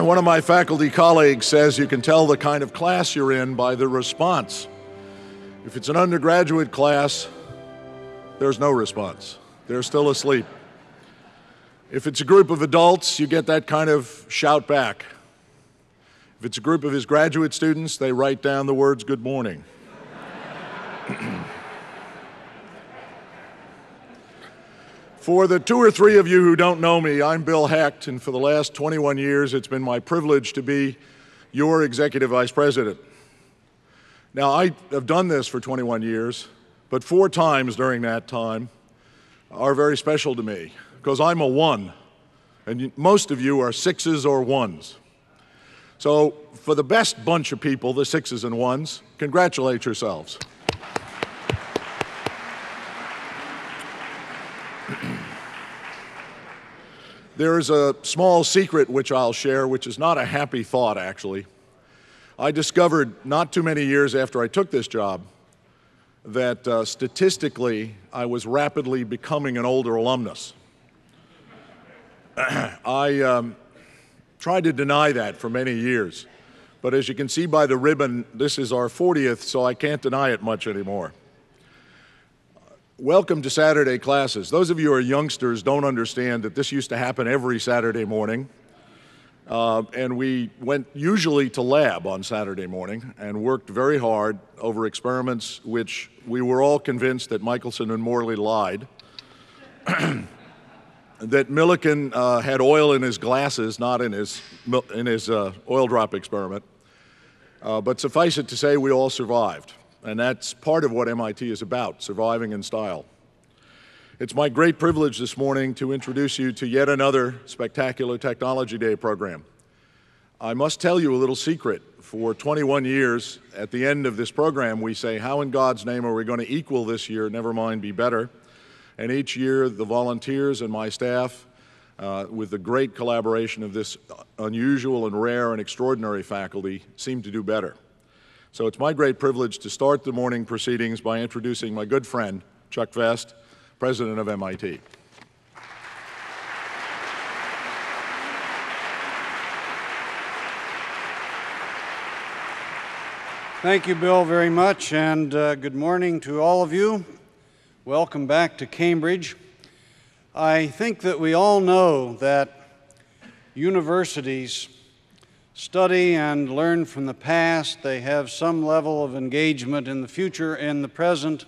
One of my faculty colleagues says you can tell the kind of class you're in by the response. If it's an undergraduate class, there's no response. They're still asleep. If it's a group of adults, you get that kind of shout back. If it's a group of his graduate students, they write down the words, "Good morning." For the 2 or 3 of you who don't know me, I'm Bill Hecht, and for the last 21 years, it's been my privilege to be your Executive Vice President. Now, I have done this for 21 years, but 4 times during that time are very special to me, because I'm a 1, and most of you are 6s or 1s. So for the best bunch of people, the 6s and 1s, congratulate yourselves. There is a small secret which I'll share, which is not a happy thought, actually. I discovered not too many years after I took this job that statistically I was rapidly becoming an older alumnus. I tried to deny that for many years, but as you can see by the ribbon, this is our 40th, so I can't deny it much anymore. Welcome to Saturday classes. Those of you who are youngsters don't understand that this used to happen every Saturday morning. And we went usually to lab on Saturday morning and worked very hard over experiments which we were all convinced that Michelson and Morley lied, that Millikan had oil in his glasses, not in his oil drop experiment. But suffice it to say, we all survived. And that's part of what MIT is about, surviving in style. It's my great privilege this morning to introduce you to yet another spectacular Technology Day program. I must tell you a little secret. For 21 years, at the end of this program, we say, how in God's name are we going to equal this year, never mind be better? And each year, the volunteers and my staff, with the great collaboration of this unusual and rare and extraordinary faculty, seem to do better. So it's my great privilege to start the morning proceedings by introducing my good friend, Chuck Vest, President of MIT. Thank you, Bill, very much, and good morning to all of you. Welcome back to Cambridge. I think that we all know that universities study and learn from the past. They have some level of engagement in the future and the present,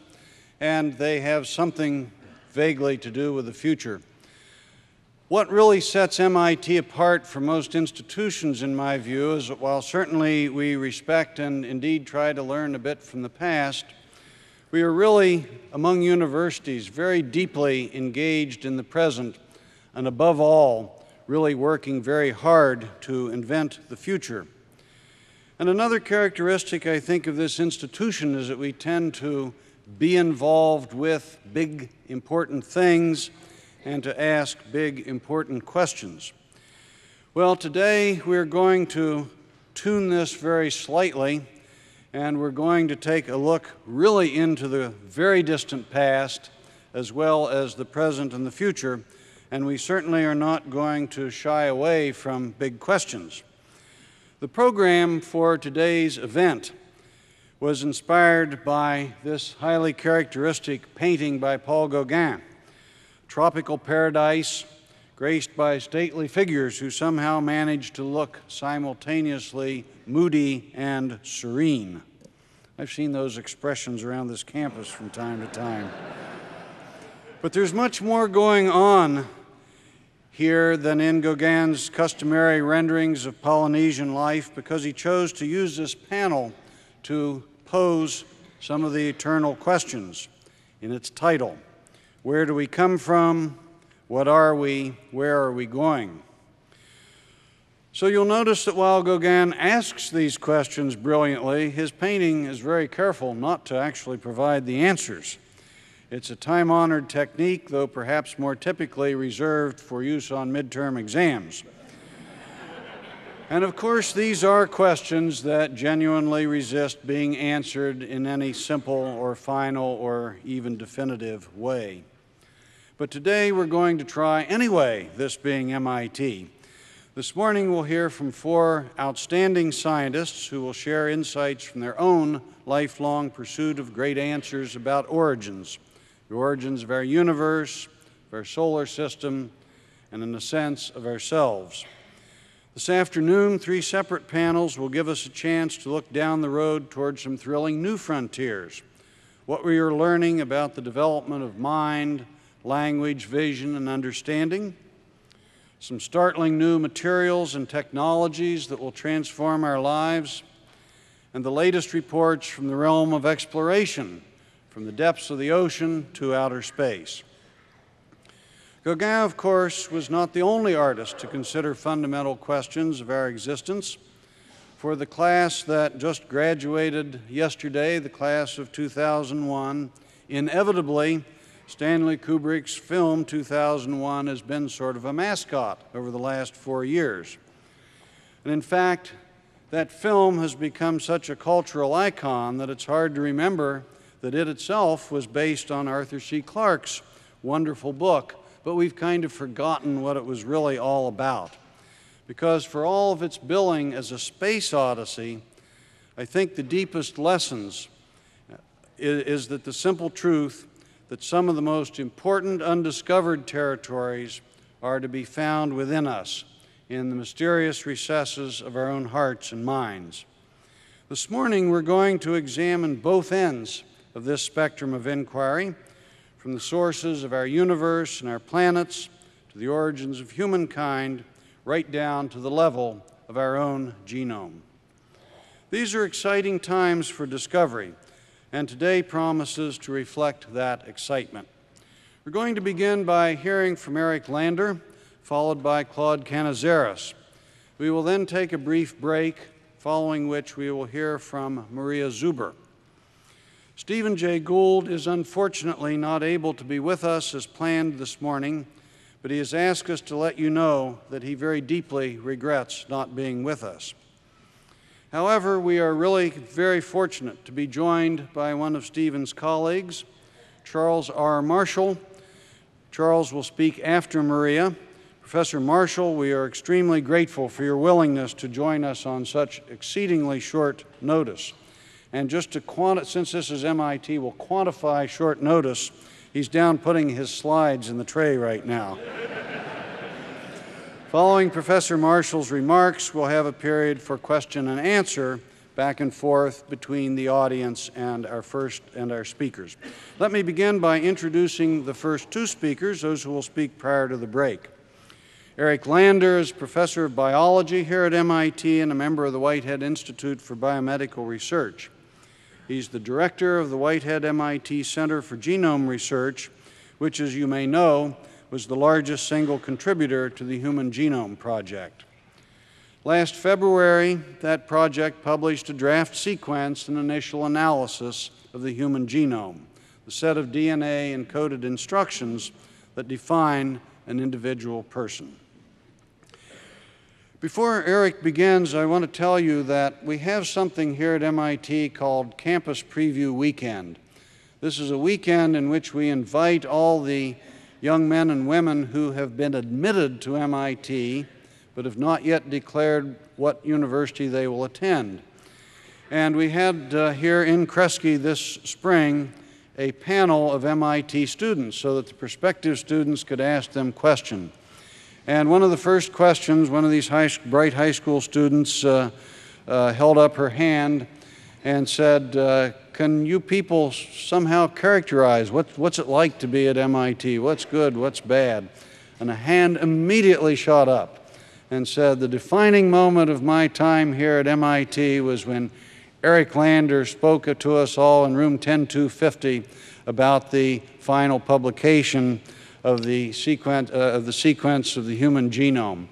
and they have something vaguely to do with the future. What really sets MIT apart from most institutions, in my view, is that while certainly we respect and indeed try to learn a bit from the past, we are really, among universities, very deeply engaged in the present, and above all, really working very hard to invent the future. And another characteristic, I think, of this institution is that we tend to be involved with big, important things and to ask big, important questions. Well, today we're going to tune this very slightly, and we're going to take a look really into the very distant past as well as the present and the future. And we certainly are not going to shy away from big questions. The program for today's event was inspired by this highly characteristic painting by Paul Gauguin, tropical paradise graced by stately figures who somehow manage to look simultaneously moody and serene. I've seen those expressions around this campus from time to time. But there's much more going on here than in Gauguin's customary renderings of Polynesian life, because he chose to use this panel to pose some of the eternal questions in its title. Where do we come from? What are we? Where are we going? So you'll notice that while Gauguin asks these questions brilliantly, his painting is very careful not to actually provide the answers. It's a time-honored technique, though perhaps more typically reserved for use on midterm exams. And of course, these are questions that genuinely resist being answered in any simple or final or even definitive way. But today we're going to try anyway, this being MIT. This morning we'll hear from 4 outstanding scientists who will share insights from their own lifelong pursuit of great answers about origins, the origins of our universe, of our solar system, and in a sense of ourselves. This afternoon, 3 separate panels will give us a chance to look down the road towards some thrilling new frontiers, what we are learning about the development of mind, language, vision, and understanding, some startling new materials and technologies that will transform our lives, and the latest reports from the realm of exploration, from the depths of the ocean to outer space. Gauguin, of course, was not the only artist to consider fundamental questions of our existence. For the class that just graduated yesterday, the class of 2001, inevitably, Stanley Kubrick's film 2001 has been sort of a mascot over the last 4 years. And in fact, that film has become such a cultural icon that it's hard to remember that it itself was based on Arthur C. Clarke's wonderful book, but we've kind of forgotten what it was really all about. Because for all of its billing as a space odyssey, I think the deepest lessons is that the simple truth that some of the most important undiscovered territories are to be found within us, in the mysterious recesses of our own hearts and minds. This morning, we're going to examine both ends of this spectrum of inquiry, from the sources of our universe and our planets to the origins of humankind, right down to the level of our own genome. These are exciting times for discovery, and today promises to reflect that excitement. We're going to begin by hearing from Eric Lander, followed by Claude Canizares. We will then take a brief break, following which we will hear from Maria Zuber. Stephen Jay Gould is unfortunately not able to be with us as planned this morning, but he has asked us to let you know that he very deeply regrets not being with us. However, we are really very fortunate to be joined by one of Stephen's colleagues, Charles R. Marshall. Charles will speak after Maria. Professor Marshall, we are extremely grateful for your willingness to join us on such exceedingly short notice. And just to since this is MIT, we'll quantify short notice. He's down putting his slides in the tray right now. Following Professor Marshall's remarks, we'll have a period for question and answer back and forth between the audience and our speakers. Let me begin by introducing the first 2 speakers, those who will speak prior to the break. Eric Lander is professor of biology here at MIT and a member of the Whitehead Institute for Biomedical Research. He's the director of the Whitehead MIT Center for Genome Research, which, as you may know, was the largest single contributor to the Human Genome Project. Last February, that project published a draft sequence and initial analysis of the human genome, the set of DNA encoded instructions that define an individual person. Before Eric begins, I want to tell you that we have something here at MIT called Campus Preview Weekend. This is a weekend in which we invite all the young men and women who have been admitted to MIT but have not yet declared what university they will attend. And we had here in Kresge this spring a panel of MIT students so that the prospective students could ask them questions. And one of the first questions, one of these bright high school students held up her hand and said, can you people somehow characterize what's it like to be at MIT? What's good, what's bad? And a hand immediately shot up and said, the defining moment of my time here at MIT was when Eric Lander spoke to us all in room 10250 about the final publication of the sequence of the human genome.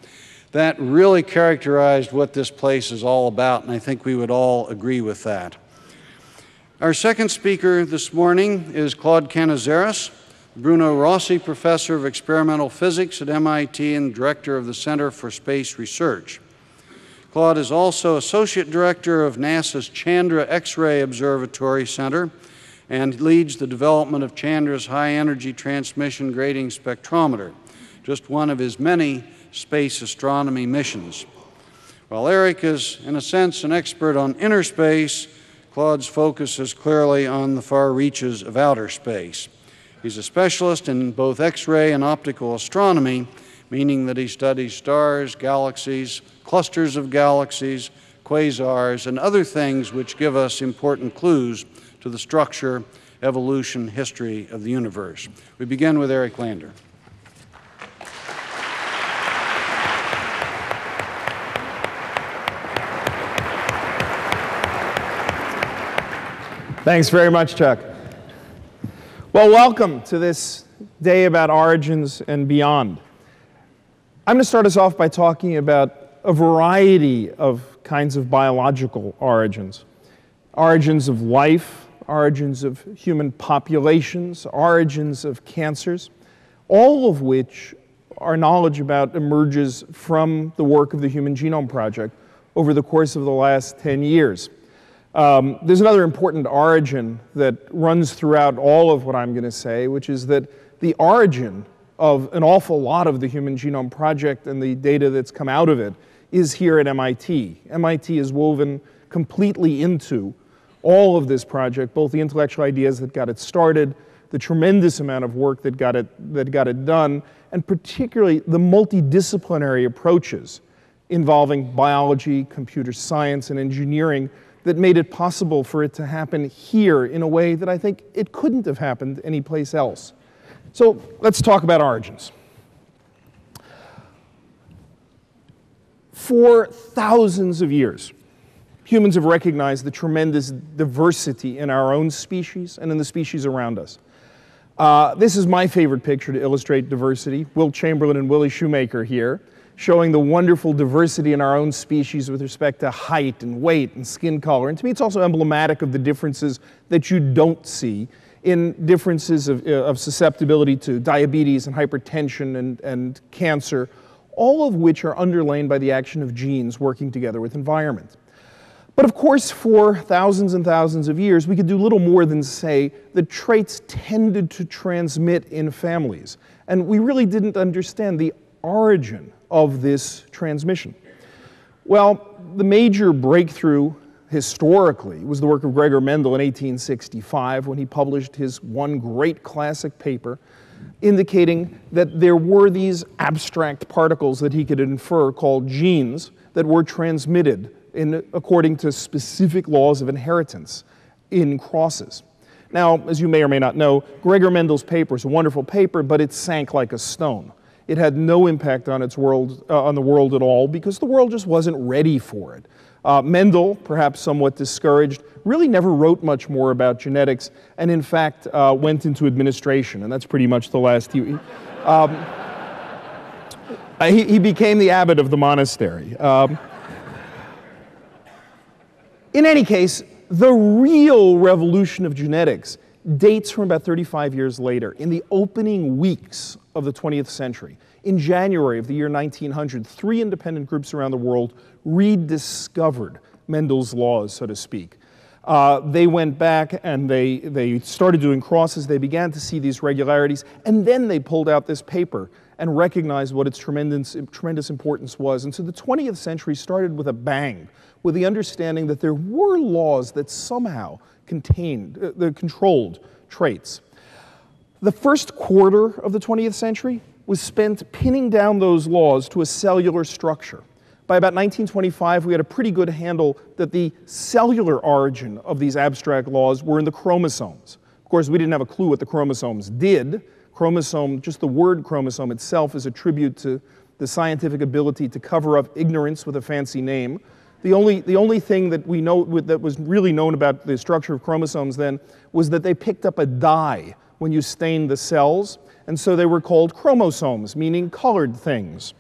That really characterized what this place is all about, and I think we would all agree with that. Our second speaker this morning is Claude Canizares, Bruno Rossi Professor of Experimental Physics at MIT and Director of the Center for Space Research. Claude is also Associate Director of NASA's Chandra X-ray Observatory Center and leads the development of Chandra's high-energy transmission grating spectrometer, just one of his many space astronomy missions. While Eric is, in a sense, an expert on inner space, Claude's focus is clearly on the far reaches of outer space. He's a specialist in both X-ray and optical astronomy, meaning that he studies stars, galaxies, clusters of galaxies, quasars, and other things which give us important clues to the structure, evolution, history of the universe. We begin with Eric Lander. Thanks very much, Chuck. Well, welcome to this day about origins and beyond. I'm going to start us off by talking about a variety of kinds of biological origins. Origins of life, origins of human populations, origins of cancers, all of which our knowledge about emerges from the work of the Human Genome Project over the course of the last 10 years. There's another important origin that runs throughout all of what I'm going to say, which is that the origin of an awful lot of the Human Genome Project and the data that's come out of it is here at MIT. MIT is woven completely into all of this project, both the intellectual ideas that got it started, the tremendous amount of work that got it done, and particularly the multidisciplinary approaches involving biology, computer science, and engineering that made it possible for it to happen here in a way that I think it couldn't have happened anyplace else. So let's talk about origins. For thousands of years, humans have recognized the tremendous diversity in our own species and in the species around us. This is my favorite picture to illustrate diversity. Will Chamberlain and Willie Shoemaker here, showing the wonderful diversity in our own species with respect to height and weight and skin color. And to me, it's also emblematic of the differences that you don't see in differences of susceptibility to diabetes and hypertension and cancer, all of which are underlain by the action of genes working together with environment. But of course, for thousands and thousands of years, we could do little more than say that traits tended to transmit in families. And we really didn't understand the origin of this transmission. Well, the major breakthrough historically was the work of Gregor Mendel in 1865 when he published his one great classic paper indicating that there were these abstract particles that he could infer called genes that were transmitted according to specific laws of inheritance in crosses. Now, as you may or may not know, Gregor Mendel's paper is a wonderful paper, but it sank like a stone. It had no impact on the world at all because the world just wasn't ready for it. Mendel, perhaps somewhat discouraged, really never wrote much more about genetics and in fact went into administration, and that's pretty much the last he became the abbot of the monastery. In any case, the real revolution of genetics dates from about 35 years later, in the opening weeks of the 20th century. In January of the year 1900, 3 independent groups around the world rediscovered Mendel's laws, so to speak. They went back and they started doing crosses. They began to see these regularities, and then they pulled out this paper and recognized what its tremendous importance was. And so the 20th century started with a bang, with the understanding that there were laws that somehow controlled traits. The first quarter of the 20th century was spent pinning down those laws to a cellular structure. By about 1925, we had a pretty good handle that the cellular origin of these abstract laws were in the chromosomes. Of course, we didn't have a clue what the chromosomes did. Chromosome, just the word chromosome itself, is a tribute to the scientific ability to cover up ignorance with a fancy name. The only thing that we know that was really known about the structure of chromosomes then was that they picked up a dye when you stained the cells, and so they were called chromosomes, meaning colored things.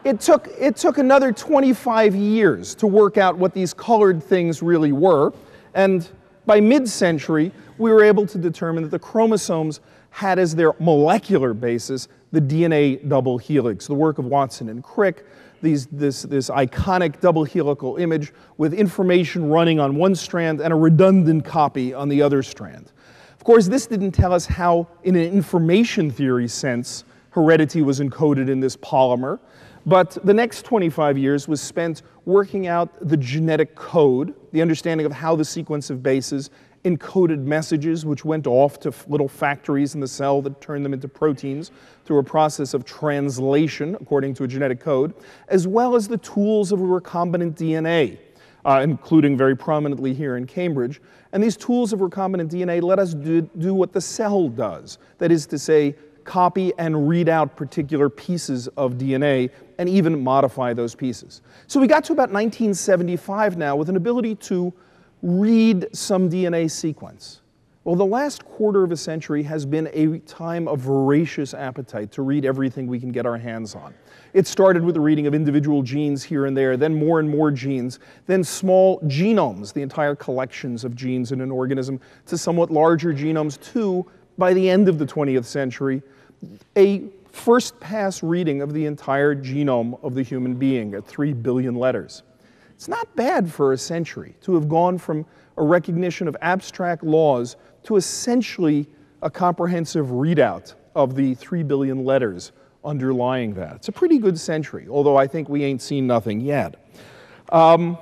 It took another 25 years to work out what these colored things really were, and by mid-century, we were able to determine that the chromosomes had as their molecular basis the DNA double helix, the work of Watson and Crick, this iconic double helical image with information running on one strand and a redundant copy on the other strand. Of course, this didn't tell us how, in an information theory sense, Heredity was encoded in this polymer. But the next 25 years was spent working out the genetic code, the understanding of how the sequence of bases encoded messages which went off to little factories in the cell that turned them into proteins through a process of translation according to a genetic code, as well as the tools of recombinant DNA, including very prominently here in Cambridge. And these tools of recombinant DNA let us do what the cell does, that is to say, copy and read out particular pieces of DNA and even modify those pieces. So we got to about 1975 now with an ability to read some DNA sequence. Well, the last quarter of a century has been a time of voracious appetite to read everything we can get our hands on. It started with the reading of individual genes here and there, then more and more genes, then small genomes, the entire collections of genes in an organism, to somewhat larger genomes too. By the end of the 20th century, a first-pass reading of the entire genome of the human being at 3 billion letters. It's not bad for a century to have gone from a recognition of abstract laws to essentially a comprehensive readout of the 3 billion letters underlying that. It's a pretty good century, although I think we ain't seen nothing yet. In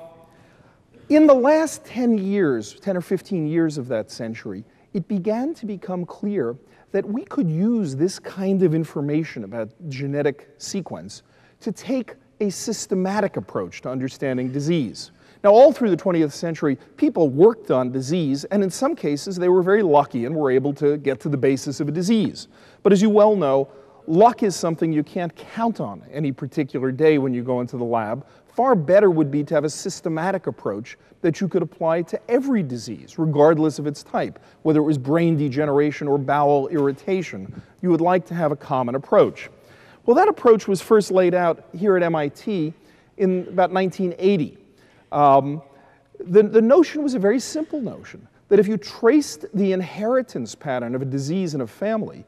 the last 10 years, 10 or 15 years of that century, it began to become clear that we could use this kind of information about genetic sequence to take a systematic approach to understanding disease. Now, all through the 20th century, people worked on disease, and in some cases, they were very lucky and were able to get to the basis of a disease. But as you well know, luck is something you can't count on any particular day when you go into the lab. Far better would be to have a systematic approach that you could apply to every disease, regardless of its type, whether it was brain degeneration or bowel irritation. You would like to have a common approach. Well, that approach was first laid out here at MIT in about 1980. The notion was a very simple notion, that if you traced the inheritance pattern of a disease in a family,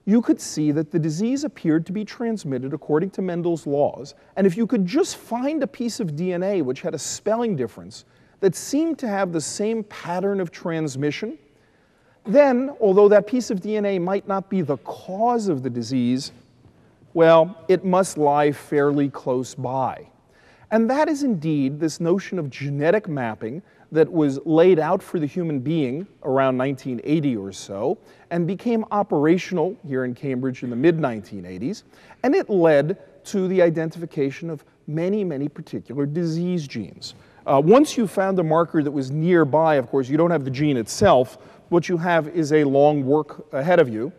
you could see that the disease appeared to be transmitted according to Mendel's laws. And if you could just find a piece of DNA which had a spelling difference that seemed to have the same pattern of transmission, then, although that piece of DNA might not be the cause of the disease, well, it must lie fairly close by. And that is indeed this notion of genetic mapping that was laid out for the human being around 1980 or so, and became operational here in Cambridge in the mid-1980s, and it led to the identification of many, many particular disease genes. Once you found a marker that was nearby, of course, you don't have the gene itself. What you have is a long work ahead of you.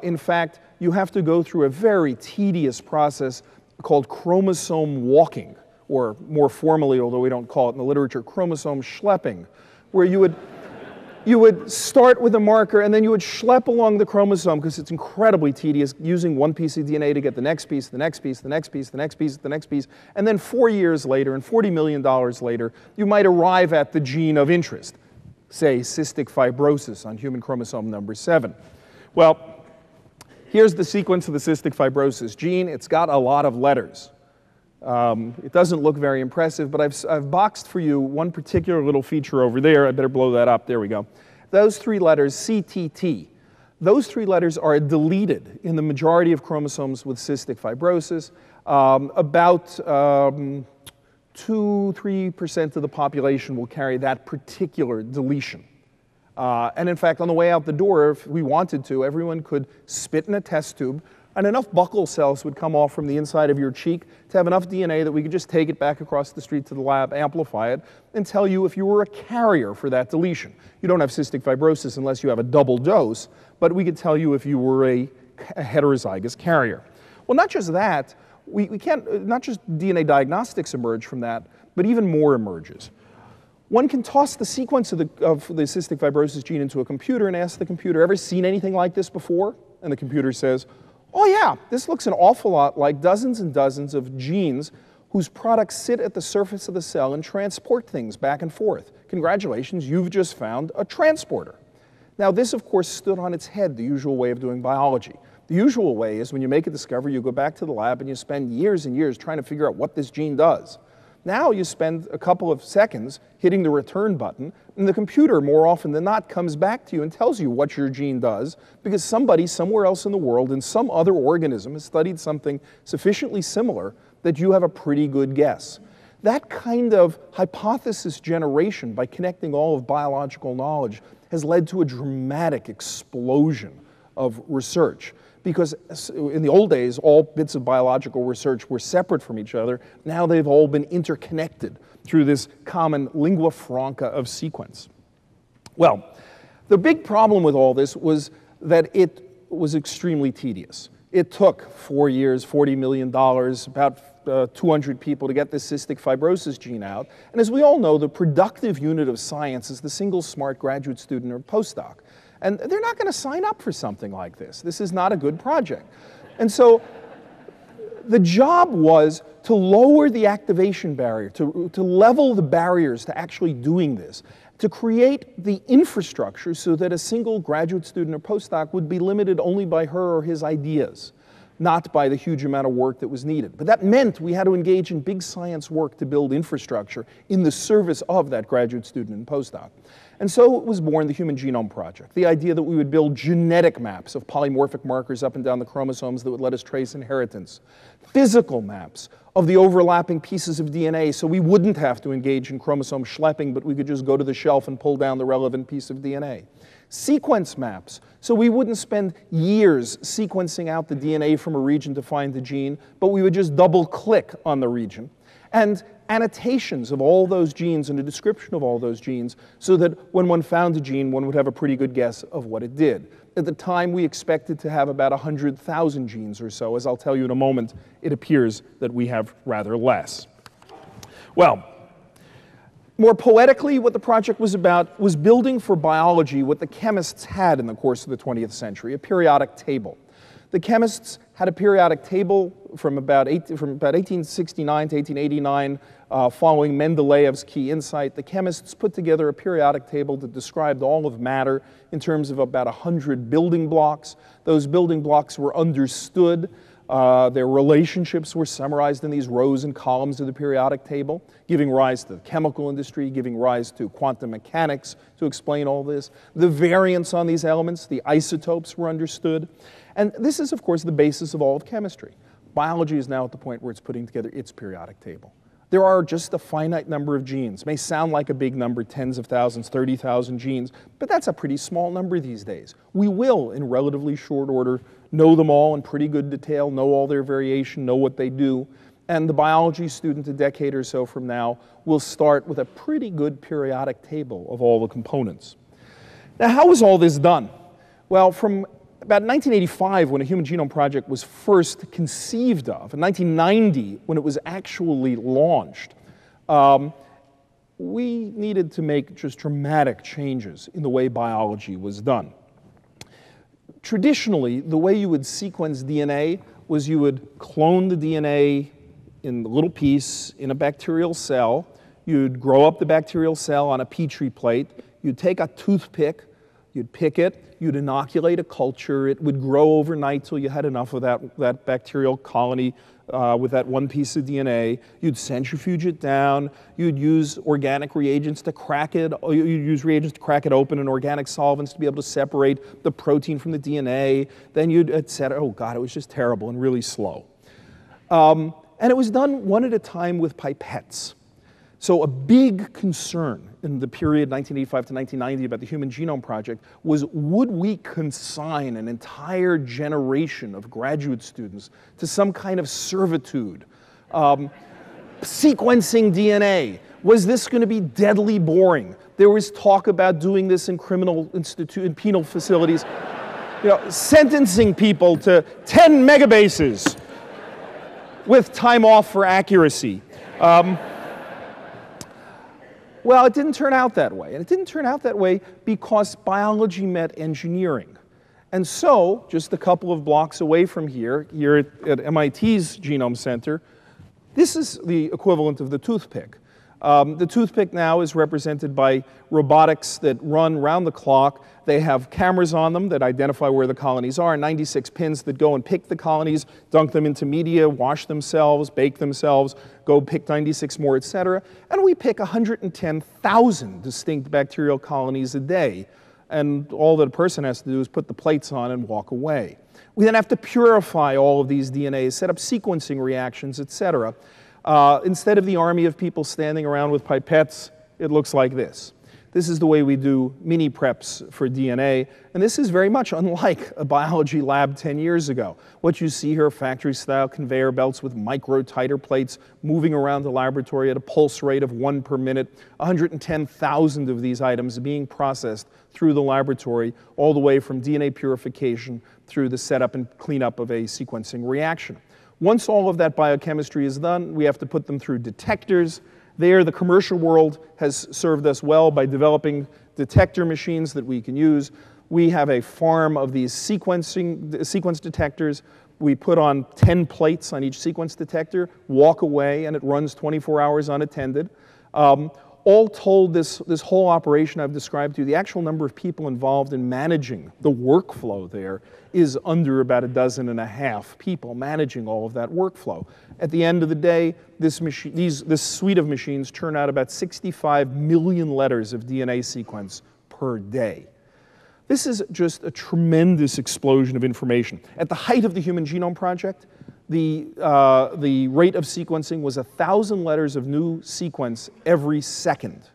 In fact, you have to go through a very tedious process called chromosome walking, or more formally, although we don't call it in the literature, chromosome schlepping, where you would start with a marker and then you would schlep along the chromosome, because it's incredibly tedious, using one piece of DNA to get the next piece, the next piece, the next piece, the next piece, the next piece, and then 4 years later and $40 million later, you might arrive at the gene of interest, say cystic fibrosis on human chromosome number 7. Well, here's the sequence of the cystic fibrosis gene. It's got a lot of letters. It doesn't look very impressive, but I've boxed for you one particular little feature over there. I better blow that up. There we go. Those 3 letters, CTT, those 3 letters are deleted in the majority of chromosomes with cystic fibrosis. About 2–3% of the population will carry that particular deletion. And in fact, on the way out the door, if we wanted to, everyone could spit in a test tube, and enough buccal cells would come off from the inside of your cheek to have enough DNA that we could just take it back across the street to the lab, amplify it, and tell you if you were a carrier for that deletion. You don't have cystic fibrosis unless you have a double dose, but we could tell you if you were a heterozygous carrier. Well, not just that, we can't, not just DNA diagnostics emerge from that, but even more emerges. One can toss the sequence of the cystic fibrosis gene into a computer and ask the computer, ever seen anything like this before? And the computer says, oh yeah, this looks an awful lot like dozens and dozens of genes whose products sit at the surface of the cell and transport things back and forth. Congratulations, you've just found a transporter. Now this, of course, stood on its head, the usual way of doing biology. The usual way is when you make a discovery, you go back to the lab and you spend years and years trying to figure out what this gene does. Now you spend a couple of seconds hitting the return button, and the computer, more often than not, comes back to you and tells you what your gene does, because somebody somewhere else in the world, in some other organism, has studied something sufficiently similar that you have a pretty good guess. That kind of hypothesis generation by connecting all of biological knowledge has led to a dramatic explosion of research. Because in the old days, all bits of biological research were separate from each other. Now they've all been interconnected through this common lingua franca of sequence. Well, the big problem with all this was that it was extremely tedious. It took 4 years, $40 million, about 200 people to get this cystic fibrosis gene out. And as we all know, the productive unit of science is the single smart graduate student or postdoc. And they're not going to sign up for something like this. This is not a good project. And so the job was to lower the activation barrier, to level the barriers to actually doing this, to create the infrastructure so that a single graduate student or postdoc would be limited only by her or his ideas, not by the huge amount of work that was needed. But that meant we had to engage in big science work to build infrastructure in the service of that graduate student and postdoc. And so was born the Human Genome Project, the idea that we would build genetic maps of polymorphic markers up and down the chromosomes that would let us trace inheritance, physical maps of the overlapping pieces of DNA so we wouldn't have to engage in chromosome schlepping, but we could just go to the shelf and pull down the relevant piece of DNA. Sequence maps, so we wouldn't spend years sequencing out the DNA from a region to find the gene, but we would just double-click on the region. And annotations of all those genes and a description of all those genes so that when one found a gene, one would have a pretty good guess of what it did. At the time, we expected to have about 100,000 genes or so. As I'll tell you in a moment, it appears that we have rather less. Well, more poetically, what the project was about was building for biology what the chemists had in the course of the 20th century, a periodic table. The chemists had a periodic table from about 1869 to 1889, following Mendeleev's key insight. The chemists put together a periodic table that described all of matter in terms of about 100 building blocks. Those building blocks were understood. Their relationships were summarized in these rows and columns of the periodic table, giving rise to the chemical industry, giving rise to quantum mechanics to explain all this. The variance on these elements, the isotopes, were understood. And this is, of course, the basis of all of chemistry. Biology is now at the point where it's putting together its periodic table. There are just a finite number of genes. It may sound like a big number, tens of thousands, 30,000 genes, but that's a pretty small number these days. We will, in relatively short order, know them all in pretty good detail, know all their variation, know what they do. And the biology student a decade or so from now will start with a pretty good periodic table of all the components. Now, how was all this done? Well, from about 1985, when a Human Genome Project was first conceived of, in 1990, when it was actually launched, we needed to make just dramatic changes in the way biology was done. Traditionally, the way you would sequence DNA was you would clone the DNA in a little piece in a bacterial cell. You'd grow up the bacterial cell on a Petri plate. You'd take a toothpick, you'd pick it, you'd inoculate a culture. It would grow overnight till you had enough of that bacterial colony with that one piece of DNA. You'd centrifuge it down. You'd use organic reagents to crack it. You'd use reagents to crack it open and organic solvents to be able to separate the protein from the DNA. Then you'd, et cetera. Oh, God, it was just terrible and really slow. And it was done one at a time with pipettes. So a big concern in the period 1985 to 1990 about the Human Genome Project was, would we consign an entire generation of graduate students to some kind of servitude? Sequencing DNA, was this going to be deadly boring? There was talk about doing this in penal facilities, sentencing people to 10 megabases with time off for accuracy. Well, it didn't turn out that way. And it didn't turn out that way because biology met engineering. And so, just a couple of blocks away from here at MIT's Genome Center, this is the equivalent of the toothpick. The toothpick now is represented by robotics that run round the clock. They have cameras on them that identify where the colonies are, 96 pins that go and pick the colonies, dunk them into media, wash themselves, bake themselves, go pick 96 more, etc. And we pick 110,000 distinct bacterial colonies a day. And all that a person has to do is put the plates on and walk away. We then have to purify all of these DNAs, set up sequencing reactions, etc. Instead of the army of people standing around with pipettes, it looks like this. This is the way we do mini preps for DNA, and this is very much unlike a biology lab 10 years ago. What you see here are factory-style conveyor belts with micro-titer plates moving around the laboratory at a pulse rate of 1 per minute, 110,000 of these items being processed through the laboratory, all the way from DNA purification through the setup and cleanup of a sequencing reaction. Once all of that biochemistry is done, we have to put them through detectors. There, the commercial world has served us well by developing detector machines that we can use. We have a farm of these sequence detectors. We put on 10 plates on each sequence detector, walk away, and it runs 24 hours unattended. All told, this whole operation I've described to you, the actual number of people involved in managing the workflow there is under about 12.5 people managing all of that workflow. At the end of the day, this suite of machines turn out about 65 million letters of DNA sequence per day. This is just a tremendous explosion of information. At the height of the Human Genome Project, the rate of sequencing was 1,000 letters of new sequence every second.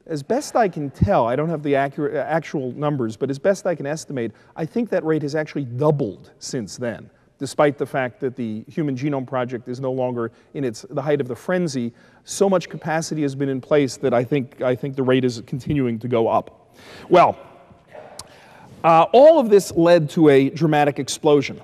As best I can tell, I don't have the actual numbers, but as best I can estimate, I think that rate has actually doubled since then, despite the fact that the Human Genome Project is no longer in the height of the frenzy. So much capacity has been in place that I think the rate is continuing to go up. Well, all of this led to a dramatic explosion.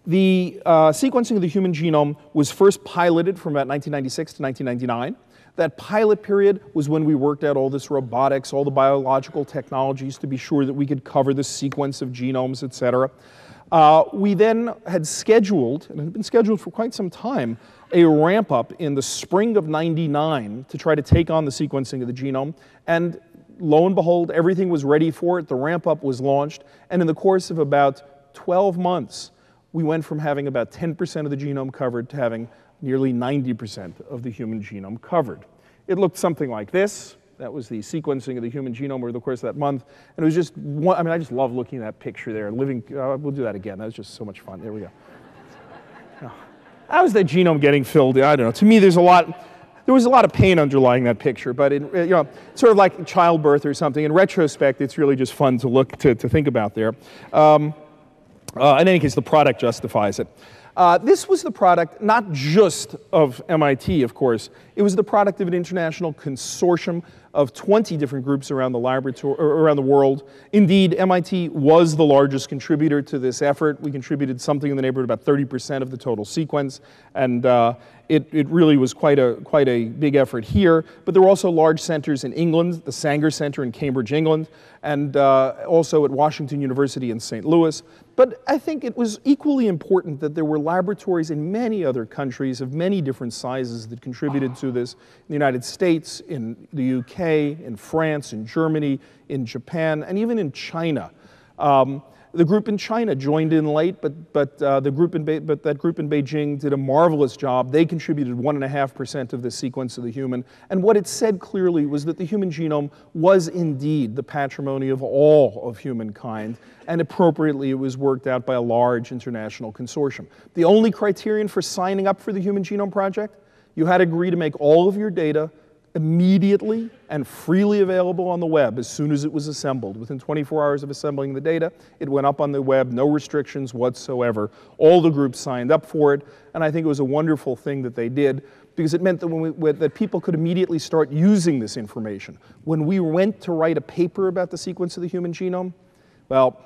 The sequencing of the human genome was first piloted from about 1996 to 1999. That pilot period was when we worked out all this robotics, all the biological technologies to be sure that we could cover the sequence of genomes, et cetera. We then had scheduled, and it had been scheduled for quite some time, a ramp up in the spring of '99 to try to take on the sequencing of the genome. And lo and behold, everything was ready for it. The ramp up was launched. And in the course of about 12 months, we went from having about 10% of the genome covered to having nearly 90% of the human genome covered. It looked something like this. That was the sequencing of the human genome over the course of that month. And it was just, I just love looking at that picture there. We'll do that again. That was just so much fun. There we go. How was the genome getting filled? I don't know. To me, there was a lot of pain underlying that picture, but sort of like childbirth or something. In retrospect, it's really just fun to think about there. In any case, the product justifies it. This was the product not just of MIT, of course. It was the product of an international consortium of 20 different groups around the laboratory, around the world. Indeed, MIT was the largest contributor to this effort. We contributed something in the neighborhood of about 30% of the total sequence, and it really was quite a big effort here. But there were also large centers in England, the Sanger Center in Cambridge, England, and also at Washington University in St. Louis. But I think it was equally important that there were laboratories in many other countries of many different sizes that contributed to this. In the United States, in the UK, in France, in Germany, in Japan, and even in China. The group in China joined in late, but that group in Beijing did a marvelous job. They contributed 1.5% of the sequence of the human. And what it said clearly was that the human genome was indeed the patrimony of all of humankind. And appropriately, it was worked out by a large international consortium. The only criterion for signing up for the Human Genome Project, you had to agree to make all of your data immediately and freely available on the web as soon as it was assembled. Within 24 hours of assembling the data, it went up on the web, no restrictions whatsoever. All the groups signed up for it, and I think it was a wonderful thing that they did because it meant that, that people could immediately start using this information. When we went to write a paper about the sequence of the human genome, well,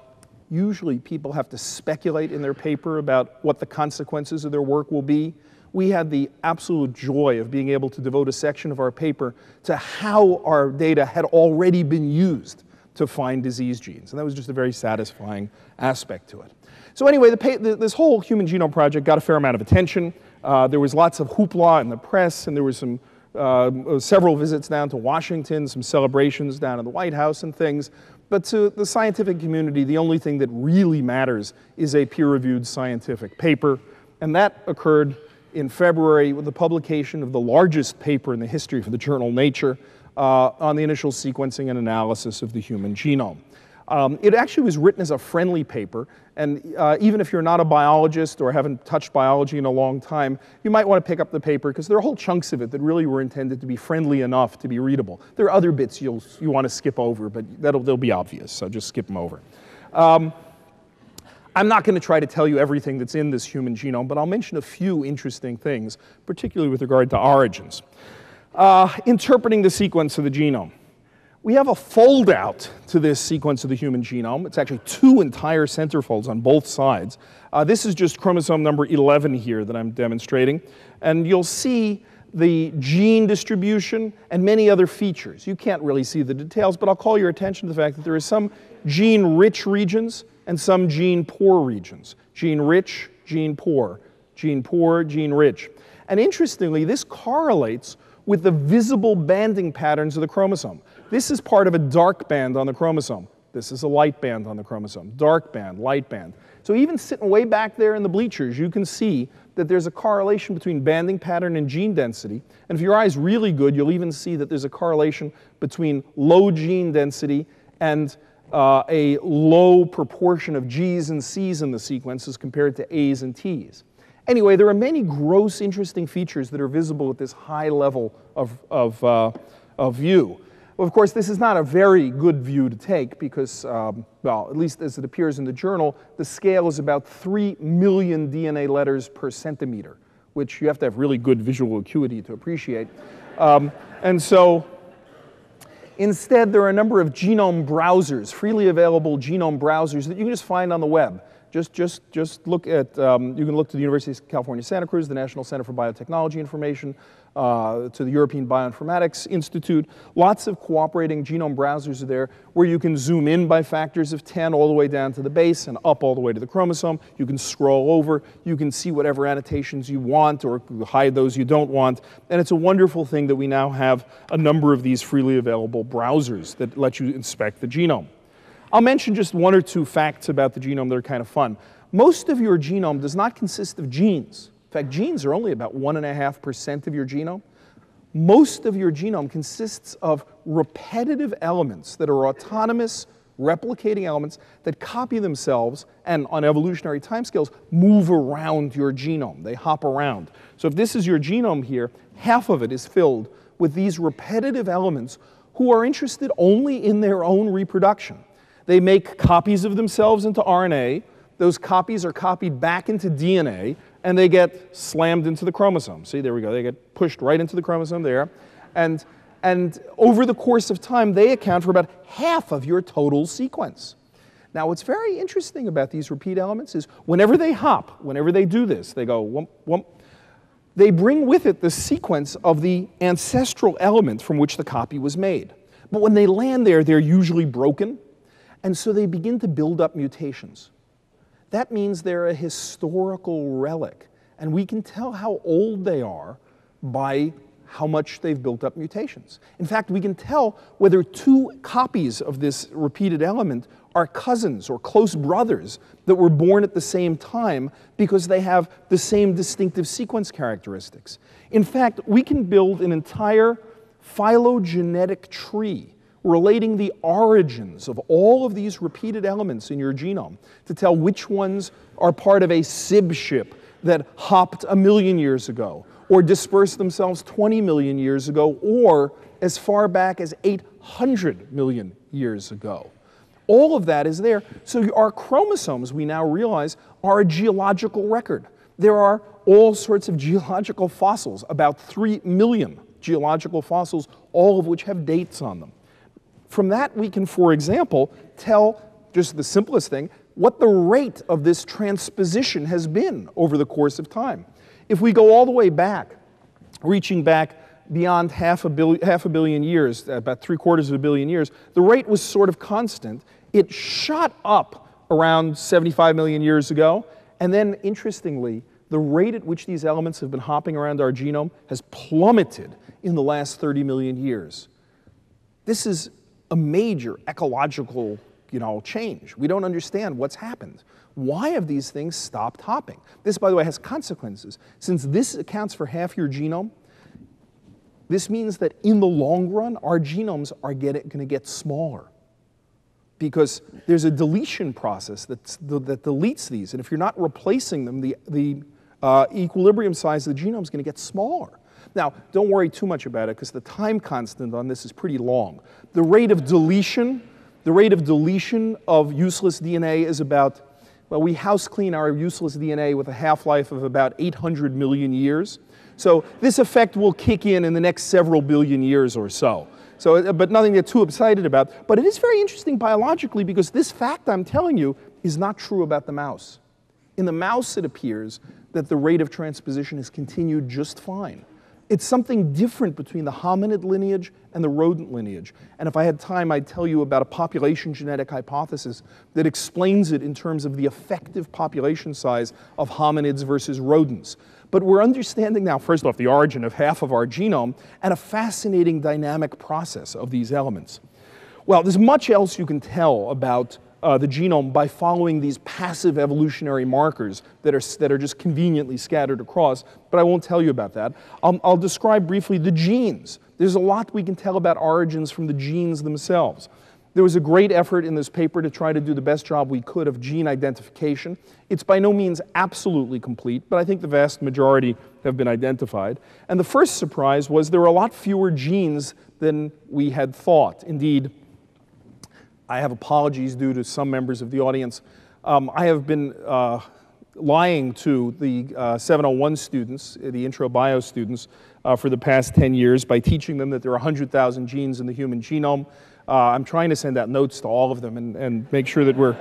usually people have to speculate in their paper about what the consequences of their work will be. We had the absolute joy of being able to devote a section of our paper to how our data had already been used to find disease genes. And that was just a very satisfying aspect to it. So anyway, this whole Human Genome Project got a fair amount of attention. There was lots of hoopla in the press, and there was some several visits down to Washington, some celebrations down in the White House and things. But to the scientific community, the only thing that really matters is a peer-reviewed scientific paper. And that occurred in February with the publication of the largest paper in the history of the journal Nature on the initial sequencing and analysis of the human genome. It actually was written as a friendly paper, and even if you're not a biologist or haven't touched biology in a long time, you might want to pick up the paper because there are whole chunks of it that really were intended to be friendly enough to be readable. There are other bits you want to skip over, but they'll be obvious, so just skip them over. I'm not going to try to tell you everything that's in this human genome, but I'll mention a few interesting things, particularly with regard to origins. Interpreting the sequence of the genome. We have a fold-out to this sequence of the human genome. It's actually 2 entire centerfolds on both sides. This is just chromosome number 11 here that I'm demonstrating. And you'll see the gene distribution and many other features. You can't really see the details, but I'll call your attention to the fact that there are some gene-rich regions and some gene-poor regions. Gene-rich, gene-poor, gene-poor, gene-rich. And interestingly, this correlates with the visible banding patterns of the chromosome. This is part of a dark band on the chromosome. This is a light band on the chromosome. Dark band, light band. So even sitting way back there in the bleachers, you can see that there's a correlation between banding pattern and gene density. And if your eye's really good, you'll even see that there's a correlation between low gene density and a low proportion of G's and C's in the sequence as compared to A's and T's. Anyway, there are many gross, interesting features that are visible at this high level of view. Well, of course, this is not a very good view to take because, well, at least as it appears in the journal, the scale is about 3 million DNA letters per centimeter, which you have to have really good visual acuity to appreciate. And so instead, there are a number of genome browsers, freely available genome browsers that you can just find on the web. Just look at, you can look to the University of California, Santa Cruz, the National Center for Biotechnology Information, to the European Bioinformatics Institute. Lots of cooperating genome browsers are there where you can zoom in by factors of 10 all the way down to the base and up all the way to the chromosome. You can scroll over. You can see whatever annotations you want or hide those you don't want. And it's a wonderful thing that we now have a number of these freely available browsers that let you inspect the genome. I'll mention just 1 or 2 facts about the genome that are kind of fun. Most of your genome does not consist of genes. In fact, genes are only about 1.5% of your genome. Most of your genome consists of repetitive elements that are autonomous, replicating elements that copy themselves and, on evolutionary timescales, move around your genome. They hop around. So if this is your genome here, half of it is filled with these repetitive elements who are interested only in their own reproduction. They make copies of themselves into RNA. Those copies are copied back into DNA, and they get slammed into the chromosome. See, there we go. They get pushed right into the chromosome there. And over the course of time, they account for about half of your total sequence. Now, what's very interesting about these repeat elements is whenever they hop, whenever they do this, they go whoomp, whoomp, they bring with it the sequence of the ancestral element from which the copy was made. But when they land there, they're usually broken. And so they begin to build up mutations. That means they're a historical relic. And we can tell how old they are by how much they've built up mutations. In fact, we can tell whether 2 copies of this repeated element are cousins or close brothers that were born at the same time because they have the same distinctive sequence characteristics. In fact, we can build an entire phylogenetic tree relating the origins of all of these repeated elements in your genome to tell which ones are part of a SIB ship that hopped 1 million years ago, or dispersed themselves 20 million years ago, or as far back as 800 million years ago. All of that is there. So our chromosomes, we now realize, are a geological record. There are all sorts of geological fossils, about 3 million geological fossils, all of which have dates on them. From that, we can, for example, tell, just the simplest thing, what the rate of this transposition has been over the course of time. If we go all the way back, reaching back beyond half a billion years, about 3/4 of a billion years, the rate was sort of constant. It shot up around 75 million years ago, and then, interestingly, the rate at which these elements have been hopping around our genome has plummeted in the last 30 million years. This is a major ecological, change. We don't understand what's happened. Why have these things stopped hopping? This, by the way, has consequences. Since this accounts for half your genome, this means that in the long run, our genomes are going to get smaller, because there's a deletion process that deletes these. And if you're not replacing them, the equilibrium size of the genome is going to get smaller. Now, don't worry too much about it, because the time constant on this is pretty long. The rate of deletion of useless DNA is about, well, we house clean our useless DNA with a half-life of about 800 million years. So this effect will kick in the next several billion years or so. But nothing to get too excited about. But it is very interesting biologically, because this fact I'm telling you is not true about the mouse. In the mouse, it appears that the rate of transposition has continued just fine. It's something different between the hominid lineage and the rodent lineage. And if I had time, I'd tell you about a population genetic hypothesis that explains it in terms of the effective population size of hominids versus rodents. But we're understanding now, first off, the origin of half of our genome and a fascinating dynamic process of these elements. Well, there's much else you can tell about the genome by following these passive evolutionary markers that are just conveniently scattered across, but I won't tell you about that. I'll describe briefly the genes. There's a lot we can tell about origins from the genes themselves. There was a great effort in this paper to try to do the best job we could of gene identification. It's by no means absolutely complete, but I think the vast majority have been identified. And the first surprise was there were a lot fewer genes than we had thought. Indeed, I have apologies due to some members of the audience. I have been lying to the 701 students, the intro bio students, for the past 10 years by teaching them that there are 100,000 genes in the human genome. I'm trying to send out notes to all of them and make sure that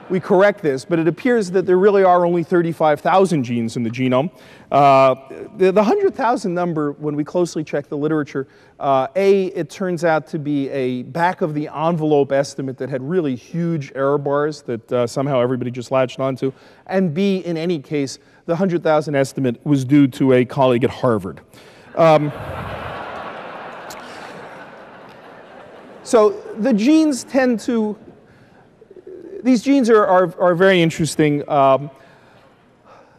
we correct this, but it appears that there really are only 35,000 genes in the genome. The 100,000 number, when we closely check the literature, it turns out to be a back-of-the-envelope estimate that had really huge error bars that somehow everybody just latched onto, and B, in any case, the 100,000 estimate was due to a colleague at Harvard. So the genes tend to, these genes are very interesting.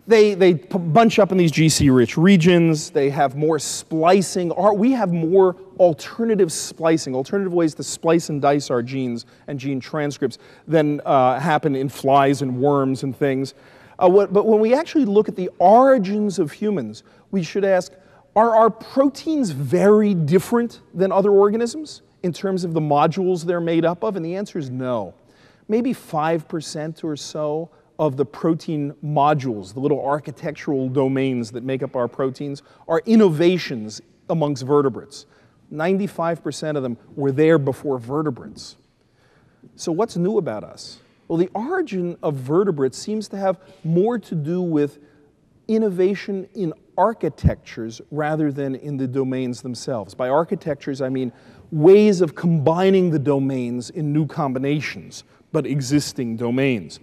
They bunch up in these GC-rich regions. They have more splicing. We have more alternative splicing, alternative ways to splice and dice our genes and gene transcripts than happen in flies and worms and things. But when we actually look at the origins of humans, we should ask, are our proteins very different than other organisms in terms of the modules they're made up of? And the answer is no. Maybe 5% or so of the protein modules, the little architectural domains that make up our proteins, are innovations amongst vertebrates. 95% of them were there before vertebrates. So what's new about us? Well, the origin of vertebrates seems to have more to do with innovation in architectures rather than in the domains themselves. By architectures, I mean ways of combining the domains in new combinations, but existing domains.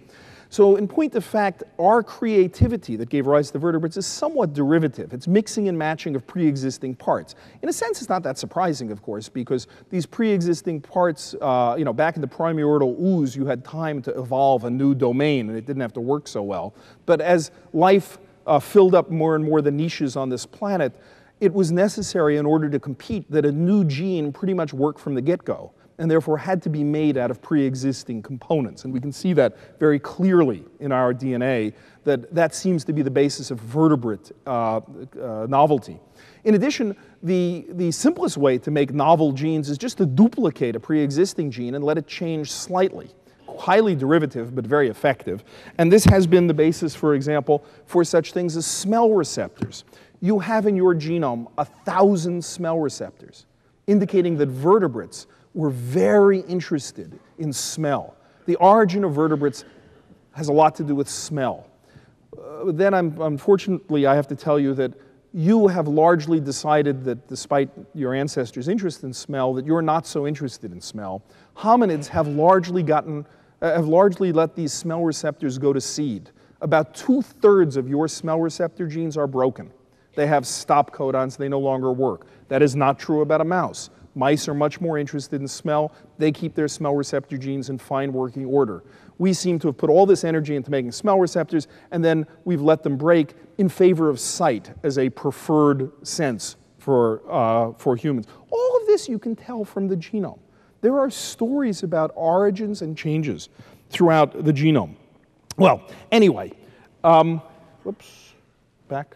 So in point of fact, our creativity that gave rise to vertebrates is somewhat derivative. It's mixing and matching of pre-existing parts. In a sense, it's not that surprising, of course, because these pre-existing parts, back in the primordial ooze, you had time to evolve a new domain, and it didn't have to work so well. But as life filled up more and more the niches on this planet, it was necessary in order to compete that a new gene pretty much work from the get-go, and therefore had to be made out of pre-existing components. And we can see that very clearly in our DNA, that seems to be the basis of vertebrate novelty. In addition, the simplest way to make novel genes is just to duplicate a pre-existing gene and let it change slightly. Highly derivative, but very effective. And this has been the basis, for example, for such things as smell receptors. You have in your genome 1,000 smell receptors, indicating that vertebrates were very interested in smell. The origin of vertebrates has a lot to do with smell. Then unfortunately, I have to tell you that you have largely decided that despite your ancestors' interest in smell, that you're not so interested in smell. Hominids have largely let these smell receptors go to seed. About 2/3 of your smell receptor genes are broken. they have stop codons, they no longer work. That is not true about a mouse. Mice are much more interested in smell. They keep their smell receptor genes in fine working order. We seem to have put all this energy into making smell receptors, and then we've let them break in favor of sight as a preferred sense for humans. All of this you can tell from the genome. There are stories about origins and changes throughout the genome. Well, anyway, whoops, back.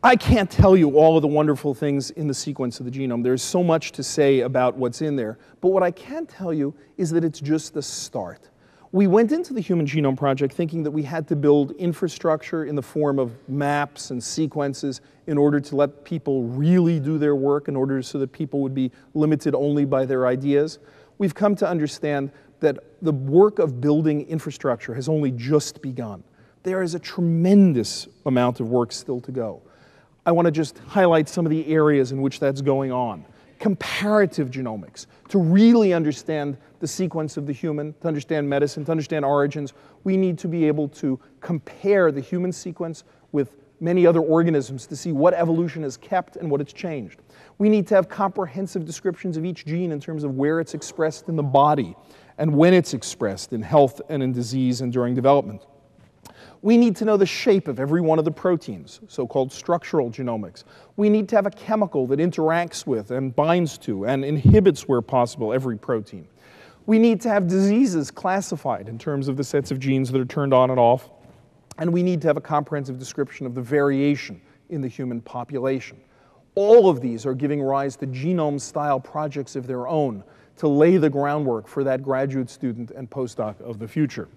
I can't tell you all of the wonderful things in the sequence of the genome. There's so much to say about what's in there. But what I can tell you is that it's just the start. We went into the Human Genome Project thinking that we had to build infrastructure in the form of maps and sequences in order to let people really do their work, in order so that people would be limited only by their ideas. We've come to understand that the work of building infrastructure has only just begun. There is a tremendous amount of work still to go. I want to just highlight some of the areas in which that's going on. Comparative genomics, to really understand the sequence of the human, to understand medicine, to understand origins, we need to be able to compare the human sequence with many other organisms to see what evolution has kept and what it's changed. We need to have comprehensive descriptions of each gene in terms of where it's expressed in the body and when it's expressed in health and in disease and during development. We need to know the shape of every one of the proteins, so-called structural genomics. We need to have a chemical that interacts with and binds to and inhibits, where possible, every protein. We need to have diseases classified in terms of the sets of genes that are turned on and off. And we need to have a comprehensive description of the variation in the human population. All of these are giving rise to genome-style projects of their own to lay the groundwork for that graduate student and postdoc of the future.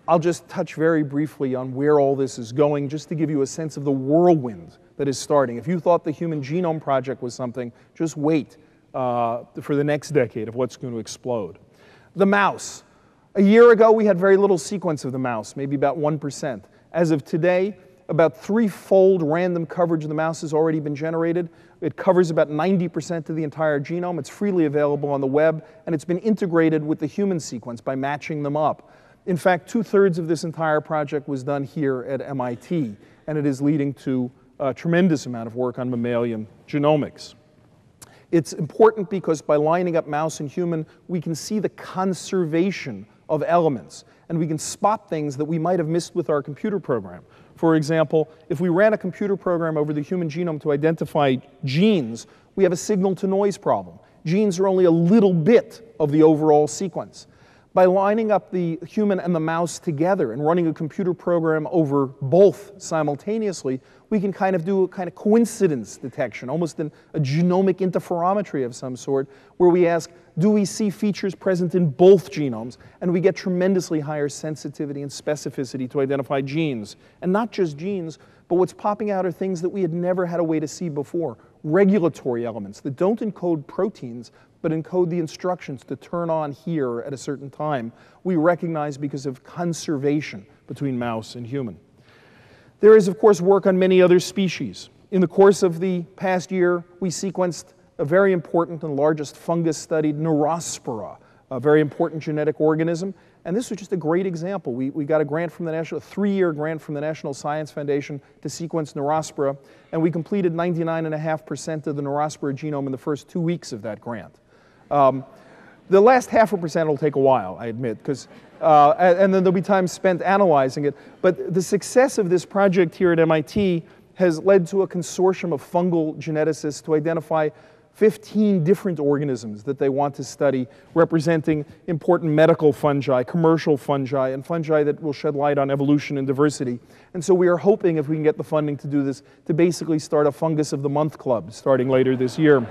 I'll just touch very briefly on where all this is going, just to give you a sense of the whirlwind that is starting. If you thought the Human Genome Project was something, just wait for the next decade of what's going to explode. The mouse. A year ago, we had very little sequence of the mouse, maybe about 1%. As of today, about threefold random coverage of the mouse has already been generated. It covers about 90% of the entire genome. It's freely available on the web, and it's been integrated with the human sequence by matching them up. In fact, 2/3 of this entire project was done here at MIT, and it is leading to a tremendous amount of work on mammalian genomics. It's important because by lining up mouse and human, we can see the conservation of elements, and we can spot things that we might have missed with our computer program. For example, if we ran a computer program over the human genome to identify genes, we have a signal-to-noise problem. Genes are only a little bit of the overall sequence. By lining up the human and the mouse together and running a computer program over both simultaneously, we can kind of do a kind of coincidence detection, almost a genomic interferometry of some sort, where we ask, do we see features present in both genomes? And we get tremendously higher sensitivity and specificity to identify genes. And not just genes, but what's popping out are things that we had never had a way to see before. Regulatory elements that don't encode proteins, but encode the instructions to turn on here at a certain time, we recognize because of conservation between mouse and human. There is, of course, work on many other species. In the course of the past year, we sequenced a very important and largest fungus studied, Neurospora, a very important genetic organism. And this was just a great example. We got a grant from the a 3-year grant from the National Science Foundation to sequence Neurospora, and we completed 99.5% of the Neurospora genome in the first 2 weeks of that grant. The last 0.5% will take a while, I admit, because and then there'll be time spent analyzing it. But the success of this project here at MIT has led to a consortium of fungal geneticists to identify 15 different organisms that they want to study, representing important medical fungi, commercial fungi, and fungi that will shed light on evolution and diversity. And so we are hoping, if we can get the funding to do this, to basically start a Fungus of the Month club starting later this year.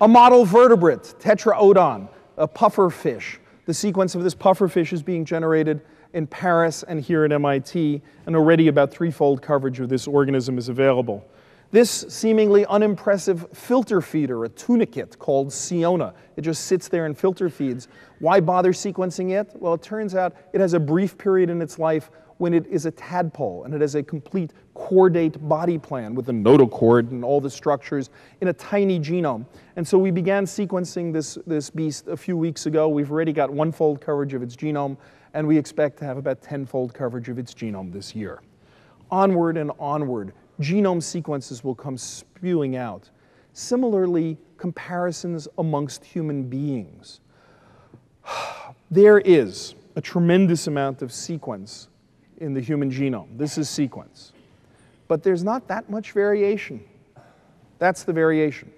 A model vertebrate, Tetraodon, a pufferfish. The sequence of this pufferfish is being generated in Paris and here at MIT, and already about threefold coverage of this organism is available. This seemingly unimpressive filter feeder, a tunicate called Siona, it just sits there and filter feeds. Why bother sequencing it? Well, it turns out it has a brief period in its life when it is a tadpole, and it has a complete chordate body plan with a notochord and all the structures in a tiny genome. And so we began sequencing this beast a few weeks ago. We've already got 1-fold coverage of its genome, and we expect to have about 10-fold coverage of its genome this year. onward and onward. Genome sequences will come spewing out. Similarly, comparisons amongst human beings. There is a tremendous amount of sequence in the human genome. This is sequence. But there's not that much variation. That's the variation.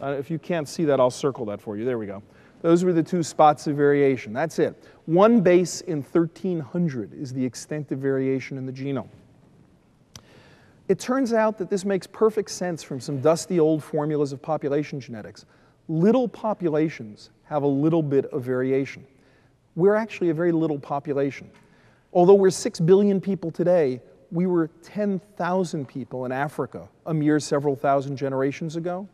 If you can't see that, I'll circle that for you. There we go. Those were the two spots of variation. That's it. One base in 1,300 is the extent of variation in the genome. It turns out that this makes perfect sense from some dusty old formulas of population genetics. Little populations have a little bit of variation. We're actually a very little population. Although we're 6 billion people today, we were 10,000 people in Africa a mere several thousand generations ago.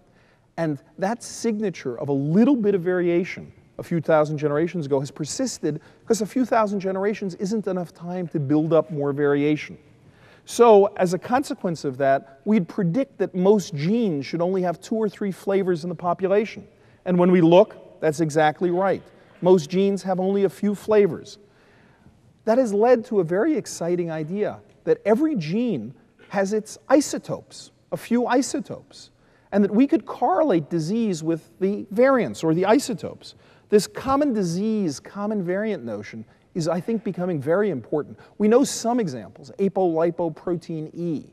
And that signature of a little bit of variation a few thousand generations ago has persisted because a few thousand generations isn't enough time to build up more variation. So as a consequence of that, we'd predict that most genes should only have 2 or 3 flavors in the population. And when we look, that's exactly right. Most genes have only a few flavors. That has led to a very exciting idea that every gene has its isotopes, a few isotopes, and that we could correlate disease with the variants or the isotopes. This common disease, common variant notion is, I think, becoming very important. We know some examples, apolipoprotein E.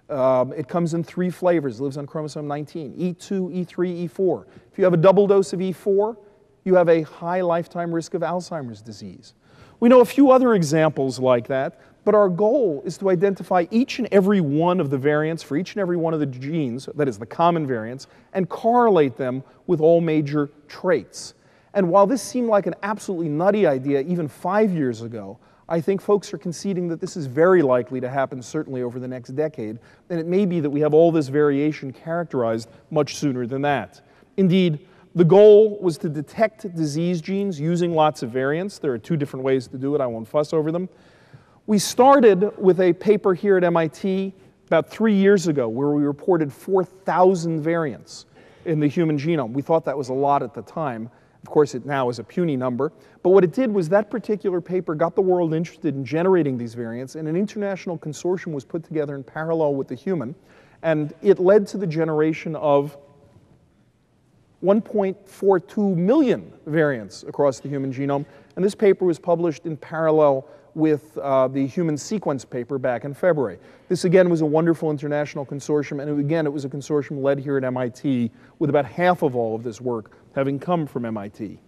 It comes in 3 flavors, lives on chromosome 19, E2, E3, E4. If you have a double dose of E4, you have a high lifetime risk of Alzheimer's disease. We know a few other examples like that, but our goal is to identify each and every one of the variants for each and every one of the genes, that is the common variants, and correlate them with all major traits. And while this seemed like an absolutely nutty idea even 5 years ago, I think folks are conceding that this is very likely to happen certainly over the next decade, and it may be that we have all this variation characterized much sooner than that. Indeed, the goal was to detect disease genes using lots of variants. There are 2 different ways to do it. I won't fuss over them. We started with a paper here at MIT about 3 years ago where we reported 4,000 variants in the human genome. We thought that was a lot at the time. Of course, it now is a puny number. But what it did was that particular paper got the world interested in generating these variants, and an international consortium was put together in parallel with the human, and it led to the generation of 1.42 million variants across the human genome. And this paper was published in parallel with the human sequence paper back in February. This again was a wonderful international consortium, and again it was a consortium led here at MIT with about half of all of this work having come from MIT.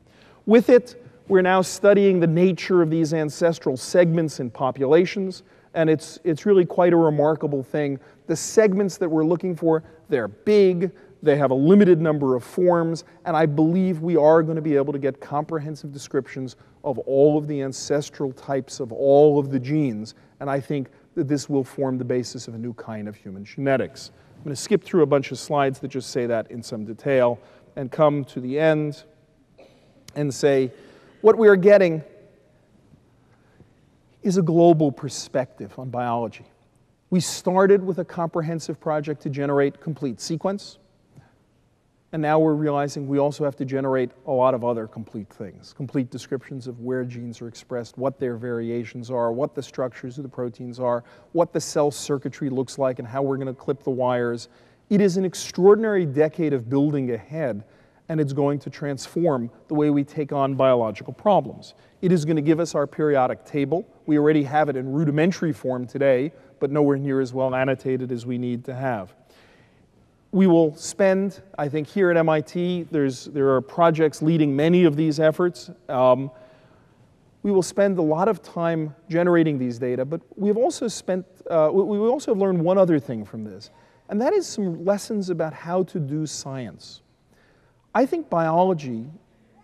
With it, we're now studying the nature of these ancestral segments in populations, and it's really quite a remarkable thing. The segments that we're looking for, they're big, they have a limited number of forms, and I believe we are going to be able to get comprehensive descriptions of all of the ancestral types of all of the genes, and I think that this will form the basis of a new kind of human genetics. I'm going to skip through a bunch of slides that just say that in some detail and come to the end and say what we are getting is a global perspective on biology. We started with a comprehensive project to generate complete sequence. And now we're realizing we also have to generate a lot of other complete things, complete descriptions of where genes are expressed, what their variations are, what the structures of the proteins are, what the cell circuitry looks like, and how we're going to clip the wires. It is an extraordinary decade of building ahead, and it's going to transform the way we take on biological problems. It is going to give us our periodic table. We already have it in rudimentary form today, but nowhere near as well annotated as we need to have. We will spend, I think here at MIT, there are projects leading many of these efforts. We will spend a lot of time generating these data, but we've also we also have learned one other thing from this, and that is some lessons about how to do science. I think biology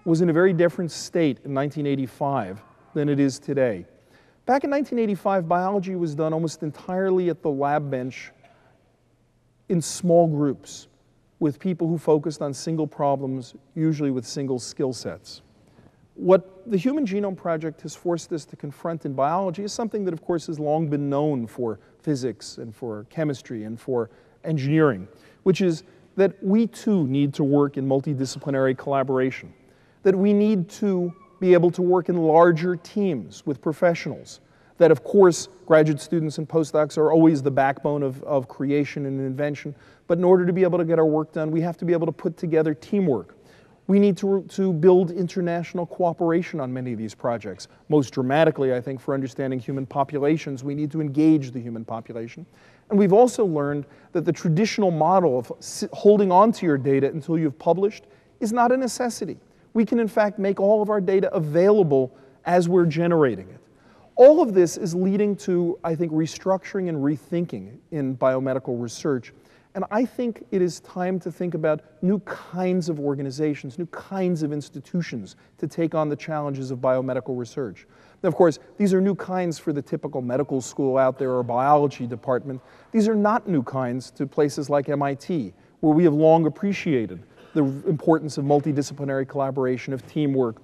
was in a very different state in 1985 than it is today. Back in 1985, biology was done almost entirely at the lab bench in small groups with people who focused on single problems, usually with single skill sets. What the Human Genome Project has forced us to confront in biology is something that, of course, has long been known for physics and for chemistry and for engineering, which is that we too need to work in multidisciplinary collaboration, that we need to be able to work in larger teams with professionals, that of course graduate students and postdocs are always the backbone of creation and invention, but in order to be able to get our work done, we have to be able to put together teamwork. We need to build international cooperation on many of these projects. Most dramatically, I think, for understanding human populations, we need to engage the human population. And we've also learned that the traditional model of holding on to your data until you've published is not a necessity. We can, in fact, make all of our data available as we're generating it. All of this is leading to, I think, restructuring and rethinking in biomedical research. And I think it is time to think about new kinds of organizations, new kinds of institutions to take on the challenges of biomedical research. Now, of course, these are new kinds for the typical medical school out there or biology department. These are not new kinds to places like MIT, where we have long appreciated the importance of multidisciplinary collaboration, of teamwork,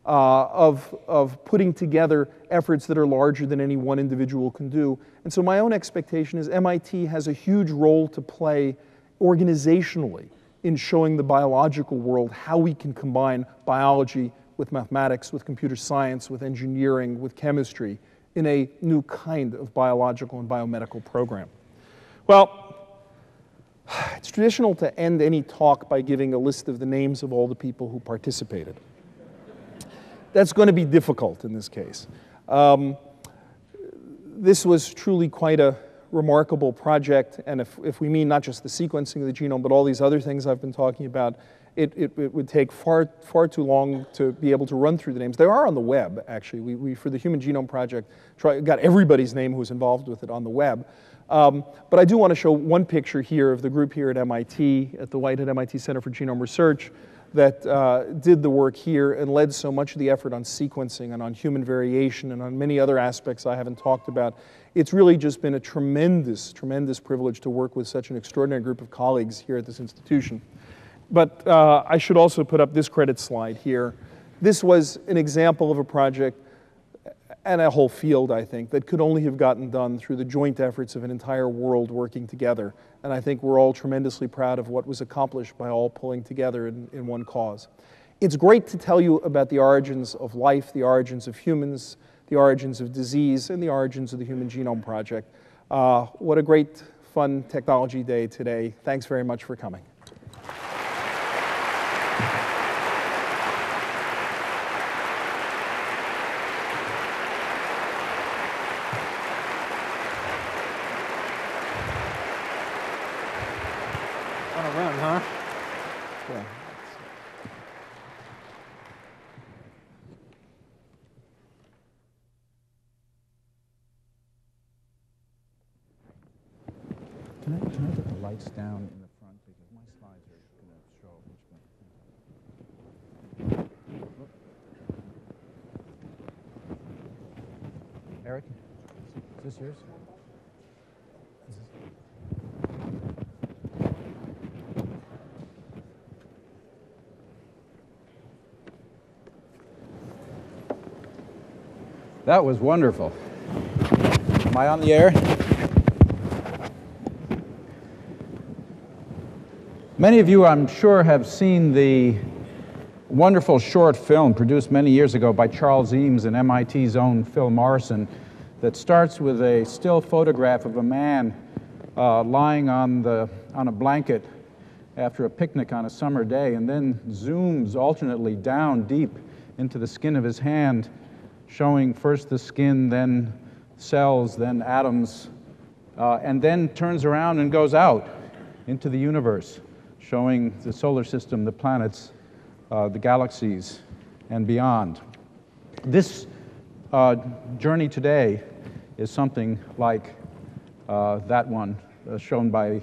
of putting together efforts that are larger than any one individual can do. And so my own expectation is MIT has a huge role to play organizationally in showing the biological world how we can combine biology with mathematics, with computer science, with engineering, with chemistry in a new kind of biological and biomedical program. Well, it's traditional to end any talk by giving a list of the names of all the people who participated. That's going to be difficult in this case. This was truly quite a remarkable project, and if we mean not just the sequencing of the genome, but all these other things I've been talking about, it would take far too long to be able to run through the names. They are on the web, actually. We for the Human Genome Project, got everybody's name who was involved with it on the web. But I do want to show one picture here of the group here at MIT, at the Whitehead MIT Center for Genome Research, that did the work here and led so much of the effort on sequencing and on human variation and on many other aspects I haven't talked about. It's really just been a tremendous, tremendous privilege to work with such an extraordinary group of colleagues here at this institution. But I should also put up this credit slide here. This was an example of a project and a whole field, I think, that could only have gotten done through the joint efforts of an entire world working together. And I think we're all tremendously proud of what was accomplished by all pulling together in one cause. It's great to tell you about the origins of life, the origins of humans, the origins of disease, and the origins of the Human Genome Project. What a great, fun technology day today. Thanks very much for coming. Can I get the lights down in the front because my slides are going to show which one. Eric, is this yours? That was wonderful. Am I on the air? Many of you, I'm sure, have seen the wonderful short film produced many years ago by Charles Eames and MIT's own Phil Morrison that starts with a still photograph of a man lying on a blanket after a picnic on a summer day, and then zooms alternately down deep into the skin of his hand, showing first the skin, then cells, then atoms, and then turns around and goes out into the universe, showing the solar system, the planets, the galaxies, and beyond. This journey today is something like that one shown by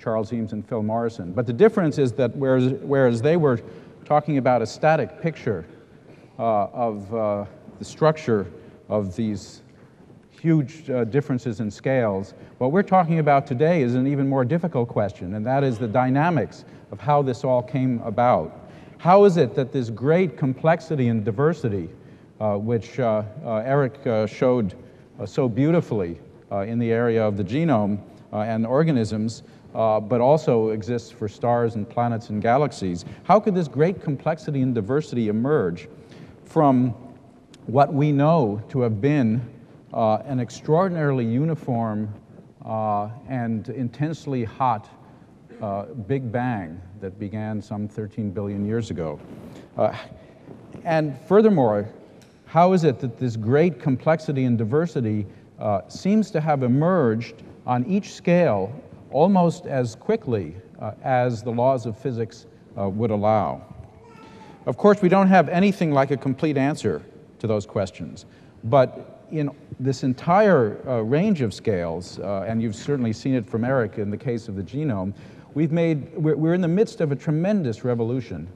Charles Eames and Phil Morrison. But the difference is that whereas they were talking about a static picture of the structure of these huge differences in scales, what we're talking about today is an even more difficult question, and that is the dynamics of how this all came about. How is it that this great complexity and diversity, which Eric showed so beautifully in the area of the genome and organisms, but also exists for stars and planets and galaxies, how could this great complexity and diversity emerge from what we know to have been an extraordinarily uniform and intensely hot Big Bang that began some 13 billion years ago. And furthermore, how is it that this great complexity and diversity seems to have emerged on each scale almost as quickly as the laws of physics would allow? Of course, we don't have anything like a complete answer to those questions, but in this entire range of scales, and you've certainly seen it from Eric in the case of the genome, we're in the midst of a tremendous revolution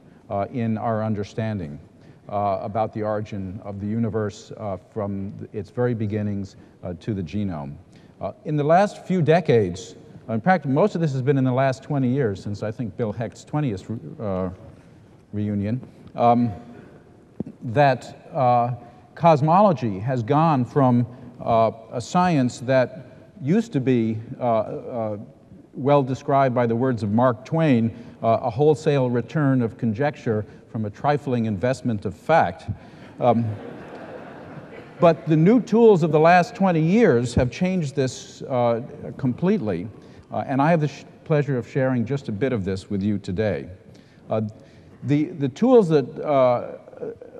in our understanding about the origin of the universe from its very beginnings to the genome. In the last few decades, in fact, most of this has been in the last 20 years, since I think Bill Hecht's 20th reunion, that cosmology has gone from a science that used to be well described by the words of Mark Twain, a wholesale return of conjecture from a trifling investment of fact. But the new tools of the last 20 years have changed this completely, and I have the pleasure of sharing just a bit of this with you today. The tools that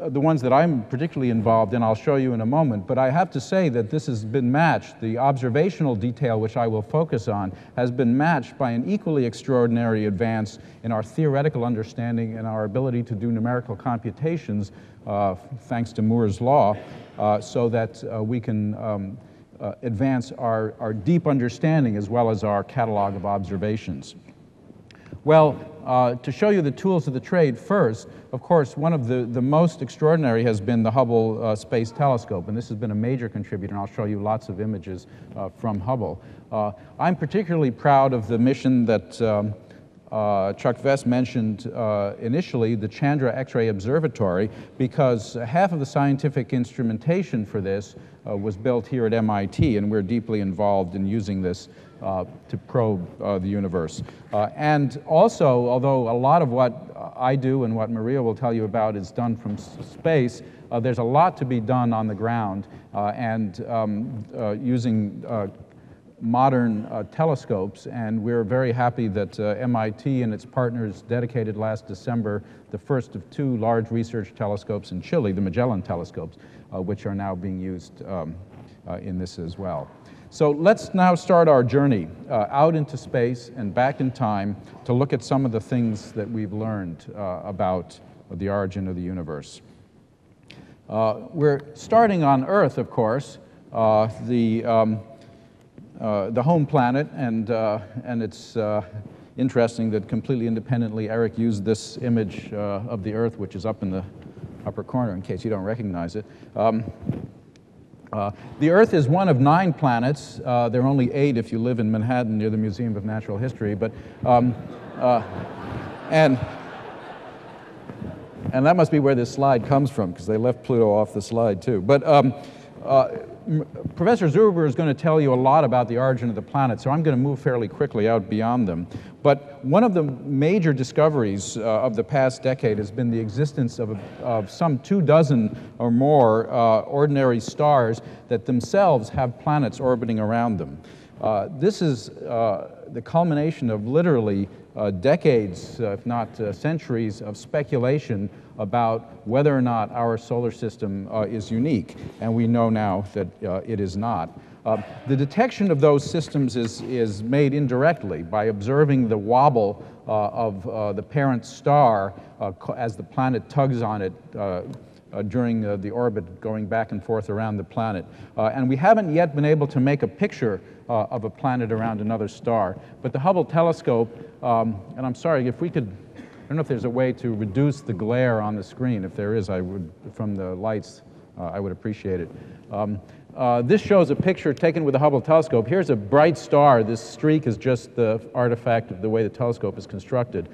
the ones that I'm particularly involved in, I'll show you in a moment, but I have to say that this has been matched, the observational detail which I will focus on, has been matched by an equally extraordinary advance in our theoretical understanding and our ability to do numerical computations, thanks to Moore's law, so that we can advance our deep understanding as well as our catalog of observations. Well, to show you the tools of the trade first, of course, one of the most extraordinary has been the Hubble Space Telescope, and this has been a major contributor, and I'll show you lots of images from Hubble. I'm particularly proud of the mission that Chuck Vest mentioned initially, the Chandra X-ray Observatory, because half of the scientific instrumentation for this was built here at MIT, and we're deeply involved in using this to probe the universe. And also, although a lot of what I do and what Maria will tell you about is done from space, there's a lot to be done on the ground, and using modern telescopes, and we're very happy that MIT and its partners dedicated last December the first of 2 large research telescopes in Chile, the Magellan telescopes, which are now being used in this as well. So let's now start our journey out into space and back in time to look at some of the things that we've learned about the origin of the universe. We're starting on Earth, of course, the home planet, and it's interesting that completely independently Eric used this image of the Earth, which is up in the upper corner in case you don't recognize it. The Earth is one of 9 planets. There are only 8 if you live in Manhattan near the Museum of Natural History, but and that must be where this slide comes from, because they left Pluto off the slide too. But Professor Zuber is going to tell you a lot about the origin of the planet, so I'm going to move fairly quickly out beyond them. But one of the major discoveries of the past decade has been the existence of some 24 or more ordinary stars that themselves have planets orbiting around them. This is the culmination of literally decades, if not centuries, of speculation about whether or not our solar system is unique, and we know now that it is not. The detection of those systems is made indirectly by observing the wobble of the parent star as the planet tugs on it during the orbit going back and forth around the planet. And we haven't yet been able to make a picture of a planet around another star. But the Hubble telescope, and I'm sorry, if we could, I don't know if there's a way to reduce the glare on the screen. If there is, I would, from the lights, I would appreciate it. This shows a picture taken with the Hubble telescope. Here's a bright star. This streak is just the artifact of the way the telescope is constructed.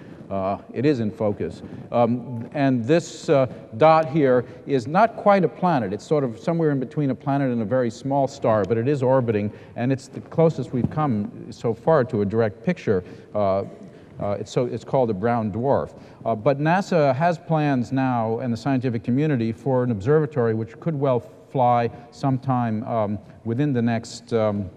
It is in focus. And this dot here is not quite a planet. It's sort of somewhere in between a planet and a very small star, but it is orbiting, and it's the closest we've come so far to a direct picture. It's called a brown dwarf. But NASA has plans now, and the scientific community, for an observatory which could well fly sometime within the next 1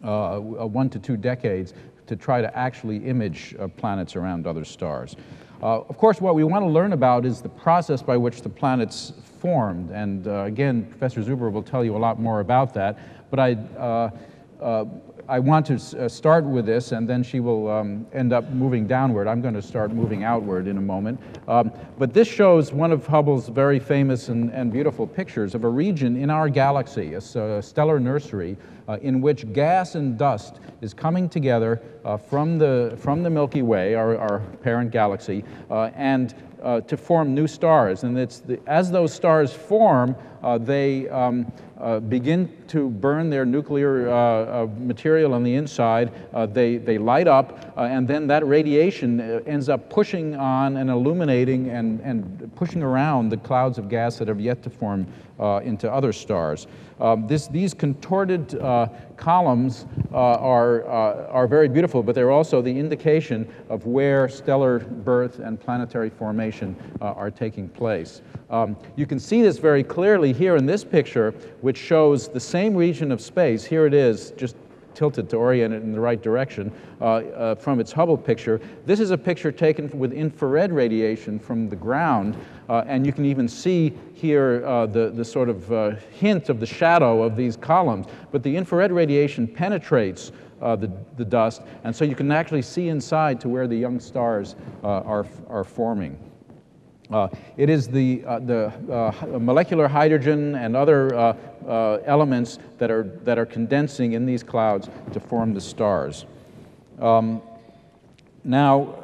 to 2 decades to try to actually image planets around other stars. Of course, what we want to learn about is the process by which the planets formed, and again, Professor Zuber will tell you a lot more about that, but I want to start with this, and then she will end up moving downward. I'm going to start moving outward in a moment. But this shows one of Hubble's very famous and beautiful pictures of a region in our galaxy, a stellar nursery, in which gas and dust is coming together from the Milky Way, our parent galaxy, and to form new stars. And as those stars form, they begin to burn their nuclear material on the inside. They light up, and then that radiation ends up pushing on and illuminating and pushing around the clouds of gas that have yet to form into other stars. These contorted columns are very beautiful, but they're also the indication of where stellar birth and planetary formation are taking place. You can see this very clearly here in this picture, which shows the same region of space. Here it is, just tilted to orient it in the right direction from its Hubble picture. This is a picture taken with infrared radiation from the ground, and you can even see here the sort of hint of the shadow of these columns. But the infrared radiation penetrates the dust, and so you can actually see inside to where the young stars are forming. It is the molecular hydrogen and other elements that are condensing in these clouds to form the stars. Now,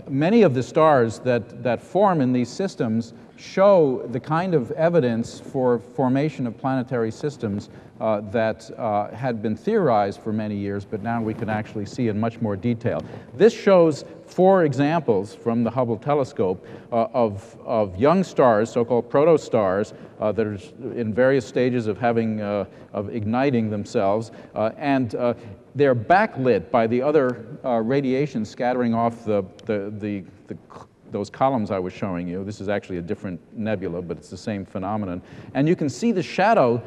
many of the stars that form in these systems show the kind of evidence for formation of planetary systems that had been theorized for many years, but now we can actually see in much more detail. This shows 4 examples from the Hubble telescope of young stars, so-called protostars, that are in various stages of of igniting themselves, and they're backlit by the other radiation scattering off those columns I was showing you. This is actually a different nebula, but it's the same phenomenon. And you can see the shadow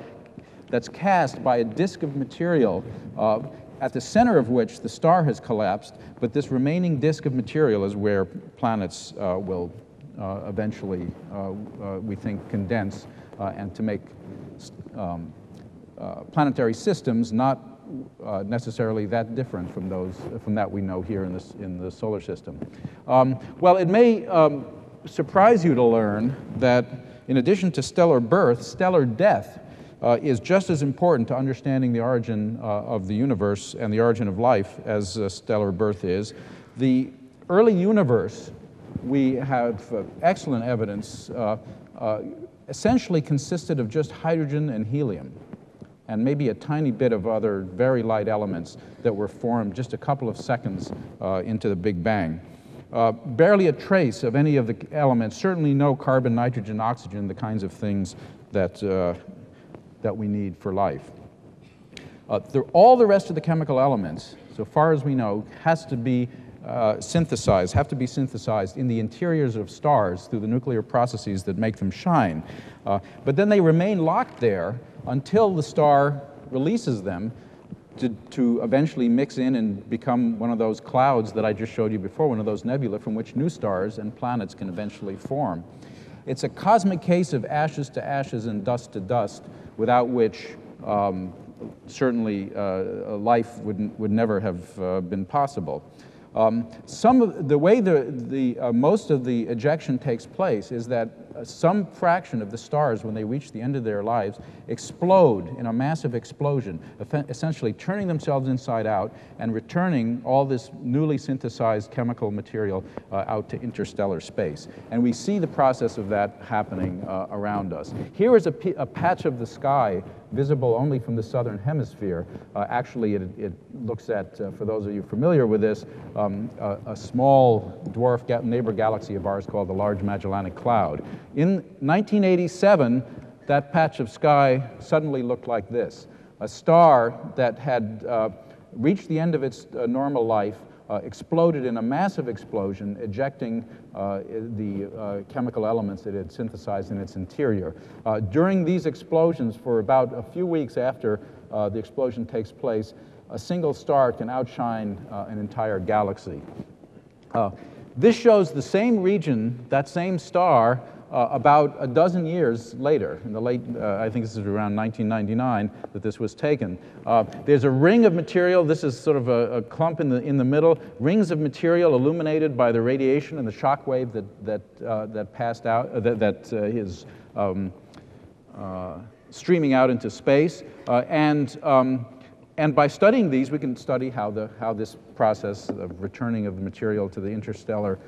that's cast by a disk of material at the center of which the star has collapsed, but this remaining disk of material is where planets will eventually, we think, condense and to make planetary systems not necessarily that different from that we know here in the solar system. Well, it may surprise you to learn that in addition to stellar birth, stellar death is just as important to understanding the origin of the universe and the origin of life as stellar birth is. The early universe, we have excellent evidence, essentially consisted of just hydrogen and helium, and maybe a tiny bit of other very light elements that were formed just a couple of seconds into the Big Bang. Barely a trace of any of the elements, certainly no carbon, nitrogen, oxygen, the kinds of things that we need for life. All the rest of the chemical elements, so far as we know, have to be synthesized in the interiors of stars through the nuclear processes that make them shine. But then they remain locked there until the star releases them to eventually mix in and become one of those clouds that I just showed you before, one of those nebulae from which new stars and planets can eventually form. It's a cosmic case of ashes to ashes and dust to dust, without which certainly life would never have been possible. The way most of the ejection takes place is that some fraction of the stars, when they reach the end of their lives, explode in a massive explosion, essentially turning themselves inside out and returning all this newly synthesized chemical material out to interstellar space. And we see the process of that happening around us. Here is a patch of the sky visible only from the southern hemisphere. Actually, it looks at, for those of you familiar with this, a small dwarf neighbor galaxy of ours called the Large Magellanic Cloud. In 1987, that patch of sky suddenly looked like this. A star that had reached the end of its normal life exploded in a massive explosion, ejecting the chemical elements that it had synthesized in its interior. During these explosions, for about a few weeks after the explosion takes place, a single star can outshine an entire galaxy. This shows the same region, that same star, about a dozen years later, in the late, I think this is around 1999 that this was taken. There's a ring of material. This is sort of a clump in the middle. Rings of material illuminated by the radiation and the shock wave that passed out, that is streaming out into space. And by studying these, we can study how this process of returning of the material to the interstellar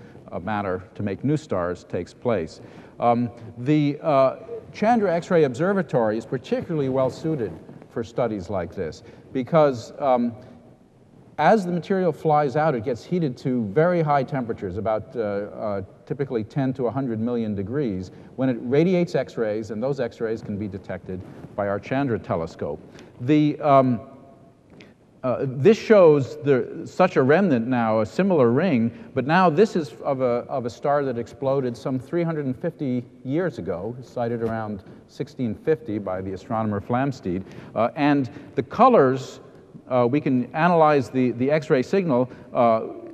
matter to make new stars takes place. The Chandra X-ray Observatory is particularly well suited for studies like this because as the material flies out, it gets heated to very high temperatures, about typically 10 to 100 million degrees, when it radiates X-rays, and those X-rays can be detected by our Chandra telescope. This shows such a remnant now, a similar ring, but now this is of a star that exploded some 350 years ago, cited around 1650 by the astronomer Flamsteed. And the colors, we can analyze the X-ray signal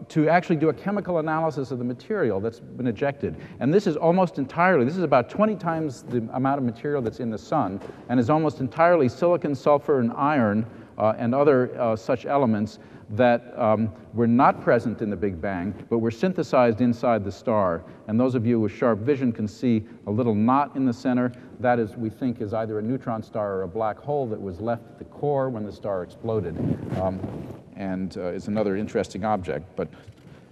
to actually do a chemical analysis of the material that's been ejected. And this is almost entirely, this is about 20 times the amount of material that's in the sun, and is almost entirely silicon, sulfur, and iron, and other such elements that were not present in the Big Bang, but were synthesized inside the star. And those of you with sharp vision can see a little knot in the center. That is, we think, is either a neutron star or a black hole that was left at the core when the star exploded. And is another interesting object, but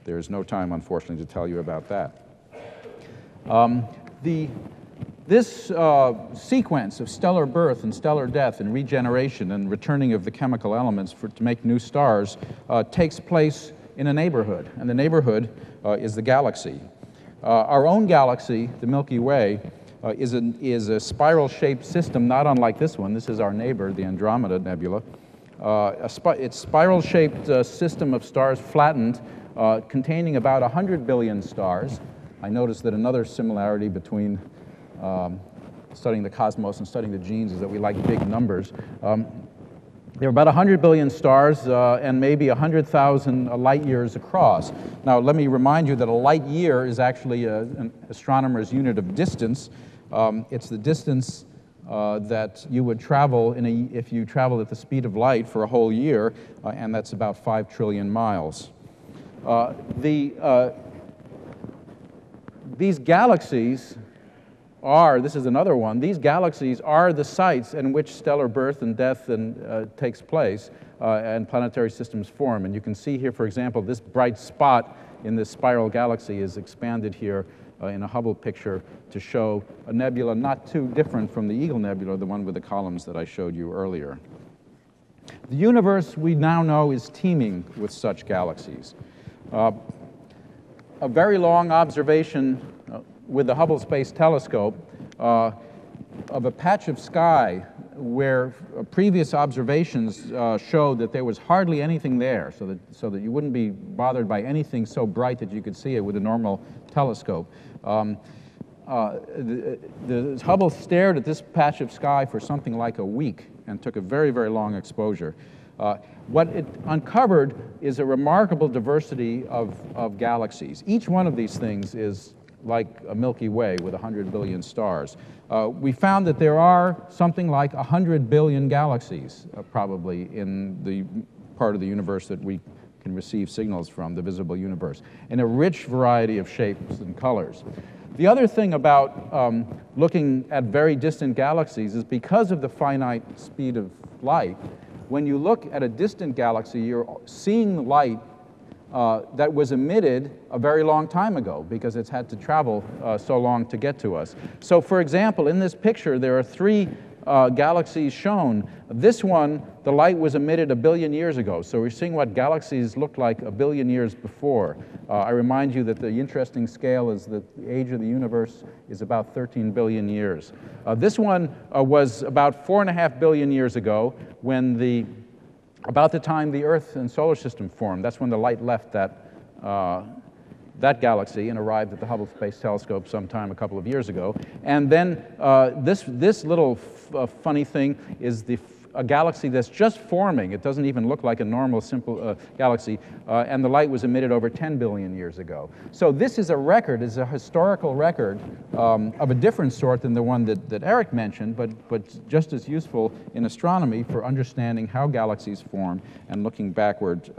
there is no time, unfortunately, to tell you about that. This sequence of stellar birth and stellar death and regeneration and returning of the chemical elements to make new stars takes place in a neighborhood, and the neighborhood is the galaxy. Our own galaxy, the Milky Way, is a spiral-shaped system, not unlike this one. This is our neighbor, the Andromeda Nebula. It's spiral-shaped system of stars, flattened, containing about 100 billion stars. I noticed that another similarity between studying the cosmos and studying the genes is that we like big numbers. There are about 100 billion stars and maybe 100,000 light years across. Now, let me remind you that a light year is actually an astronomer's unit of distance. It's the distance that you would travel if you traveled at the speed of light for a whole year, and that's about 5 trillion miles. These galaxies this is another one, these galaxies are the sites in which stellar birth and death takes place and planetary systems form. And you can see here, for example, this bright spot in this spiral galaxy is expanded here in a Hubble picture to show a nebula not too different from the Eagle Nebula, the one with the columns that I showed you earlier. The universe, we now know, is teeming with such galaxies. A very long observation with the Hubble Space Telescope of a patch of sky where previous observations showed that there was hardly anything there, so that you wouldn't be bothered by anything so bright that you could see it with a normal telescope. The Hubble stared at this patch of sky for something like a week and took a very, very long exposure. What it uncovered is a remarkable diversity of galaxies. Each one of these things is like a Milky Way with 100 billion stars. We found that there are something like 100 billion galaxies, probably, in the part of the universe that we can receive signals from, the visible universe, in a rich variety of shapes and colors. The other thing about looking at very distant galaxies is because of the finite speed of light, when you look at a distant galaxy, you're seeing light that was emitted a very long time ago because it's had to travel so long to get to us. So, for example, in this picture, there are 3 galaxies shown. This one, the light was emitted 1 billion years ago, so we're seeing what galaxies looked like 1 billion years before. I remind you that the interesting scale is that the age of the universe is about 13 billion years. This one was about 4.5 billion years ago when the about the time the Earth and solar system formed. That's when the light left that galaxy and arrived at the Hubble Space Telescope sometime a couple of years ago. And then this little funny thing is a galaxy that's just forming. It doesn't even look like a normal, simple galaxy, and the light was emitted over 10 billion years ago. So this is a record, is a historical record of a different sort than the one that Eric mentioned, but just as useful in astronomy for understanding how galaxies form and looking backward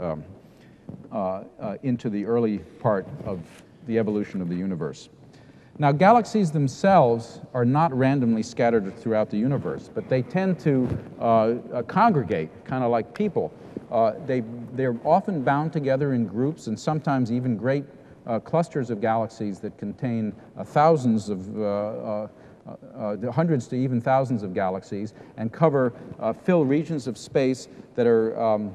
into the early part of the evolution of the universe. Now, galaxies themselves are not randomly scattered throughout the universe, but they tend to congregate, kind of like people. They're often bound together in groups and sometimes even great clusters of galaxies that contain thousands of hundreds to even thousands of galaxies and fill regions of space that are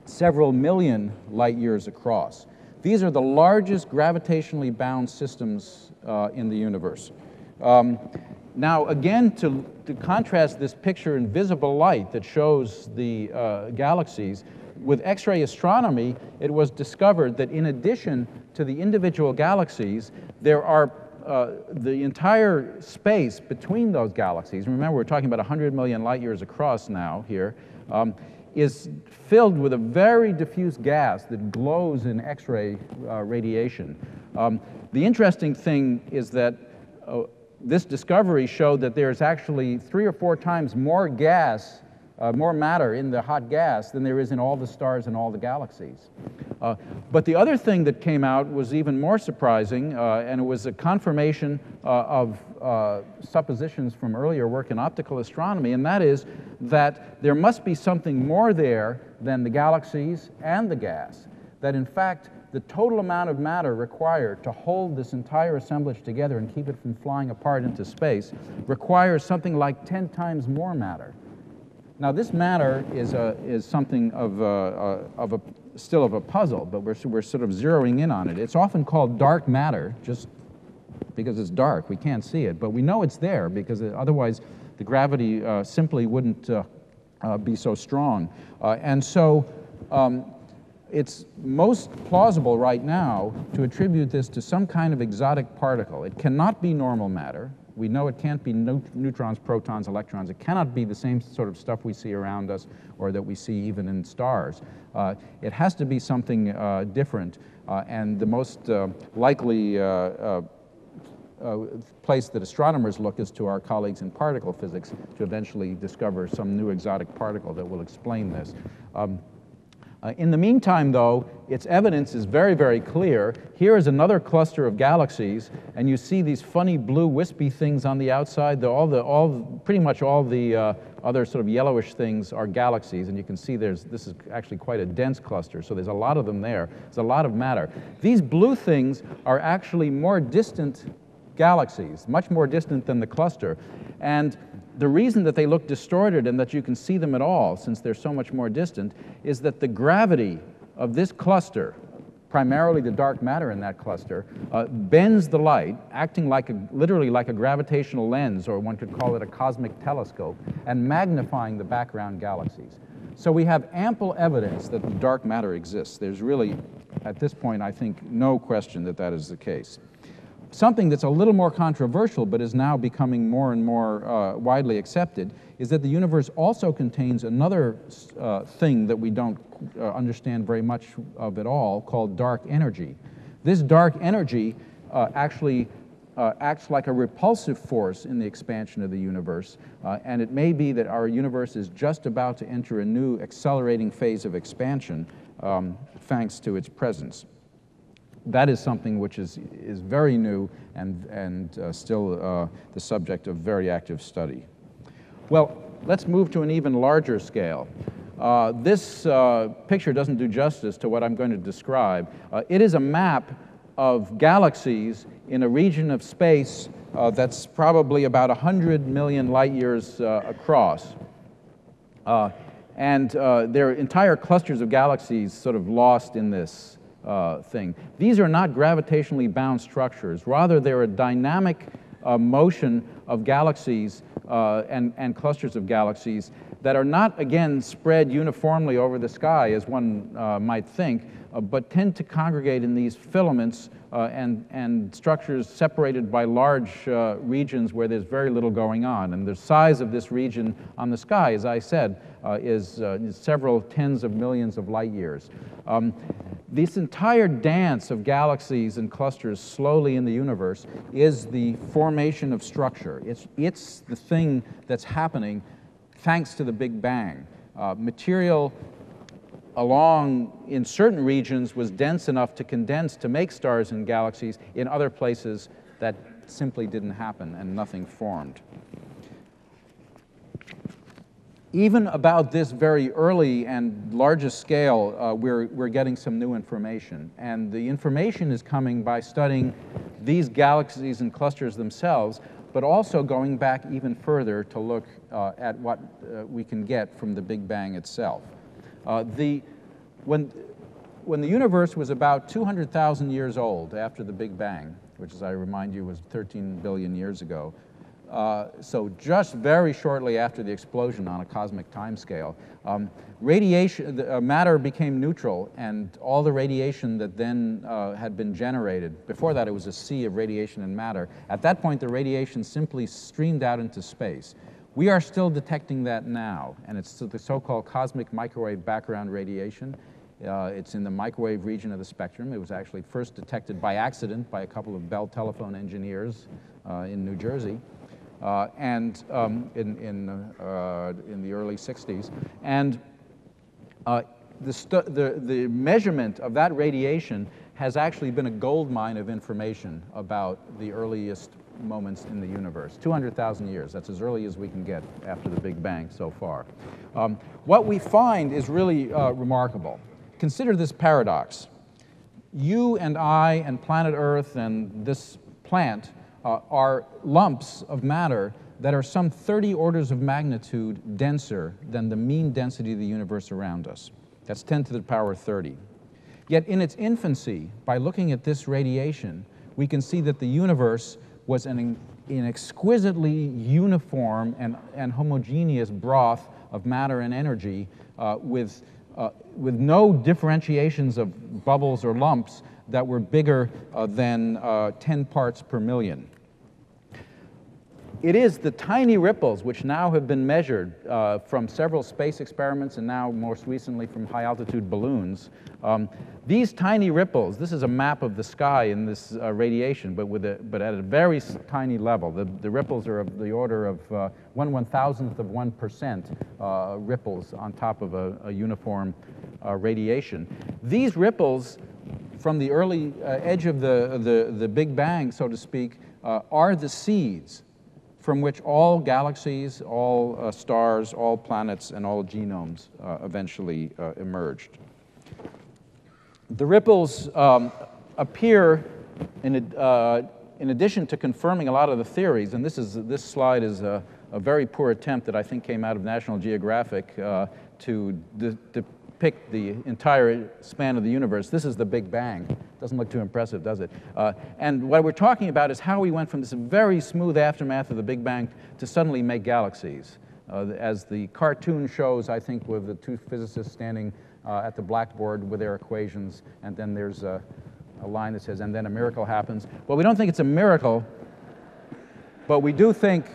several million light years across. These are the largest gravitationally bound systems in the universe. Now, again, to contrast this picture in visible light that shows the galaxies, with X-ray astronomy, it was discovered that in addition to the individual galaxies, there are the entire space between those galaxies. Remember, we're talking about 100 million light years across now here. Is filled with a very diffuse gas that glows in X-ray radiation. The interesting thing is that this discovery showed that there's actually 3 or 4 times more gas, more matter in the hot gas than there is in all the stars and all the galaxies. But the other thing that came out was even more surprising, and it was a confirmation of suppositions from earlier work in optical astronomy, and that is that there must be something more there than the galaxies and the gas. That in fact, the total amount of matter required to hold this entire assemblage together and keep it from flying apart into space requires something like 10 times more matter. Now, this matter is something still of a puzzle, but we're sort of zeroing in on it. It's often called dark matter, just because it's dark. We can't see it, but we know it's there because otherwise the gravity simply wouldn't be so strong. And so it's most plausible right now to attribute this to some kind of exotic particle. It cannot be normal matter. We know it can't be neutrons, protons, electrons. It cannot be the same sort of stuff we see around us or that we see even in stars. It has to be something different, and the most likely place that astronomers look is to our colleagues in particle physics to eventually discover some new exotic particle that will explain this. In the meantime, though, its evidence is very, very clear. Here is another cluster of galaxies, and you see these funny blue wispy things on the outside. Pretty much all the other sort of yellowish things are galaxies, and you can see this is actually quite a dense cluster, so there's a lot of them there. There's a lot of matter. These blue things are actually more distant galaxies, much more distant than the cluster. And the reason that they look distorted and that you can see them at all, since they're so much more distant, is that the gravity of this cluster, primarily the dark matter in that cluster, bends the light, acting literally like a gravitational lens, or one could call it a cosmic telescope, and magnifying the background galaxies. So we have ample evidence that the dark matter exists. There's really, at this point, I think, no question that that is the case. Something that's a little more controversial, but is now becoming more and more widely accepted, is that the universe also contains another thing that we don't understand very much of at all, called dark energy. This dark energy actually acts like a repulsive force in the expansion of the universe, and it may be that our universe is just about to enter a new accelerating phase of expansion thanks to its presence. That is something which is very new and still the subject of very active study. Well, let's move to an even larger scale. This picture doesn't do justice to what I'm going to describe. It is a map of galaxies in a region of space that's probably about 100 million light years across. And there are entire clusters of galaxies sort of lost in this thing. These are not gravitationally bound structures. Rather, they're a dynamic motion of galaxies and clusters of galaxies that are not, again, spread uniformly over the sky, as one might think, but tend to congregate in these filaments and structures separated by large regions where there's very little going on. And the size of this region on the sky, as I said, is several tens of millions of light years. This entire dance of galaxies and clusters slowly in the universe is the formation of structure. It's the thing that's happening thanks to the Big Bang. Material in certain regions was dense enough to condense to make stars and galaxies. In other places, that simply didn't happen and nothing formed. Even about this very early and largest scale, we're getting some new information. And the information is coming by studying these galaxies and clusters themselves, but also going back even further to look at what we can get from the Big Bang itself. When the universe was about 200,000 years old after the Big Bang, which, as I remind you, was 13 billion years ago, so just very shortly after the explosion on a cosmic timescale, matter became neutral, and all the radiation that then had been generated, before that it was a sea of radiation and matter, at that point the radiation simply streamed out into space. We are still detecting that now, and it's the so-called cosmic microwave background radiation. It's in the microwave region of the spectrum. It was actually first detected by accident by a couple of Bell telephone engineers in New Jersey. In the early 60s. And the measurement of that radiation has actually been a gold mine of information about the earliest moments in the universe. 200,000 years, that's as early as we can get after the Big Bang so far. What we find is really remarkable. Consider this paradox. You and I and planet Earth and this plant are lumps of matter that are some 30 orders of magnitude denser than the mean density of the universe around us. That's 10 to the power 30. Yet in its infancy, by looking at this radiation, we can see that the universe was an exquisitely uniform and homogeneous broth of matter and energy with no differentiations of bubbles or lumps that were bigger than 10 parts per million. It is the tiny ripples which now have been measured from several space experiments and now most recently from high-altitude balloons. These tiny ripples, this is a map of the sky in this radiation, but at a very tiny level. The ripples are of the order of 1/1000th of 1% ripples on top of a uniform radiation. These ripples from the early edge of the Big Bang, so to speak, are the seeds from which all galaxies, all stars, all planets, and all genomes eventually emerged. The ripples appear, in addition to confirming a lot of the theories, and this slide is a very poor attempt that I think came out of National Geographic to depict the entire span of the universe. This is the Big Bang. Doesn't look too impressive, does it? And what we're talking about is how we went from this very smooth aftermath of the Big Bang to suddenly make galaxies. As the cartoon shows, I think, with the two physicists standing at the blackboard with their equations, and then there's a line that says, and then a miracle happens. Well, we don't think it's a miracle, but we do think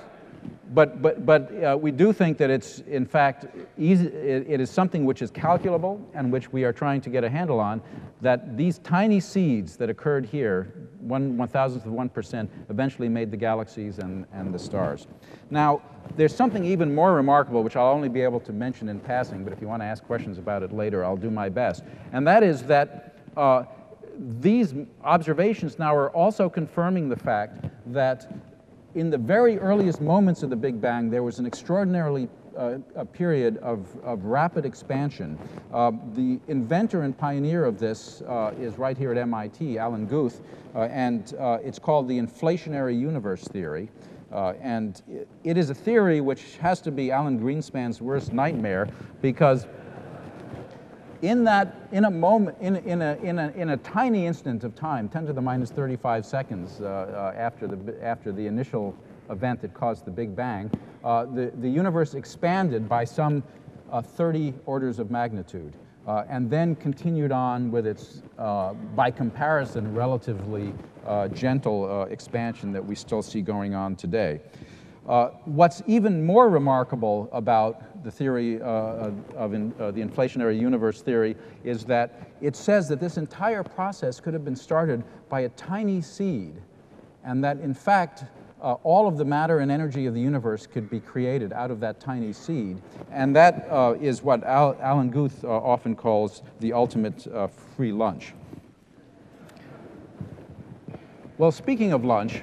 we do think that it's, in fact, it is something which is calculable and which we are trying to get a handle on, that these tiny seeds that occurred here, 1/1000th of 1%, eventually made the galaxies and the stars. Now, there's something even more remarkable, which I'll only be able to mention in passing, but if you want to ask questions about it later, I'll do my best. And that is that these observations now are also confirming the fact that in the very earliest moments of the Big Bang, there was an extraordinarily a period of rapid expansion. The inventor and pioneer of this is right here at MIT, Alan Guth, and it's called the inflationary universe theory. And it is a theory which has to be Alan Greenspan's worst nightmare, because in a moment, in a tiny instant of time, 10 to the minus 35 seconds after the initial event that caused the Big Bang, the universe expanded by some 30 orders of magnitude, and then continued on with its, by comparison, relatively gentle expansion that we still see going on today. What's even more remarkable about the theory the inflationary universe theory is that it says that this entire process could have been started by a tiny seed, and that in fact all of the matter and energy of the universe could be created out of that tiny seed. And that is what Alan Guth often calls the ultimate free lunch. Well, speaking of lunch,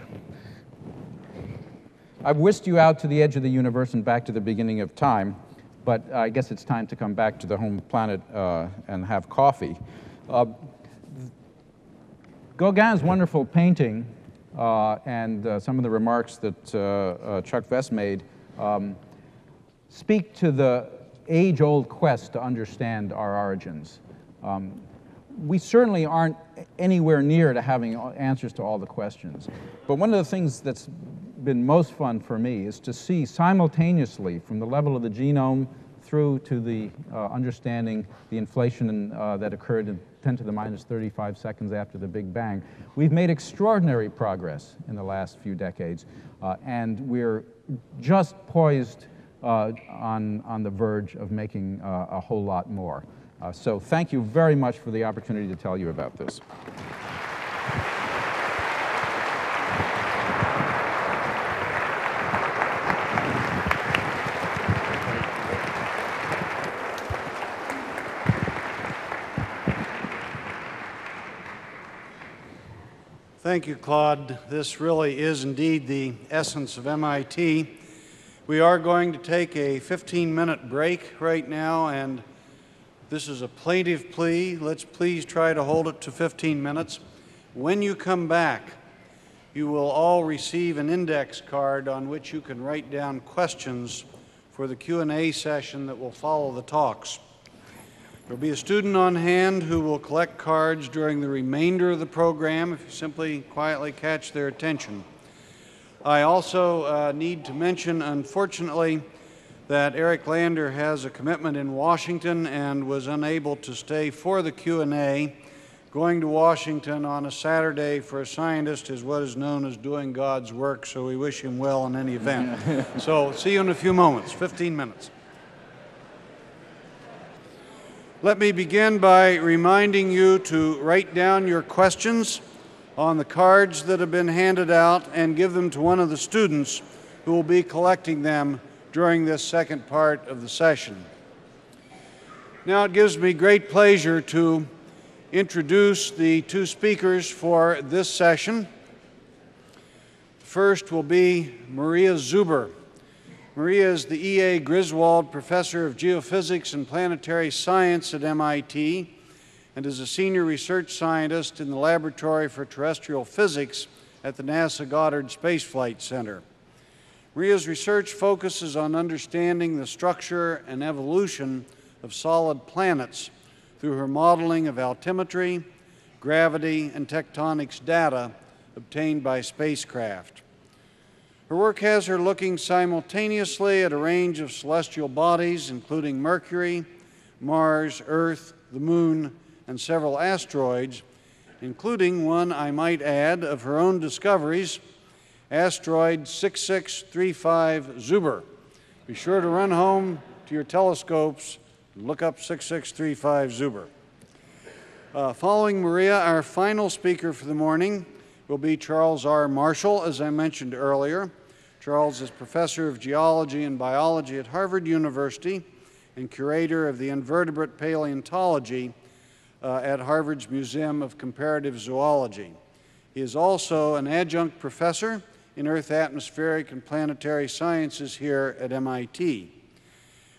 I've whisked you out to the edge of the universe and back to the beginning of time, but I guess it's time to come back to the home planet and have coffee. Gauguin's wonderful painting and some of the remarks that Chuck Vest made speak to the age-old quest to understand our origins. We certainly aren't anywhere near to having answers to all the questions, but one of the things that's been most fun for me is to see simultaneously from the level of the genome through to the understanding the inflation that occurred in 10 to the minus 35 seconds after the Big Bang. We've made extraordinary progress in the last few decades, and we're just poised on the verge of making a whole lot more. So thank you very much for the opportunity to tell you about this. Thank you, Claude. This really is indeed the essence of MIT. We are going to take a 15-minute break right now, and this is a plaintive plea. Let's please try to hold it to 15 minutes. When you come back, you will all receive an index card on which you can write down questions for the Q&A session that will follow the talks. There will be a student on hand who will collect cards during the remainder of the program if you simply quietly catch their attention. I also need to mention, unfortunately, that Eric Lander has a commitment in Washington and was unable to stay for the Q&A. Going to Washington on a Saturday for a scientist is what is known as doing God's work, so we wish him well in any event. So see you in a few moments, 15 minutes. Let me begin by reminding you to write down your questions on the cards that have been handed out and give them to one of the students who will be collecting them during this second part of the session. Now it gives me great pleasure to introduce the two speakers for this session. First will be Maria Zuber. Maria is the E.A. Griswold Professor of Geophysics and Planetary Science at MIT and is a senior research scientist in the Laboratory for Terrestrial Physics at the NASA Goddard Space Flight Center. Maria's research focuses on understanding the structure and evolution of solid planets through her modeling of altimetry, gravity, and tectonics data obtained by spacecraft. Her work has her looking simultaneously at a range of celestial bodies, including Mercury, Mars, Earth, the Moon, and several asteroids, including one, I might add, of her own discoveries, asteroid 6635 Zuber. Be sure to run home to your telescopes and look up 6635 Zuber. Following Maria, our final speaker for the morning will be Charles R. Marshall, as I mentioned earlier. Charles is Professor of Geology and Biology at Harvard University and curator of the invertebrate paleontology at Harvard's Museum of Comparative Zoology. He is also an adjunct professor in Earth, Atmospheric, and Planetary Sciences here at MIT.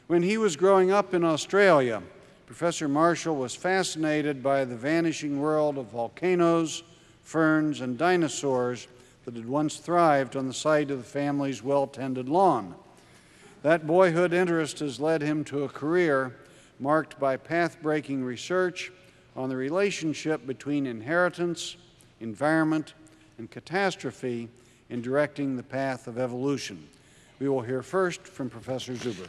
When he was growing up in Australia, Professor Marshall was fascinated by the vanishing world of volcanoes, ferns, and dinosaurs that had once thrived on the site of the family's well-tended lawn. That boyhood interest has led him to a career marked by path-breaking research on the relationship between inheritance, environment, and catastrophe in directing the path of evolution. We will hear first from Professor Zuber.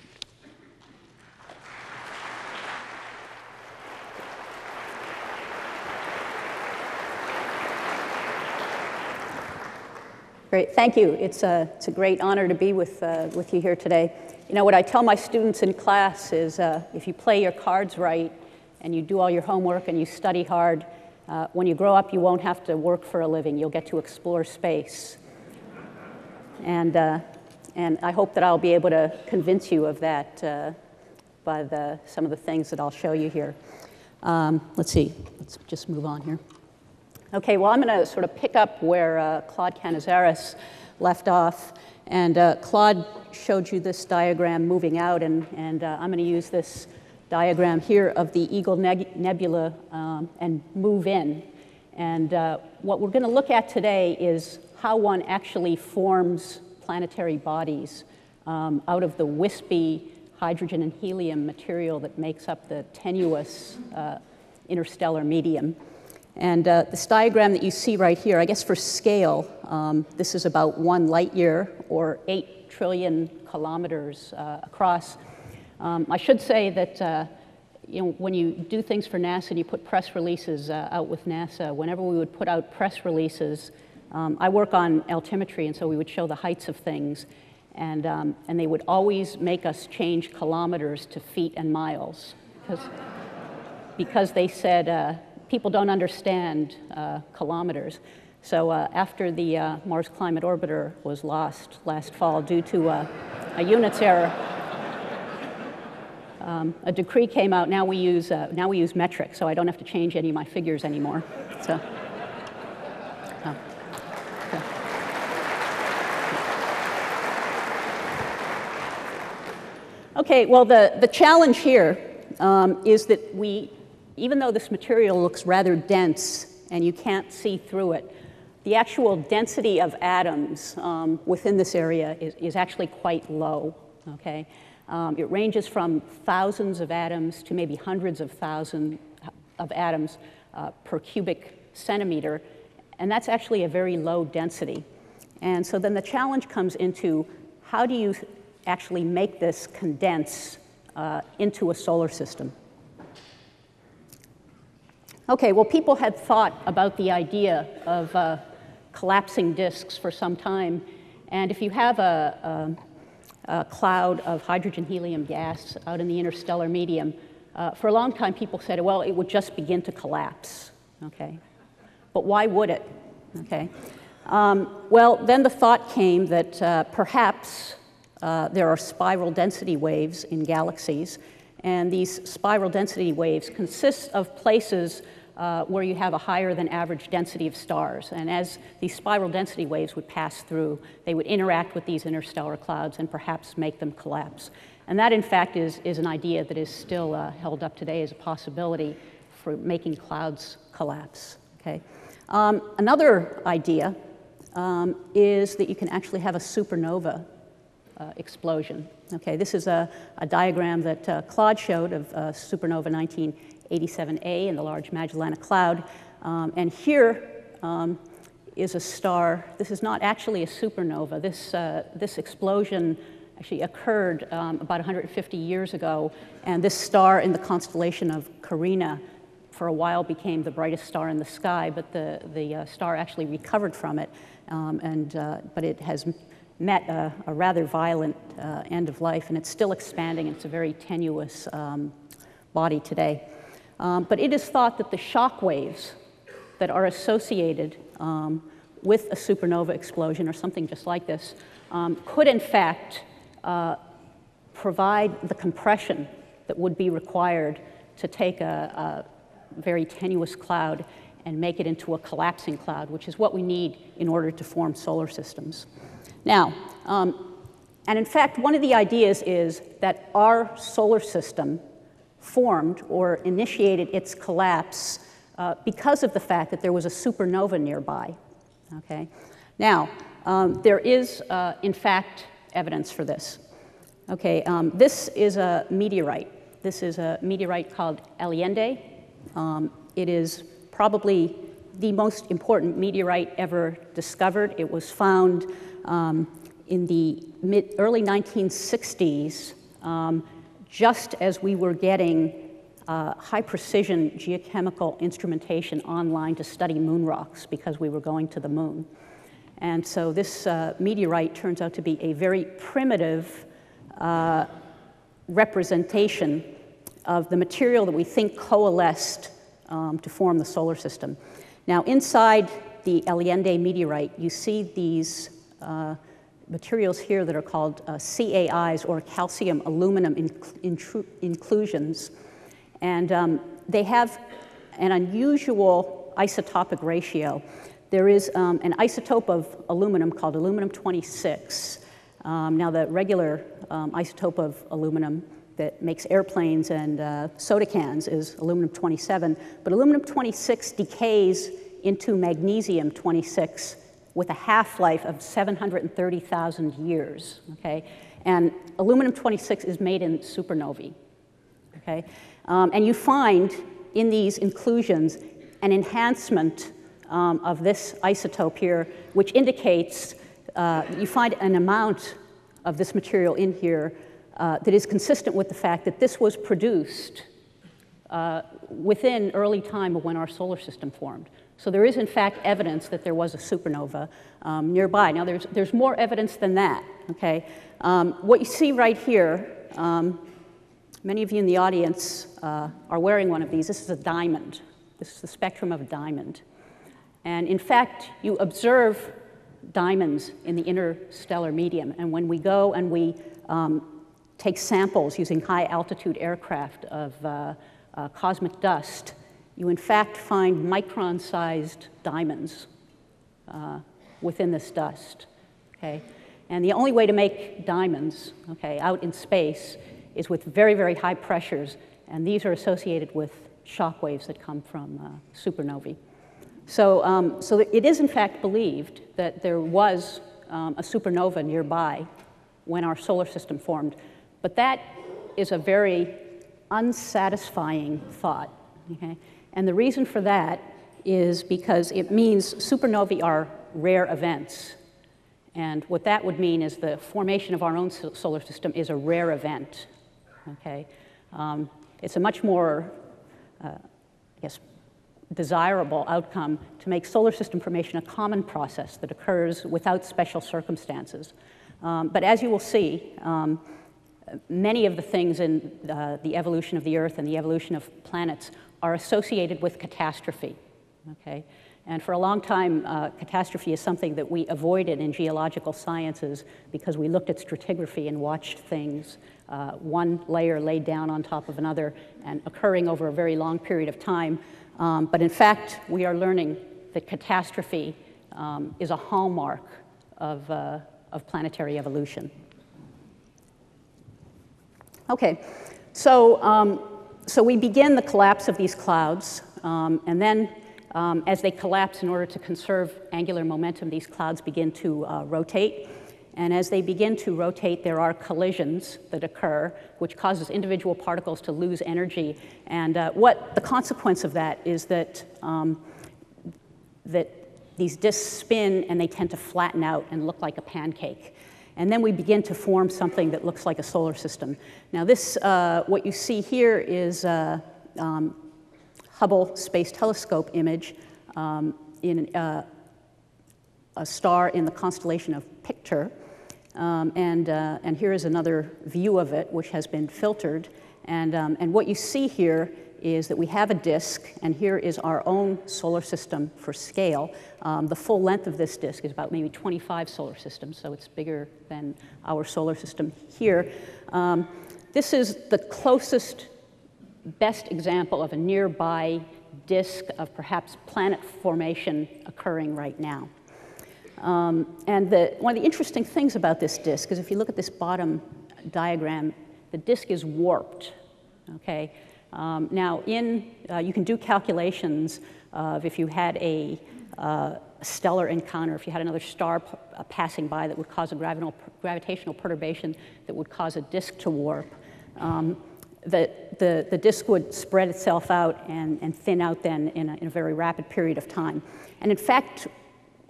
Great, thank you. It's a great honor to be with you here today. You know, what I tell my students in class is if you play your cards right and you do all your homework and you study hard, when you grow up, you won't have to work for a living. You'll get to explore space. And I hope that I'll be able to convince you of that by some of the things that I'll show you here. Let's see, let's just move on here. Okay, well, I'm going to sort of pick up where Claude Canizares left off. And Claude showed you this diagram moving out, and I'm going to use this diagram here of the Eagle Nebula and move in. And what we're going to look at today is how one actually forms planetary bodies out of the wispy hydrogen and helium material that makes up the tenuous interstellar medium. And this diagram that you see right here, I guess for scale, this is about 1 light year or 8 trillion kilometers across. I should say that you know, when you do things for NASA and you put press releases out with NASA, whenever we would put out press releases, I work on altimetry, and so we would show the heights of things, and they would always make us change kilometers to feet and miles, because they said, people don't understand kilometers. So after the Mars Climate Orbiter was lost last fall due to a units error, a decree came out. Now we use metric, so I don't have to change any of my figures anymore. So, okay. Well, the challenge here is that even though this material looks rather dense and you can't see through it, the actual density of atoms within this area is actually quite low, okay? It ranges from thousands of atoms to maybe hundreds of thousands of atoms per cubic centimeter, and that's actually a very low density. And so then the challenge comes into how do you actually make this condense into a solar system? Okay, well, people had thought about the idea of collapsing disks for some time, and if you have a cloud of hydrogen-helium gas out in the interstellar medium, for a long time people said, well, it would just begin to collapse, okay? But why would it, okay? Well, then the thought came that perhaps there are spiral density waves in galaxies, and these spiral density waves consist of places where you have a higher than average density of stars. And as these spiral density waves would pass through, they would interact with these interstellar clouds and perhaps make them collapse. And that, in fact, is an idea that is still held up today as a possibility for making clouds collapse, okay? Another idea is that you can actually have a supernova explosion. Okay, this is a diagram that Claude showed of supernova 1987A in the Large Magellanic Cloud. And here is a star. This is not actually a supernova. This explosion actually occurred about 150 years ago. And this star in the constellation of Carina for a while became the brightest star in the sky, but the star actually recovered from it. But it has met a rather violent end of life, and it's still expanding. It's a very tenuous body today. But it is thought that the shock waves that are associated with a supernova explosion or something just like this could in fact provide the compression that would be required to take a very tenuous cloud and make it into a collapsing cloud, which is what we need in order to form solar systems. Now, and in fact, one of the ideas is that our solar system formed or initiated its collapse because of the fact that there was a supernova nearby, okay? Now, there is, in fact, evidence for this. Okay, this is a meteorite. This is a meteorite called Allende. It is probably the most important meteorite ever discovered. It was found in the early 1960s, just as we were getting high-precision geochemical instrumentation online to study moon rocks because we were going to the moon. And so this meteorite turns out to be a very primitive representation of the material that we think coalesced to form the solar system. Now, inside the Allende meteorite, you see these materials here that are called CAIs, or calcium aluminum inclusions. And they have an unusual isotopic ratio. There is an isotope of aluminum called aluminum-26. Now, the regular isotope of aluminum that makes airplanes and soda cans is aluminum-27, but aluminum-26 decays into magnesium-26 with a half-life of 730,000 years, okay? And aluminum-26 is made in supernovae, okay? And you find in these inclusions an enhancement of this isotope here, which indicates you find an amount of this material in here that is consistent with the fact that this was produced within early time of when our solar system formed. So there is, in fact, evidence that there was a supernova nearby. Now, there's more evidence than that, okay? What you see right here, many of you in the audience are wearing one of these. This is a diamond. This is the spectrum of a diamond. And in fact, you observe diamonds in the interstellar medium. And when we go and we take samples using high-altitude aircraft of cosmic dust, you in fact find micron-sized diamonds within this dust, okay? And the only way to make diamonds, okay, out in space is with very, very high pressures, and these are associated with shock waves that come from supernovae. So, so it is in fact believed that there was a supernova nearby when our solar system formed, but that is a very unsatisfying thought, okay? And the reason for that is because it means supernovae are rare events. And what that would mean is the formation of our own solar system is a rare event, okay? It's a much more, I guess, desirable outcome to make solar system formation a common process that occurs without special circumstances. But as you will see, many of the things in the evolution of the Earth and the evolution of planets are associated with catastrophe, okay? And for a long time, catastrophe is something that we avoided in geological sciences because we looked at stratigraphy and watched things, one layer laid down on top of another and occurring over a very long period of time. But in fact, we are learning that catastrophe is a hallmark of planetary evolution. Okay, so we begin the collapse of these clouds, and then as they collapse in order to conserve angular momentum, these clouds begin to rotate. And as they begin to rotate, there are collisions that occur, which causes individual particles to lose energy. And what the consequence of that is that, that these disks spin and they tend to flatten out and look like a pancake. And then we begin to form something that looks like a solar system. Now this, what you see here is Hubble Space Telescope image in a star in the constellation of Pictor. And here is another view of it, which has been filtered. And what you see here is that we have a disk, and here is our own solar system for scale. The full length of this disk is about maybe 25 solar systems, so it's bigger than our solar system here. This is the closest, best example of a nearby disk of perhaps planet formation occurring right now. And one of the interesting things about this disk is if you look at this bottom diagram, the disk is warped, okay? Now, you can do calculations of if you had a stellar encounter, if you had another star passing by that would cause a gravitational perturbation that would cause a disk to warp. the disk would spread itself out and thin out then in a very rapid period of time. And in fact,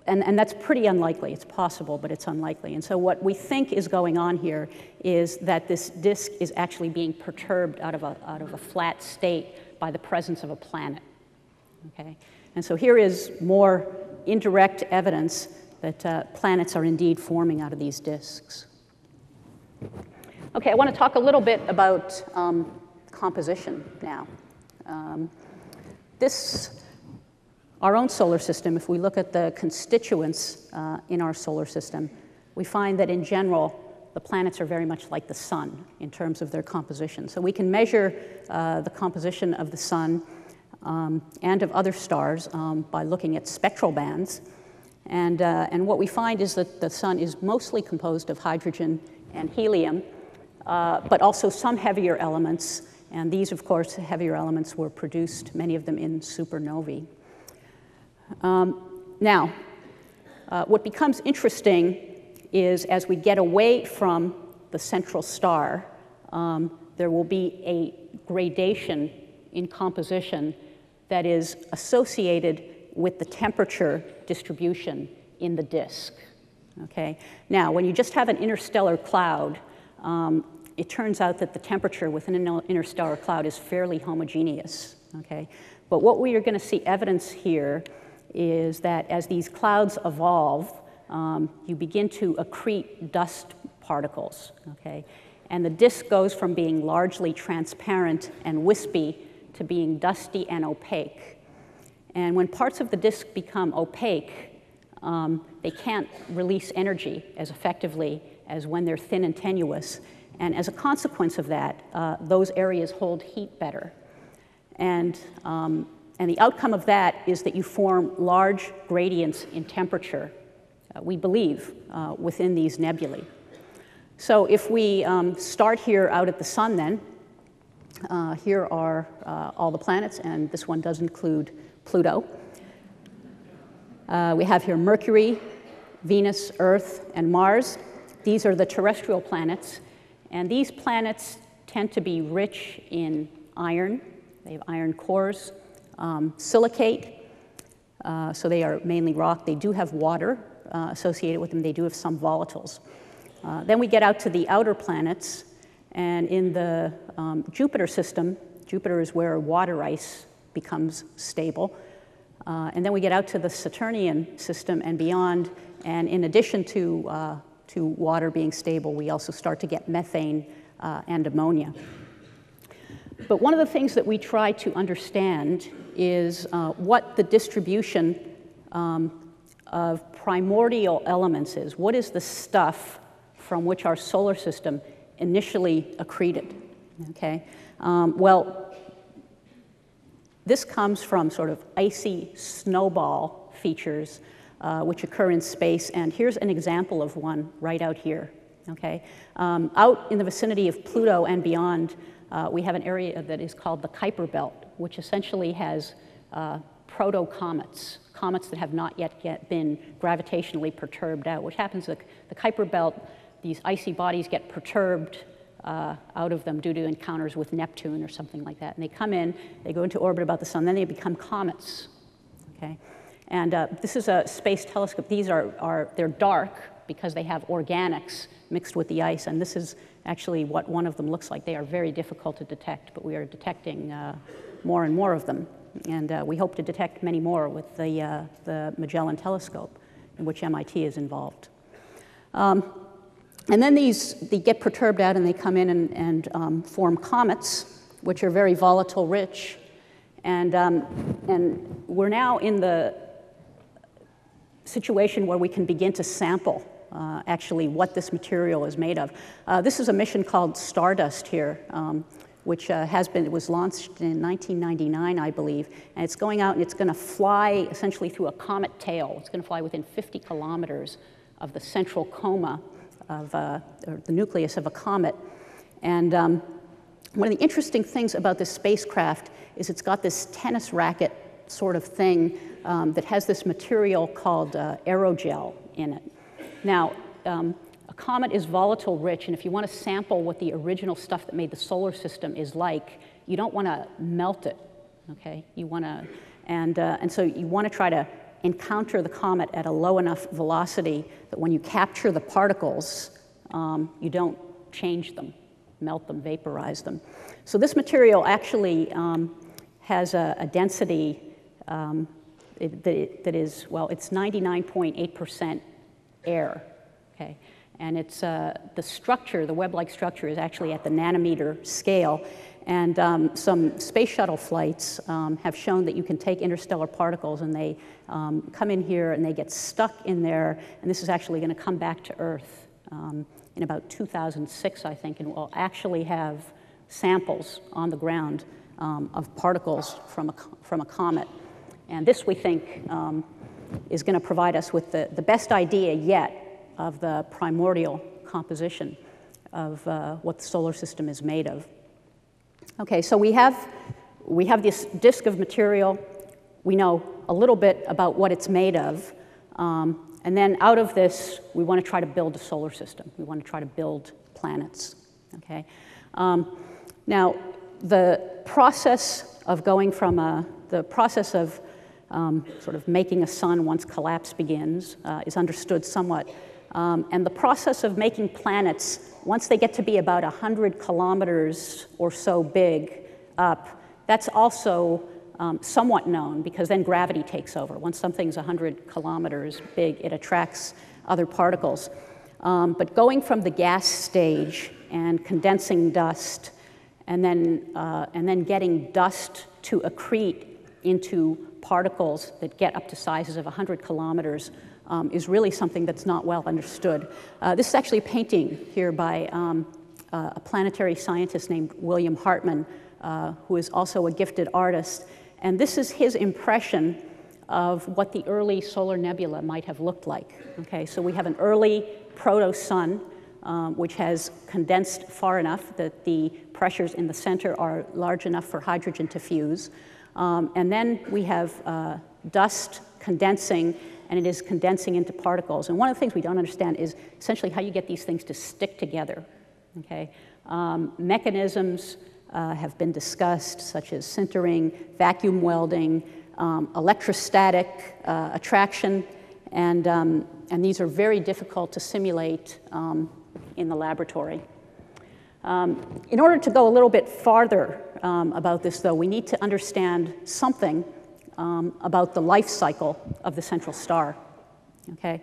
and that's pretty unlikely. It's possible, but it's unlikely. And so what we think is going on here is that this disk is actually being perturbed out of a flat state by the presence of a planet. Okay? And so here is more indirect evidence that planets are indeed forming out of these disks. Okay, I want to talk a little bit about composition now. Our own solar system, if we look at the constituents in our solar system, we find that in general, the planets are very much like the sun in terms of their composition. So we can measure the composition of the sun and of other stars by looking at spectral bands. And what we find is that the sun is mostly composed of hydrogen and helium, but also some heavier elements. And these, of course, heavier elements were produced, many of them in supernovae. Now, what becomes interesting is as we get away from the central star, there will be a gradation in composition that is associated with the temperature distribution in the disk. Okay? Now, when you just have an interstellar cloud, it turns out that the temperature within an interstellar cloud is fairly homogeneous. Okay? But what we are going to see evidence here is that as these clouds evolve, you begin to accrete dust particles, okay? And the disk goes from being largely transparent and wispy to being dusty and opaque. And when parts of the disk become opaque, they can't release energy as effectively as when they're thin and tenuous. And as a consequence of that, those areas hold heat better. And the outcome of that is that you form large gradients in temperature, we believe, within these nebulae. So if we start here out at the sun then, here are all the planets, and this one does include Pluto. We have here Mercury, Venus, Earth, and Mars. These are the terrestrial planets, and these planets tend to be rich in iron. They have iron cores. Silicate, so they are mainly rock. They do have water associated with them. They do have some volatiles. Then we get out to the outer planets, and in the Jupiter system, Jupiter is where water ice becomes stable. And then we get out to the Saturnian system and beyond, and in addition to water being stable, we also start to get methane and ammonia. But one of the things that we try to understand is what the distribution of primordial elements is. What is the stuff from which our solar system initially accreted? Okay? Well, this comes from sort of icy snowball features which occur in space, and here's an example of one right out here. Okay? Out in the vicinity of Pluto and beyond, we have an area that is called the Kuiper Belt, which essentially has proto-comets, comets that have not yet been gravitationally perturbed out. What happens is the Kuiper Belt, these icy bodies get perturbed out of them due to encounters with Neptune or something like that. And they come in, they go into orbit about the sun, then they become comets. Okay? And this is a space telescope. These they're dark because they have organics mixed with the ice, and this is actually what one of them looks like. They are very difficult to detect, but we are detecting more and more of them. And we hope to detect many more with the Magellan telescope, in which MIT is involved. And then they get perturbed out and they come in and form comets, which are very volatile rich. And we're now in the situation where we can begin to sample actually what this material is made of. This is a mission called Stardust here, which it was launched in 1999, I believe, and it's going out and it's going to fly essentially through a comet tail. It's going to fly within 50 kilometers of the central coma of or the nucleus of a comet. And one of the interesting things about this spacecraft is it's got this tennis racket sort of thing that has this material called aerogel in it. Now, a comet is volatile rich, and if you want to sample what the original stuff that made the solar system is like, you don't want to melt it, okay? You want to, and so you want to try to encounter the comet at a low enough velocity that when you capture the particles, you don't change them, melt them, vaporize them. So this material actually has a density that is, well, it's 99.8% air, okay? And it's the structure, the web-like structure, is actually at the nanometer scale. And some space shuttle flights have shown that you can take interstellar particles and they come in here and they get stuck in there. And this is actually going to come back to Earth in about 2006, I think, and we'll actually have samples on the ground of particles from a comet. And this, we think, is going to provide us with the best idea yet of the primordial composition of what the solar system is made of. Okay, so we have this disk of material. We know a little bit about what it's made of. And then out of this, we want to try to build a solar system. We want to try to build planets, okay? Now, the process of going from the process of sort of making a sun once collapse begins is understood somewhat. And the process of making planets, once they get to be about 100 kilometers or so big up, that's also somewhat known, because then gravity takes over. Once something's 100 kilometers big, it attracts other particles. But going from the gas stage and condensing dust, and then getting dust to accrete into particles that get up to sizes of 100 kilometers is really something that's not well understood. This is actually a painting here by a planetary scientist named William Hartmann, who is also a gifted artist. And this is his impression of what the early solar nebula might have looked like. Okay, so we have an early proto-sun, which has condensed far enough that the pressures in the center are large enough for hydrogen to fuse. And then we have dust condensing, and it is condensing into particles. And one of the things we don't understand is essentially how you get these things to stick together, okay? Mechanisms have been discussed, such as sintering, vacuum welding, electrostatic attraction, and these are very difficult to simulate in the laboratory. In order to go a little bit farther about this, though, we need to understand something about the life cycle of the central star, okay?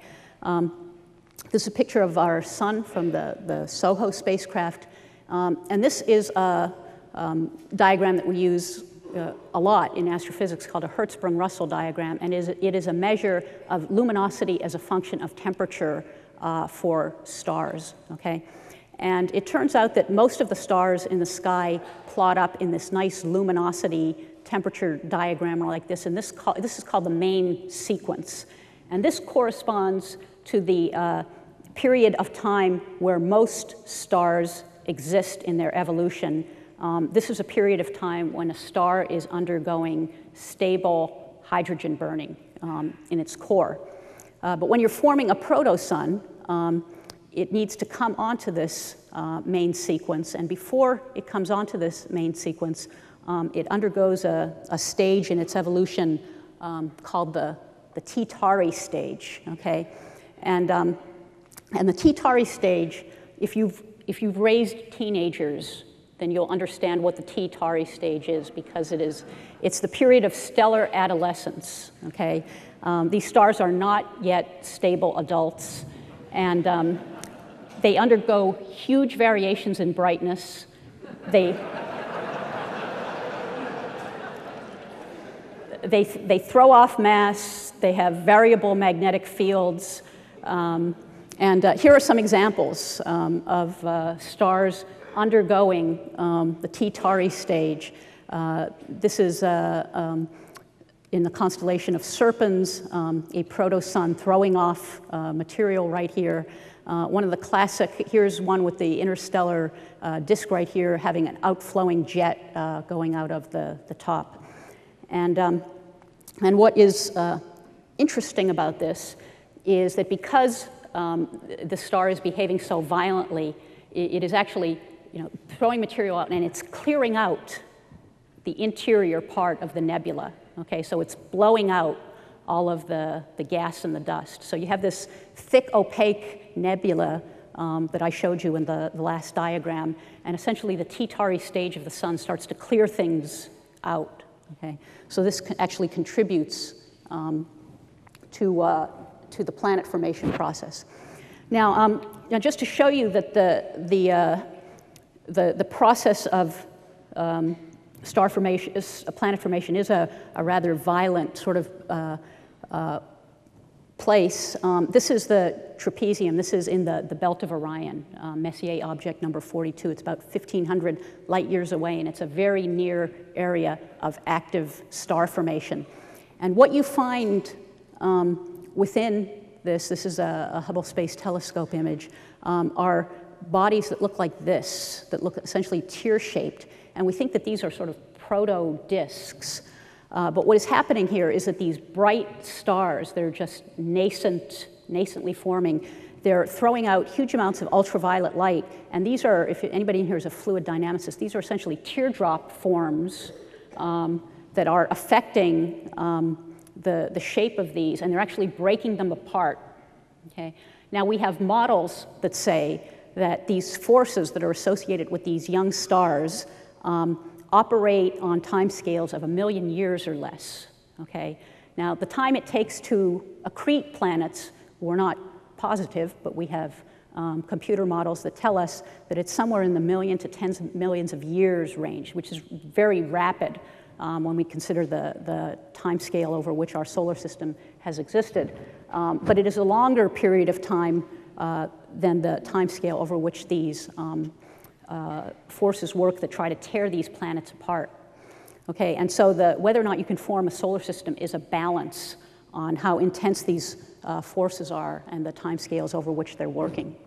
This is a picture of our sun from the SOHO spacecraft, and this is a diagram that we use a lot in astrophysics called a Hertzsprung-Russell diagram, and it is a measure of luminosity as a function of temperature for stars, okay? And it turns out that most of the stars in the sky plot up in this nice luminosity temperature diagram like this, and this is called the main sequence. And this corresponds to the period of time where most stars exist in their evolution. This is a period of time when a star is undergoing stable hydrogen burning in its core. But when you're forming a proto-sun, it needs to come onto this main sequence, and before it comes onto this main sequence, it undergoes a stage in its evolution called the T-Tauri stage, okay? And the T-Tauri stage, if you've raised teenagers, then you'll understand what the T-Tauri stage is, because it's the period of stellar adolescence, okay? These stars are not yet stable adults, and they undergo huge variations in brightness. They throw off mass, they have variable magnetic fields, and here are some examples of stars undergoing the T-Tauri stage. This is in the constellation of Serpens, a proto-sun throwing off material right here. One of the classic, here's one with the interstellar disk right here having an outflowing jet going out of the top. And what is interesting about this is that because the star is behaving so violently, it is actually, throwing material out, and it's clearing out the interior part of the nebula. Okay, so it's blowing out all of the gas and the dust. So you have this thick, opaque nebula that I showed you in the last diagram, and essentially the T-Tauri stage of the sun starts to clear things out. Okay, so this actually contributes to the planet formation process. Now, just to show you that the process of star formation, planet formation, is a rather violent sort of place. This is the trapezium. This is in the belt of Orion, Messier object number 42. It's about 1,500 light years away, and it's a very near area of active star formation. And what you find within this is a Hubble Space Telescope image, are bodies that look like this, that look essentially tear-shaped. And we think that these are sort of proto-disks. But what is happening here is that these bright stars, they're just nascently forming. They're throwing out huge amounts of ultraviolet light. And these are, if anybody in here is a fluid dynamicist, these are essentially teardrop forms that are affecting the shape of these, and they're actually breaking them apart. Okay? Now, we have models that say that these forces that are associated with these young stars operate on timescales of 1 million years or less. Okay? Now, the time it takes to accrete planets, we're not positive, but we have computer models that tell us that it's somewhere in the million to tens of millions of years range, which is very rapid when we consider the time scale over which our solar system has existed. But it is a longer period of time than the time scale over which these forces work that try to tear these planets apart. Okay, and so whether or not you can form a solar system is a balance on how intense these forces are and the time scales over which they're working.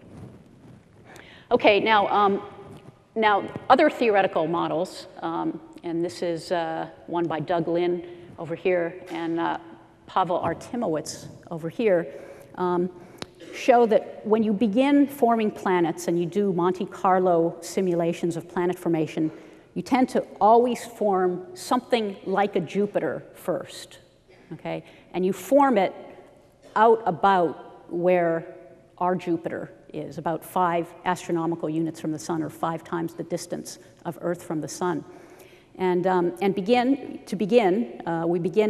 Okay, now other theoretical models, and this is one by Doug Lin over here and Pavel Artimowicz over here, show that when you begin forming planets and you do Monte Carlo simulations of planet formation, you tend to always form something like a Jupiter first, okay? And you form it out about where our Jupiter is, about 5 astronomical units from the sun, or 5 times the distance of Earth from the sun. And we begin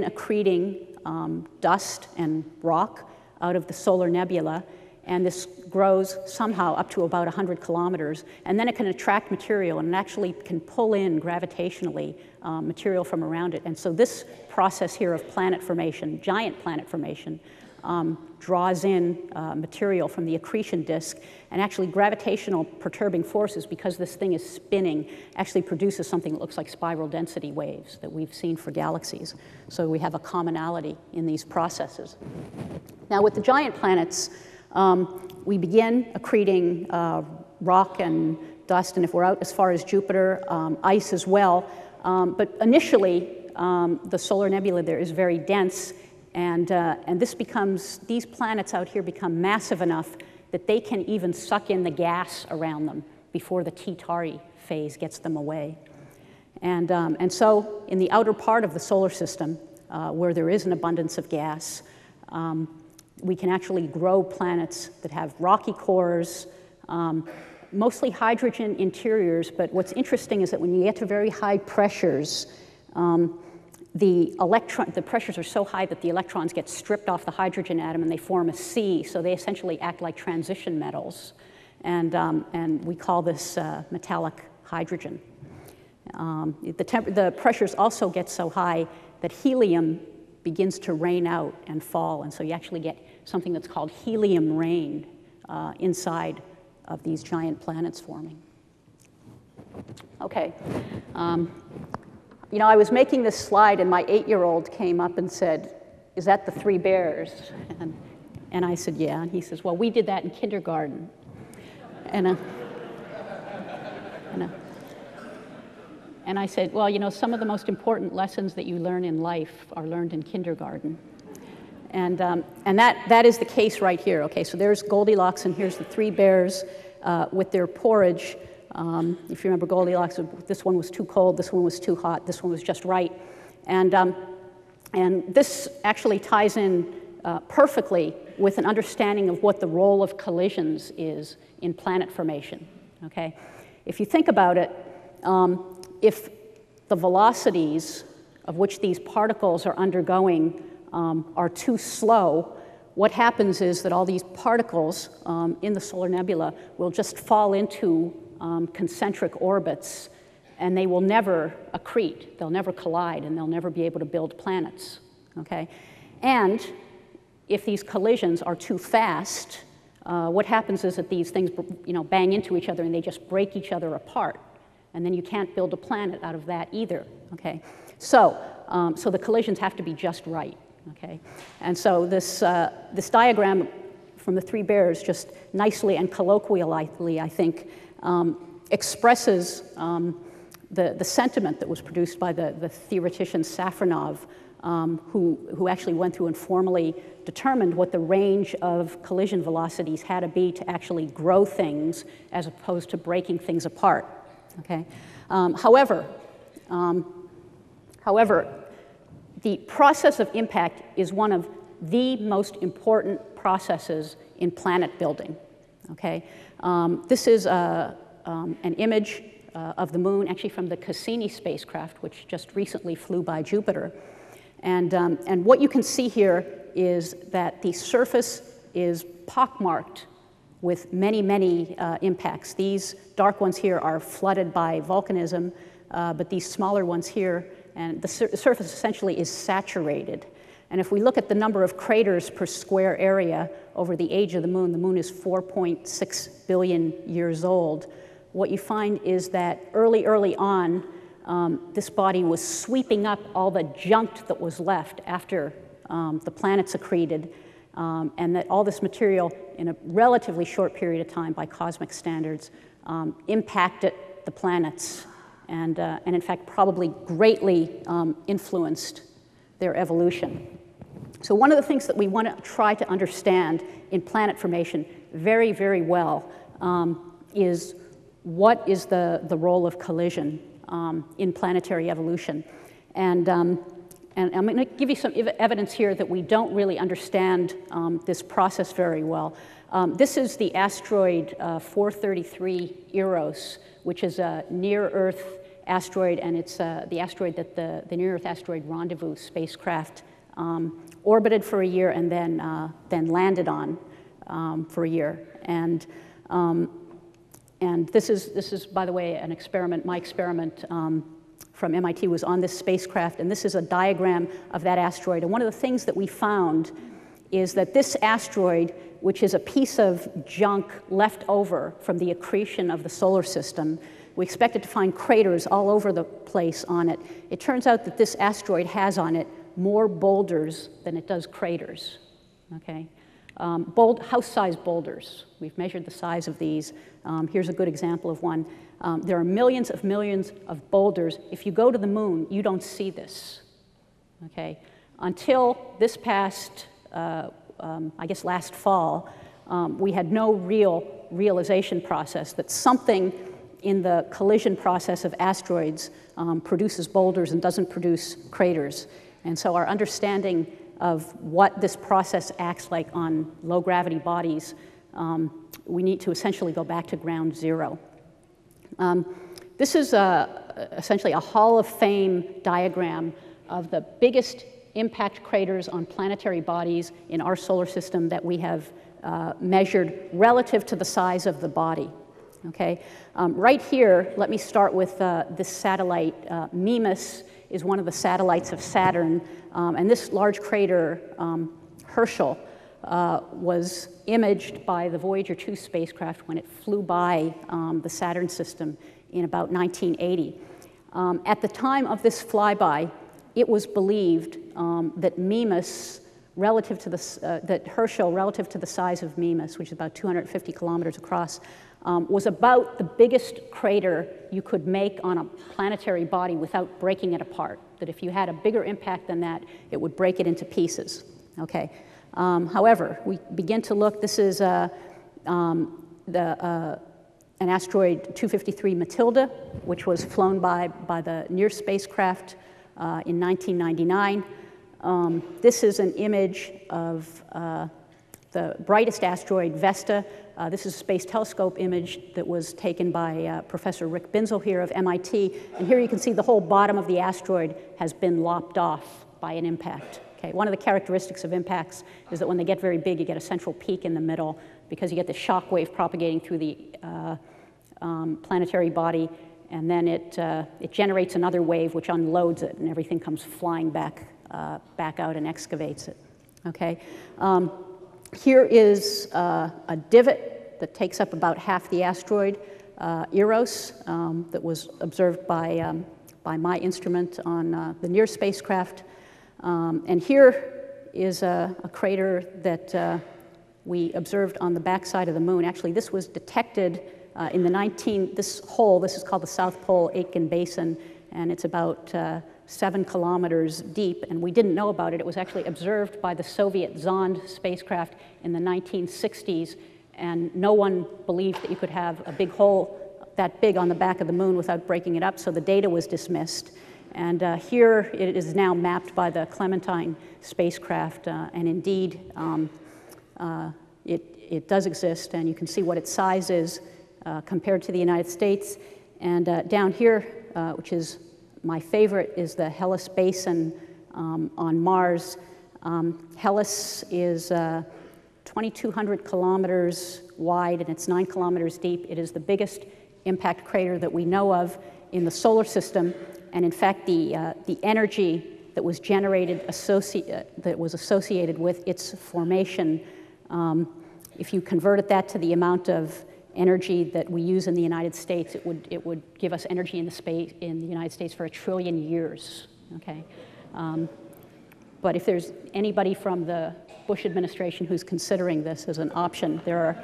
accreting dust and rock out of the solar nebula, and this grows somehow up to about 100 kilometers, and then it can attract material, and it actually can pull in gravitationally material from around it. And so this process here of planet formation, giant planet formation, draws in material from the accretion disk, and actually gravitational perturbing forces, because this thing is spinning, actually produces something that looks like spiral density waves that we've seen for galaxies. So we have a commonality in these processes. Now, with the giant planets, we begin accreting rock and dust, and if we're out as far as Jupiter, ice as well. But initially, the solar nebula there is very dense, and these planets out here become massive enough that they can even suck in the gas around them before the T-Tauri phase gets them away. And so in the outer part of the solar system, where there is an abundance of gas, we can actually grow planets that have rocky cores, mostly hydrogen interiors, but what's interesting is that when you get to very high pressures, the pressures are so high that the electrons get stripped off the hydrogen atom and they form a C, so they essentially act like transition metals. And we call this metallic hydrogen. The pressures also get so high that helium begins to rain out and fall, and so you actually get something that's called helium rain inside of these giant planets forming. Okay. I was making this slide, and my 8-year-old came up and said, "Is that the 3 bears?" And I said, "Yeah." And he says, "Well, we did that in kindergarten." And I said, "Well, some of the most important lessons that you learn in life are learned in kindergarten." And that is the case right here. Okay, so there's Goldilocks, and here's the three bears with their porridge. If you remember Goldilocks, this one was too cold, this one was too hot, this one was just right. And this actually ties in perfectly with an understanding of what the role of collisions is in planet formation. Okay, if you think about it, if the velocities of which these particles are undergoing are too slow, what happens is that all these particles in the solar nebula will just fall into concentric orbits, and they will never accrete, they'll never collide, and they'll never be able to build planets, okay? And if these collisions are too fast, what happens is that these things, bang into each other and they just break each other apart, and then you can't build a planet out of that either, okay? So the collisions have to be just right, okay? And so this diagram from the three bears just nicely and colloquially, I think, expresses the sentiment that was produced by the theoretician Safronov, who actually went through and formally determined what the range of collision velocities had to be to actually grow things as opposed to breaking things apart. Okay? However, the process of impact is one of the most important processes in planet building. Okay? This is an image of the moon, actually from the Cassini spacecraft, which just recently flew by Jupiter. And what you can see here is that the surface is pockmarked with many, many impacts. These dark ones here are flooded by volcanism, but these smaller ones here, and the surface essentially is saturated. And if we look at the number of craters per square area over the age of the moon is 4.6 billion years old. What you find is that early on, this body was sweeping up all the junk that was left after the planets accreted, and that all this material in a relatively short period of time by cosmic standards impacted the planets and in fact probably greatly influenced their evolution. So one of the things that we want to try to understand in planet formation very, very well is what is the role of collision in planetary evolution. And I'm going to give you some evidence here that we don't really understand this process very well. This is the asteroid 433 Eros, which is a near-Earth asteroid, and it's the asteroid that the Near-Earth Asteroid Rendezvous spacecraft orbited for a year and then landed on for a year. And this is, by the way, an experiment. My experiment from MIT was on this spacecraft, and this is a diagram of that asteroid. And one of the things that we found is that this asteroid, which is a piece of junk left over from the accretion of the solar system, we expected to find craters all over the place on it. It turns out that this asteroid has on it more boulders than it does craters, okay? House-sized boulders. We've measured the size of these. Here's a good example of one. There are millions of boulders. If you go to the moon, you don't see this, okay? Until this past, I guess last fall, we had no realization process that something in the collision process of asteroids produces boulders and doesn't produce craters. And so our understanding of what this process acts like on low-gravity bodies, we need to essentially go back to ground zero. This is essentially a Hall of Fame diagram of the biggest impact craters on planetary bodies in our solar system that we have measured relative to the size of the body. Okay? Right here, let me start with this satellite. Mimas is one of the satellites of Saturn, and this large crater, Herschel, was imaged by the Voyager 2 spacecraft when it flew by the Saturn system in about 1980. At the time of this flyby, it was believed that Mimas, that Herschel, relative to the size of Mimas, which is about 250 kilometers across, was about the biggest crater you could make on a planetary body without breaking it apart. That if you had a bigger impact than that, it would break it into pieces. Okay. However, we begin to look, this is an asteroid 253 Matilda, which was flown by the NEAR spacecraft in 1999. This is an image of the brightest asteroid, Vesta. This is a space telescope image that was taken by Professor Rick Binzel here of MIT. And here you can see the whole bottom of the asteroid has been lopped off by an impact. Okay, one of the characteristics of impacts is that when they get very big, you get a central peak in the middle because you get the shock wave propagating through the planetary body, and then it generates another wave which unloads it, and everything comes flying back out and excavates it. Okay, here is a divot that takes up about half the asteroid, Eros, that was observed by my instrument on the NEAR spacecraft. And here is a crater that we observed on the backside of the moon. Actually, this was detected in the this hole, this is called the South Pole Aitken Basin, and it's about 7 kilometers deep, and we didn't know about it. It was actually observed by the Soviet Zond spacecraft in the 1960s, and no one believed that you could have a big hole that big on the back of the moon without breaking it up, so the data was dismissed. And here it is now mapped by the Clementine spacecraft, and indeed it does exist, and you can see what its size is compared to the United States. And down here, which is my favorite, is the Hellas Basin on Mars. Hellas is 2,200 kilometers wide, and it's 9 kilometers deep. It is the biggest impact crater that we know of in the solar system. And in fact, the energy that was generated that was associated with its formation, if you converted that to the amount of energy that we use in the United States, it would give us energy in the United States for 1 trillion years. Okay, but if there's anybody from the Bush administration who's considering this as an option, there are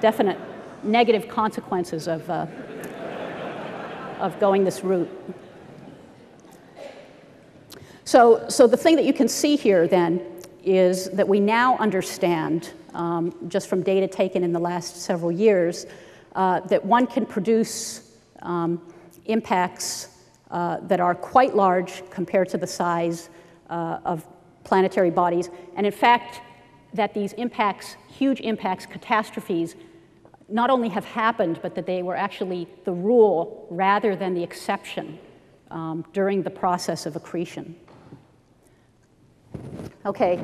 definite negative consequences of going this route. So the thing that you can see here then is that we now understand, just from data taken in the last several years, that one can produce impacts that are quite large compared to the size of planetary bodies. And in fact, that these impacts, huge impacts, catastrophes, not only have happened, but that they were actually the rule rather than the exception during the process of accretion. Okay,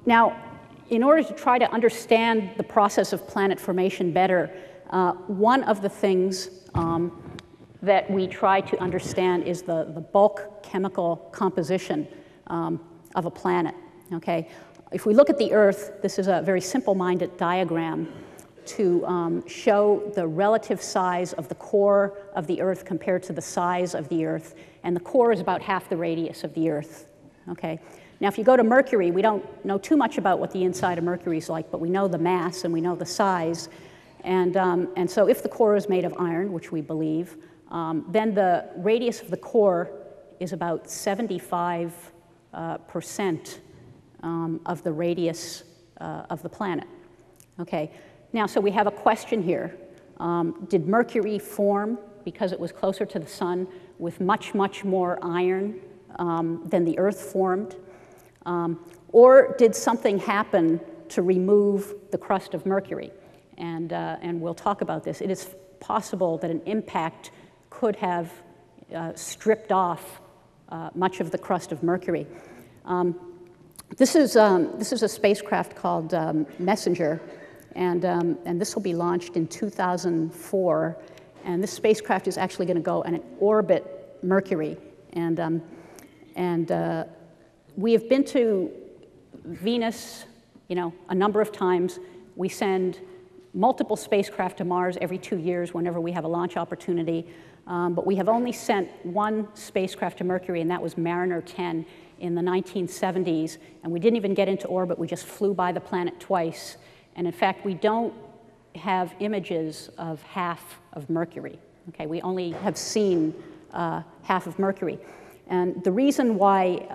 now in order to try to understand the process of planet formation better, one of the things that we try to understand is the bulk chemical composition of a planet. Okay, if we look at the Earth, this is a very simple-minded diagram to show the relative size of the core of the Earth compared to the size of the Earth, and the core is about half the radius of the Earth. Okay. Now, if you go to Mercury, we don't know too much about what the inside of Mercury is like, but we know the mass and we know the size. And so if the core is made of iron, which we believe, then the radius of the core is about 75% of the radius of the planet. Okay. Now, so we have a question here. Did Mercury form because it was closer to the sun with much, much more iron than the Earth formed? Or did something happen to remove the crust of Mercury? And we'll talk about this. It is possible that an impact could have stripped off much of the crust of Mercury. This is a spacecraft called Messenger, and this will be launched in 2004. And this spacecraft is actually going to go and orbit Mercury. And we have been to Venus, a number of times. We send multiple spacecraft to Mars every 2 years whenever we have a launch opportunity. But we have only sent one spacecraft to Mercury, and that was Mariner 10 in the 1970s. And we didn't even get into orbit. We just flew by the planet twice. And in fact, we don't have images of half of Mercury. Okay, we only have seen half of Mercury. And the reason why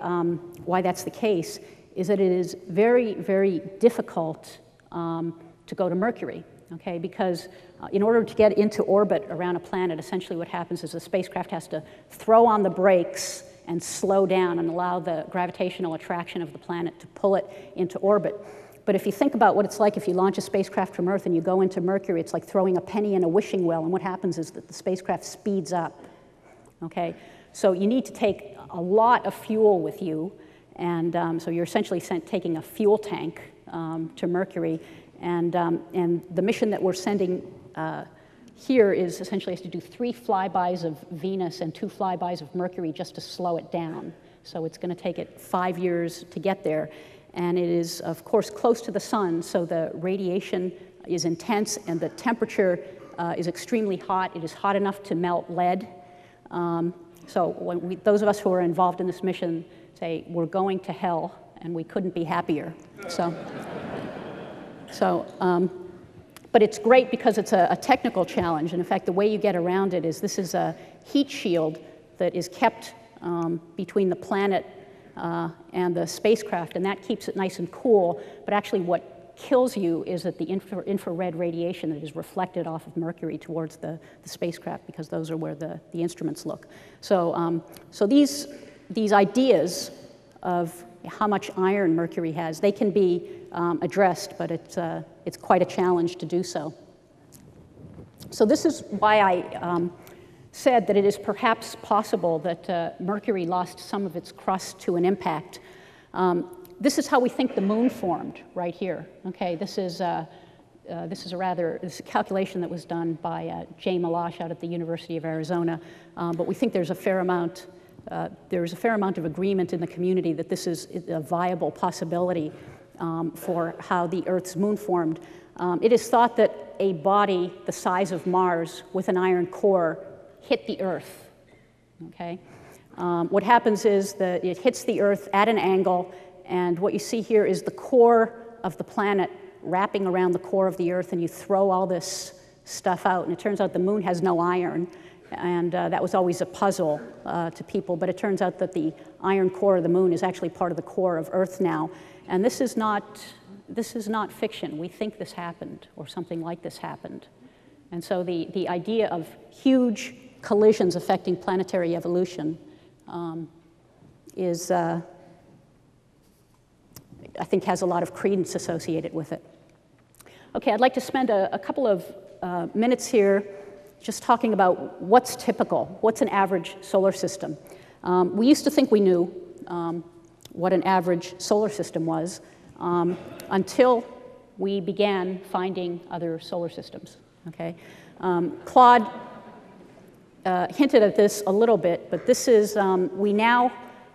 that's the case is that it is very, very difficult to go to Mercury, okay? Because in order to get into orbit around a planet, essentially what happens is the spacecraft has to throw on the brakes and slow down and allow the gravitational attraction of the planet to pull it into orbit. But if you think about what it's like if you launch a spacecraft from Earth and you go into Mercury, it's like throwing a penny in a wishing well, and what happens is that the spacecraft speeds up, okay? So you need to take a lot of fuel with you, and so you're essentially taking a fuel tank to Mercury, and the mission that we're sending here is essentially has to do 3 flybys of Venus and 2 flybys of Mercury just to slow it down. So it's going to take it 5 years to get there. And it is, of course, close to the sun, so the radiation is intense and the temperature is extremely hot. It is hot enough to melt lead. So when those of us who are involved in this mission say, we're going to hell, and we couldn't be happier. But it's great because it's a technical challenge. And in fact, the way you get around it is this is a heat shield that is kept between the planet and the spacecraft, and that keeps it nice and cool. But actually what kills you is that the infrared radiation that is reflected off of Mercury towards the spacecraft, because those are where the instruments look. So, so these ideas of how much iron Mercury has, they can be addressed, but it's quite a challenge to do so. So this is why I said that it is perhaps possible that Mercury lost some of its crust to an impact. This is how we think the moon formed, right here. Okay, this is a calculation that was done by Jay Malash out at the University of Arizona, but we think there's a fair amount of agreement in the community that this is a viable possibility for how the Earth's moon formed. It is thought that a body the size of Mars with an iron core hit the Earth, okay? What happens is that it hits the Earth at an angle, and what you see here is the core of the planet wrapping around the core of the Earth, and you throw all this stuff out, and it turns out the moon has no iron, and that was always a puzzle to people, but it turns out that the iron core of the moon is actually part of the core of Earth now, and this is not fiction. We think this happened, or something like this happened. And so the idea of huge collisions affecting planetary evolution is, I think, has a lot of credence associated with it. Okay, I'd like to spend a couple of minutes here just talking about what's typical, what's an average solar system. We used to think we knew what an average solar system was until we began finding other solar systems, okay? Claude hinted at this a little bit, but this is, we now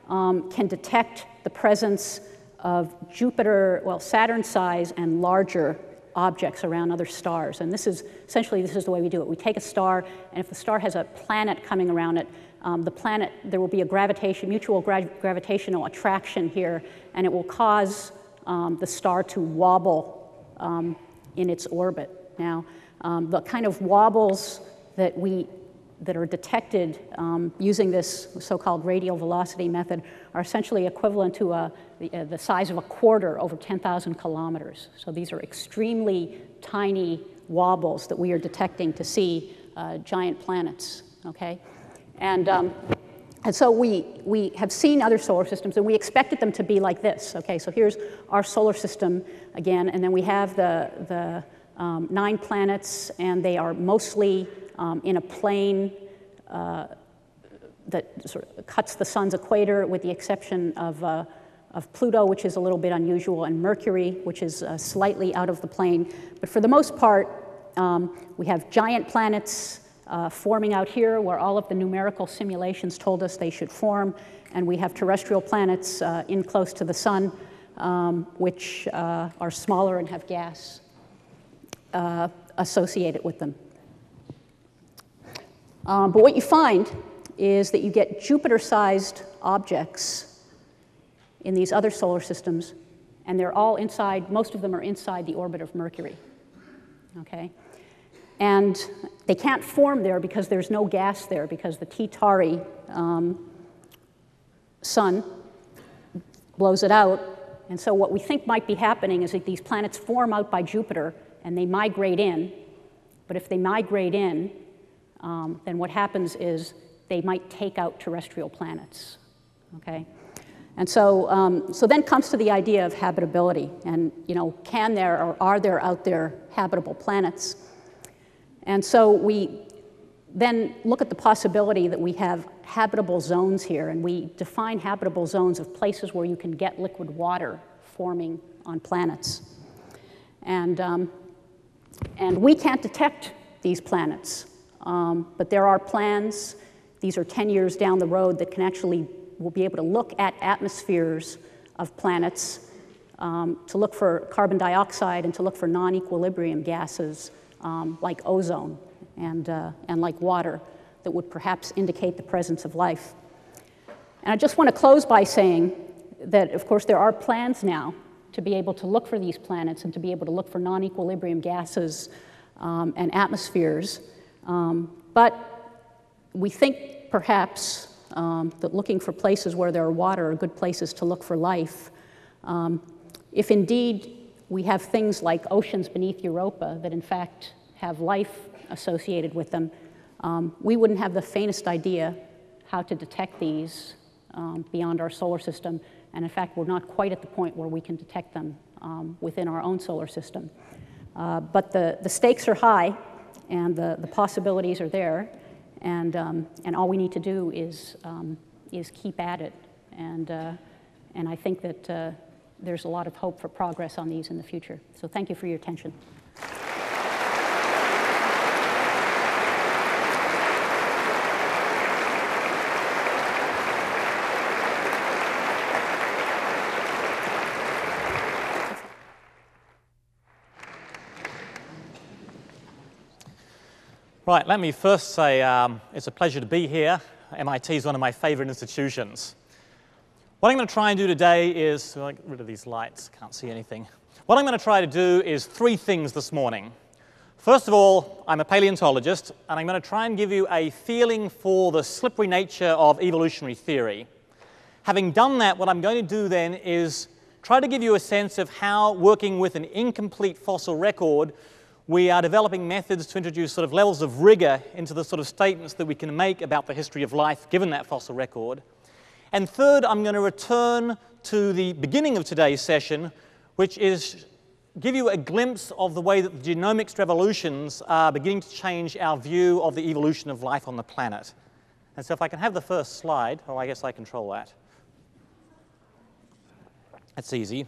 can detect the presence of Jupiter, well, Saturn-size and larger objects around other stars. And this is, essentially, this is the way we do it. We take a star, and if the star has a planet coming around it, the planet, there will be a mutual gravitational attraction here, and it will cause the star to wobble in its orbit. Now, the kind of wobbles that are detected using this so-called radial velocity method are essentially equivalent to the size of a quarter over 10,000 kilometers. So these are extremely tiny wobbles that we are detecting to see giant planets, okay? And so we have seen other solar systems, and we expected them to be like this, okay? So here's our solar system again, and then we have the 9 planets, and they are mostly in a plane that sort of cuts the sun's equator, with the exception of Pluto, which is a little bit unusual, and Mercury, which is slightly out of the plane. But for the most part, we have giant planets forming out here where all of the numerical simulations told us they should form, and we have terrestrial planets in close to the sun, which are smaller and have gas associated with them. But what you find is that you get Jupiter-sized objects in these other solar systems, and they're all inside, most of them are inside the orbit of Mercury, okay? And they can't form there because there's no gas there, because the T Tauri sun blows it out, And so what we think might be happening is that these planets form out by Jupiter and they migrate in. But if they migrate in, then what happens is they might take out terrestrial planets, okay? And so, so then comes to the idea of habitability and, can there or are there out there habitable planets? And so we then look at the possibility that we have habitable zones here, and we define habitable zones of places where you can get liquid water forming on planets. And we can't detect these planets, but there are plans, these are 10 years down the road, that can actually, will be able to look at atmospheres of planets to look for carbon dioxide and to look for non-equilibrium gases like ozone and like water that would perhaps indicate the presence of life. And I just want to close by saying that, of course, there are plans now to be able to look for these planets and to be able to look for non-equilibrium gases and atmospheres. But we think perhaps that looking for places where there are water are good places to look for life. If indeed we have things like oceans beneath Europa that in fact have life associated with them, we wouldn't have the faintest idea how to detect these beyond our solar system. And in fact, we're not quite at the point where we can detect them within our own solar system. But the stakes are high, and the possibilities are there, and all we need to do is keep at it. And I think that there's a lot of hope for progress on these in the future. So thank you for your attention. Right, let me first say it's a pleasure to be here. MIT is one of my favorite institutions. What I'm going to try and do today is, I'll get rid of these lights, can't see anything. What I'm going to try to do is three things this morning. First of all, I'm a paleontologist, and I'm going to try and give you a feeling for the slippery nature of evolutionary theory. Having done that, what I'm going to do then is try to give you a sense of how, working with an incomplete fossil record, we are developing methods to introduce sort of levels of rigor into the sort of statements that we can make about the history of life given that fossil record. And third, I'm going to return to the beginning of today's session, which is give you a glimpse of the way that the genomics revolutions are beginning to change our view of the evolution of life on the planet. And so if I can have the first slide, I guess I control that. That's easy.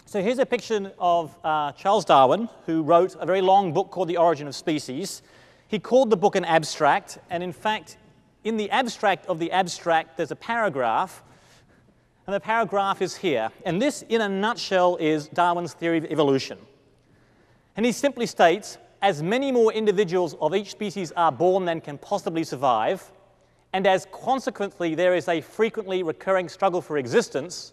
So here's a picture of Charles Darwin, who wrote a very long book called The Origin of Species. He called the book an abstract, and in fact, in the abstract of the abstract, there's a paragraph, and the paragraph is here. And this, in a nutshell, is Darwin's theory of evolution. And he simply states, as many more individuals of each species are born than can possibly survive, and as consequently there is a frequently recurring struggle for existence,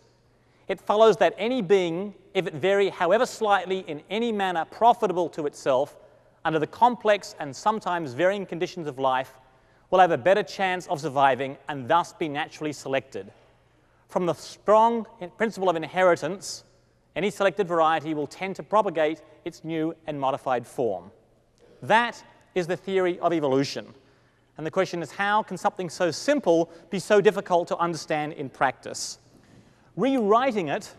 it follows that any being, if it vary however slightly in any manner profitable to itself, under the complex and sometimes varying conditions of life, will have a better chance of surviving and thus be naturally selected. From the strong principle of inheritance, any selected variety will tend to propagate its new and modified form. That is the theory of evolution. And the question is, how can something so simple be so difficult to understand in practice? Rewriting it,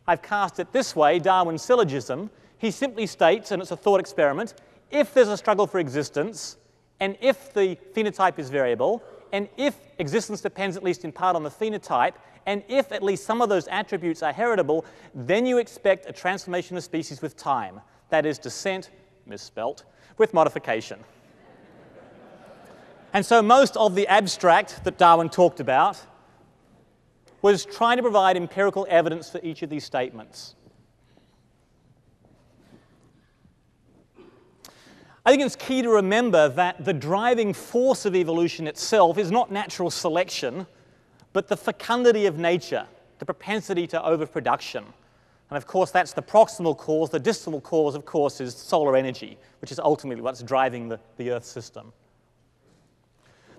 I've cast it this way, Darwin's syllogism. He simply states, and it's a thought experiment, if there's a struggle for existence, and if the phenotype is variable, and if existence depends at least in part on the phenotype, and if at least some of those attributes are heritable, then you expect a transformation of species with time. That is, descent, misspelt, with modification. And so most of the abstract that Darwin talked about was trying to provide empirical evidence for each of these statements. I think it's key to remember that the driving force of evolution itself is not natural selection, but the fecundity of nature, the propensity to overproduction. And of course, that's the proximal cause. The distal cause, of course, is solar energy, which is ultimately what's driving the Earth system.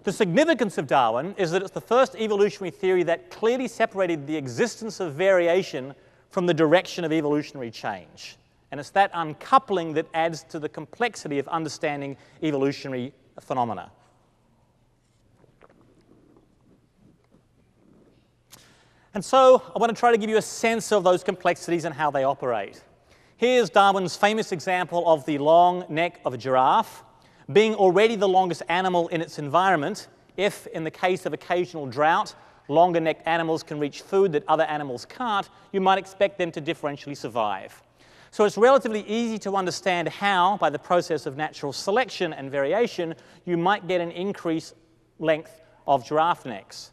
The significance of Darwin is that it's the first evolutionary theory that clearly separated the existence of variation from the direction of evolutionary change. And it's that uncoupling that adds to the complexity of understanding evolutionary phenomena. And so I want to try to give you a sense of those complexities and how they operate. Here's Darwin's famous example of the long neck of a giraffe being already the longest animal in its environment. If, in the case of occasional drought, longer-necked animals can reach food that other animals can't, you might expect them to differentially survive. So it's relatively easy to understand how, by the process of natural selection and variation, you might get an increased length of giraffe necks.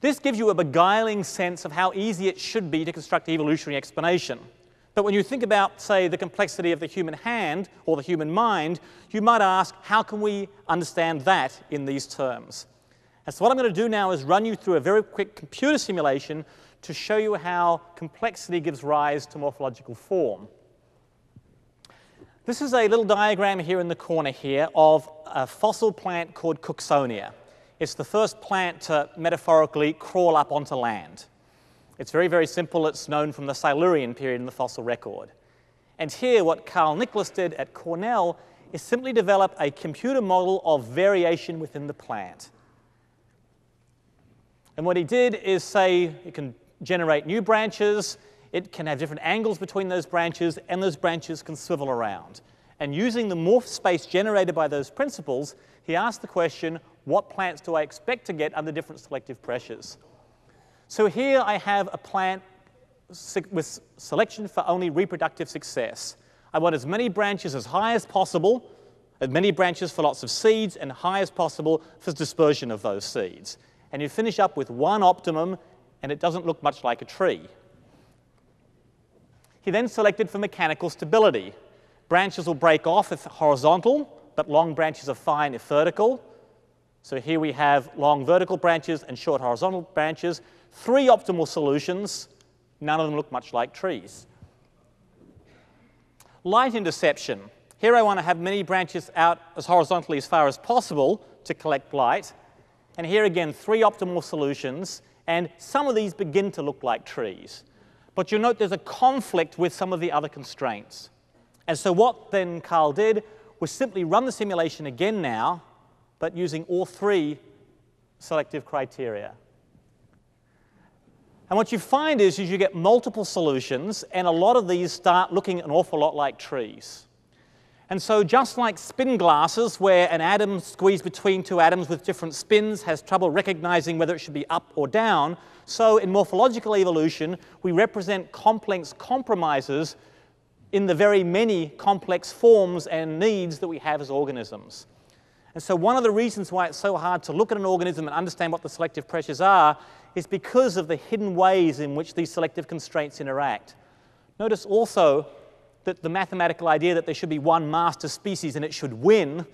This gives you a beguiling sense of how easy it should be to construct evolutionary explanation. But when you think about, say, the complexity of the human hand or the human mind, you might ask, how can we understand that in these terms? And so what I'm going to do now is run you through a very quick computer simulation to show you how complexity gives rise to morphological form. This is a little diagram here in the corner here of a fossil plant called Cooksonia. It's the first plant to metaphorically crawl up onto land. It's very, very simple. It's known from the Silurian period in the fossil record. And here, what Carl Nicholas did at Cornell is simply develop a computer model of variation within the plant. And what he did is say it can generate new branches, it can have different angles between those branches, and those branches can swivel around. And using the morph space generated by those principles, he asked the question, what plants do I expect to get under different selective pressures? So here I have a plant with selection for only reproductive success. I want as many branches as high as possible, as many branches for lots of seeds, and high as possible for dispersion of those seeds. And you finish up with one optimum, and it doesn't look much like a tree. He then selected for mechanical stability. Branches will break off if horizontal, but long branches are fine if vertical. So here we have long vertical branches and short horizontal branches. 3 optimal solutions. None of them look much like trees. Light interception. Here I want to have many branches out as horizontally as far as possible to collect light. And here again, 3 optimal solutions. And some of these begin to look like trees. But you'll note there's a conflict with some of the other constraints. And so what then Carl did was simply run the simulation again now, but using all 3 selective criteria. And what you find is you get multiple solutions, and a lot of these start looking an awful lot like trees. And so just like spin glasses, where an atom squeezed between 2 atoms with different spins has trouble recognizing whether it should be up or down, so in morphological evolution, we represent complex compromises in the very many complex forms and needs that we have as organisms. And so one of the reasons why it's so hard to look at an organism and understand what the selective pressures are is because of the hidden ways in which these selective constraints interact. Notice also that the mathematical idea that there should be one master species and it should win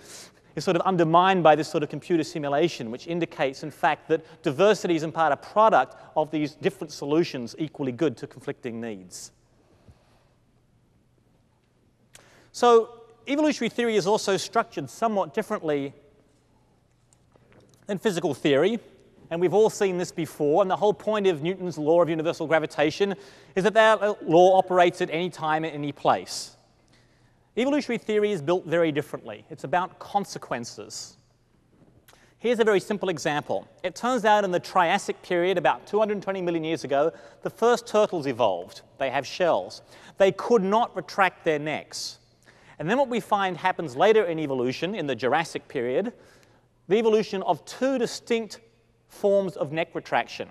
is sort of undermined by this sort of computer simulation, which indicates, in fact, that diversity is in part a product of these different solutions equally good to conflicting needs. So evolutionary theory is also structured somewhat differently than physical theory. And we've all seen this before, and the whole point of Newton's law of universal gravitation is that that law operates at any time, at any place. Evolutionary theory is built very differently. It's about consequences. Here's a very simple example. It turns out in the Triassic period, about 220 million years ago, the first turtles evolved. They have shells. They could not retract their necks. And then what we find happens later in evolution, in the Jurassic period, the evolution of 2 distinct forms of neck retraction.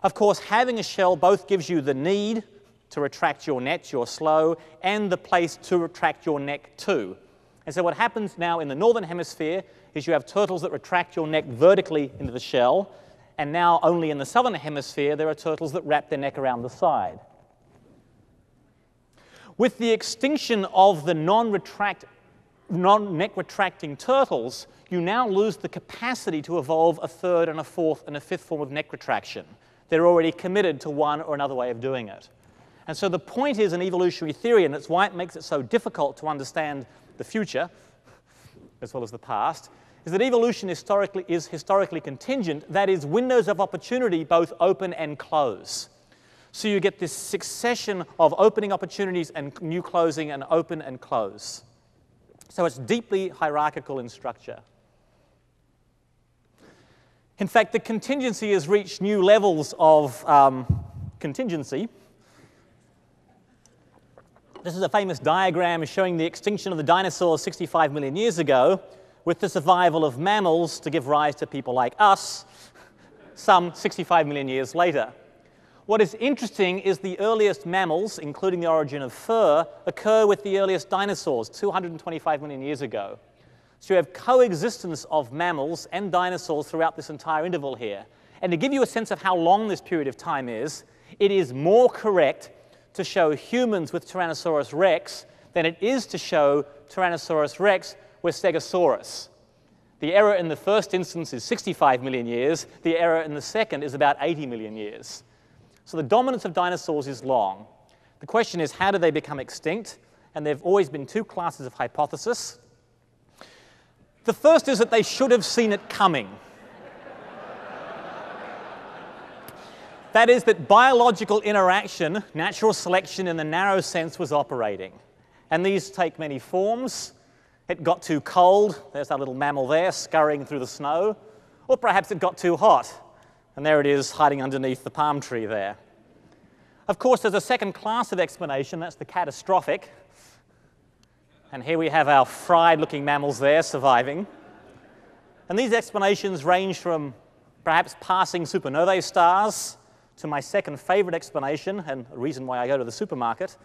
Of course, having a shell both gives you the need to retract your neck, your slow, and the place to retract your neck too. And so what happens now in the northern hemisphere is you have turtles that retract your neck vertically into the shell, and now only in the southern hemisphere there are turtles that wrap their neck around the side. With the extinction of the non-neck retracting turtles, you now lose the capacity to evolve a 3rd and a 4th and a 5th form of neck retraction. They're already committed to one or another way of doing it. And so the point is in evolutionary theory, and it's why it makes it so difficult to understand the future, as well as the past, is that evolution is historically contingent, that is, windows of opportunity both open and close. So you get this succession of opening opportunities and new closing and open and close. So it's deeply hierarchical in structure. In fact, the contingency has reached new levels of contingency. This is a famous diagram showing the extinction of the dinosaurs 65 million years ago with the survival of mammals to give rise to people like us some 65 million years later. What is interesting is the earliest mammals, including the origin of fur, occur with the earliest dinosaurs 225 million years ago. So you have coexistence of mammals and dinosaurs throughout this entire interval here. And to give you a sense of how long this period of time is, it is more correct to show humans with Tyrannosaurus rex than it is to show Tyrannosaurus rex with Stegosaurus. The error in the first instance is 65 million years. The error in the second is about 80 million years. So the dominance of dinosaurs is long. The question is, how do they become extinct? And there have always been two classes of hypothesis. The first is that they should have seen it coming. That is, that biological interaction, natural selection in the narrow sense, was operating. And these take many forms. It got too cold. There's that little mammal there scurrying through the snow. Or perhaps it got too hot. And there it is, hiding underneath the palm tree there. Of course, there's a second class of explanation. That's the catastrophic. And here we have our fried-looking mammals there surviving. And these explanations range from perhaps passing supernovae stars to my second favorite explanation, and a reason why I go to the supermarket.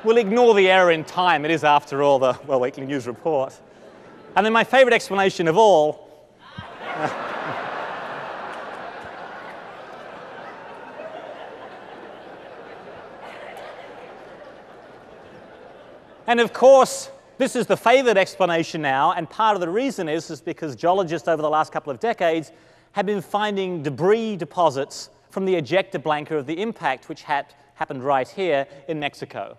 We'll ignore the error in time. It is, after all, the World Weekly News Report. And then my favorite explanation of all. And of course, this is the favored explanation now, and part of the reason is because geologists over the last couple of decades have been finding debris deposits from the ejecta blanca of the impact, which happened right here in Mexico.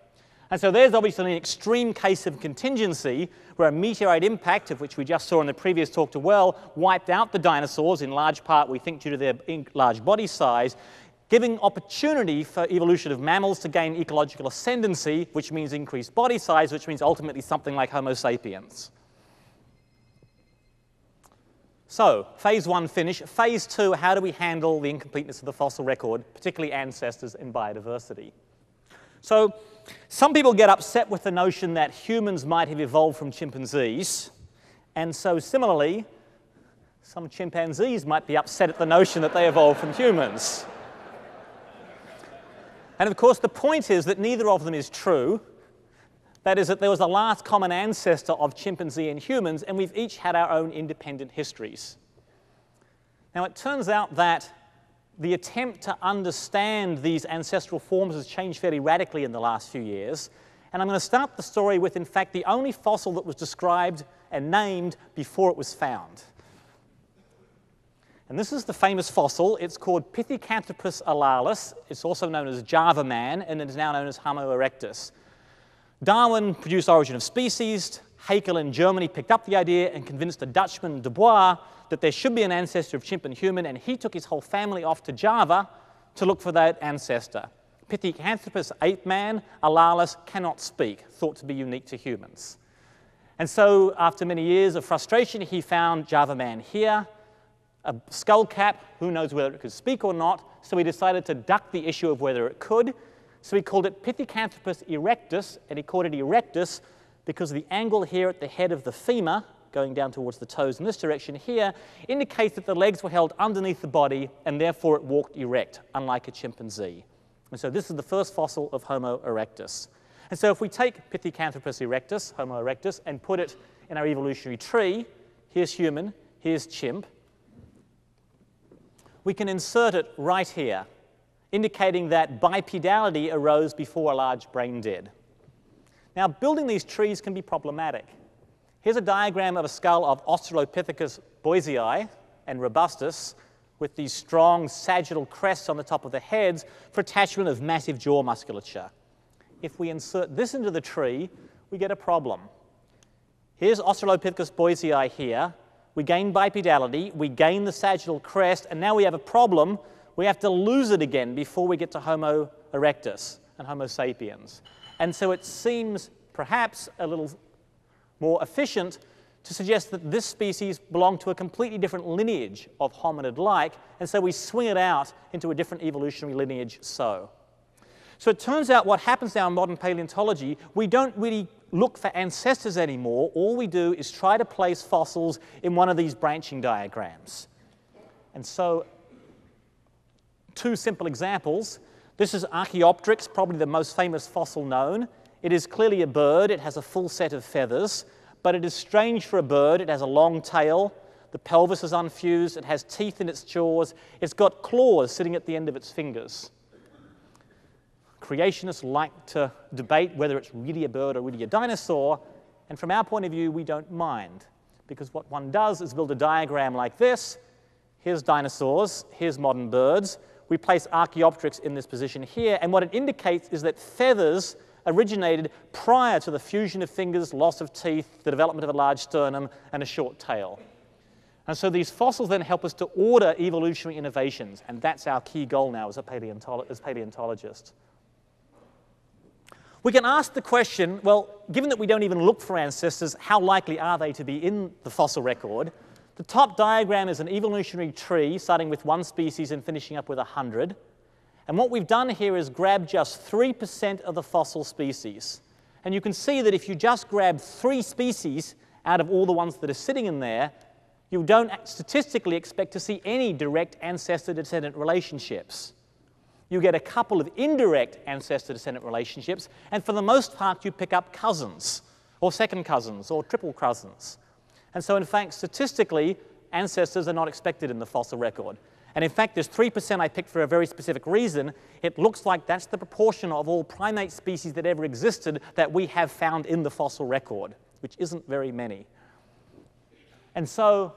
And so there's obviously an extreme case of contingency where a meteorite impact, of which we just saw in the previous talk to well, wiped out the dinosaurs, in large part, we think, due to their large body size, giving opportunity for evolution of mammals to gain ecological ascendancy, which means increased body size, which means ultimately something like Homo sapiens. So, phase one finish. Phase two, how do we handle the incompleteness of the fossil record, particularly ancestors and biodiversity? So, some people get upset with the notion that humans might have evolved from chimpanzees, and so similarly, some chimpanzees might be upset at the notion that they evolved from humans. And of course, the point is that neither of them is true. That is, that there was a last common ancestor of chimpanzee and humans, and we've each had our own independent histories. Now, it turns out that the attempt to understand these ancestral forms has changed fairly radically in the last few years. And I'm going to start the story with, in fact, the only fossil that was described and named before it was found. And this is the famous fossil. It's called Pithecanthropus alalis. It's also known as Java man, and it is now known as Homo erectus. Darwin produced Origin of Species. Haeckel in Germany picked up the idea and convinced the Dutchman Dubois that there should be an ancestor of chimp and human, and he took his whole family off to Java to look for that ancestor. Pithecanthropus ape man alalis cannot speak, thought to be unique to humans. And so after many years of frustration, he found Java man here, a skull cap, who knows whether it could speak or not, so he decided to duck the issue of whether it could. So he called it Pithecanthropus erectus, and he called it erectus because the angle here at the head of the femur, going down towards the toes in this direction here, indicates that the legs were held underneath the body, and therefore it walked erect, unlike a chimpanzee. And so this is the first fossil of Homo erectus. And so if we take Pithecanthropus erectus, Homo erectus, and put it in our evolutionary tree, here's human, here's chimp, we can insert it right here, indicating that bipedality arose before a large brain did. Now, building these trees can be problematic. Here's a diagram of a skull of Australopithecus boisei and robustus with these strong sagittal crests on the top of the heads for attachment of massive jaw musculature. If we insert this into the tree, we get a problem. Here's Australopithecus boisei here. We gain bipedality, we gain the sagittal crest, and now we have a problem. We have to lose it again before we get to Homo erectus and Homo sapiens. And so it seems perhaps a little more efficient to suggest that this species belonged to a completely different lineage of hominid-like, and so we swing it out into a different evolutionary lineage so. So it turns out what happens now in modern paleontology, we don't really look for ancestors anymore. All we do is try to place fossils in one of these branching diagrams. And so, two simple examples. This is Archaeopteryx, probably the most famous fossil known. It is clearly a bird. It has a full set of feathers, but it is strange for a bird. It has a long tail. The pelvis is unfused. It has teeth in its jaws. It's got claws sitting at the end of its fingers. Creationists like to debate whether it's really a bird or really a dinosaur, and from our point of view, we don't mind, because what one does is build a diagram like this. Here's dinosaurs, here's modern birds. We place Archaeopteryx in this position here, and what it indicates is that feathers originated prior to the fusion of fingers, loss of teeth, the development of a large sternum, and a short tail. And so these fossils then help us to order evolutionary innovations, and that's our key goal now as paleontologists. We can ask the question, well, given that we don't even look for ancestors, how likely are they to be in the fossil record? The top diagram is an evolutionary tree, starting with one species and finishing up with 100. And what we've done here is grab just 3% of the fossil species. And you can see that if you just grab 3 species out of all the ones that are sitting in there, you don't statistically expect to see any direct ancestor-descendant relationships. You get a couple of indirect ancestor-descendant relationships, and for the most part, you pick up cousins, or second cousins, or triple cousins. And so, in fact, statistically, ancestors are not expected in the fossil record. And in fact, this 3% I picked for a very specific reason. It looks like that's the proportion of all primate species that ever existed that we have found in the fossil record, which isn't very many. And so,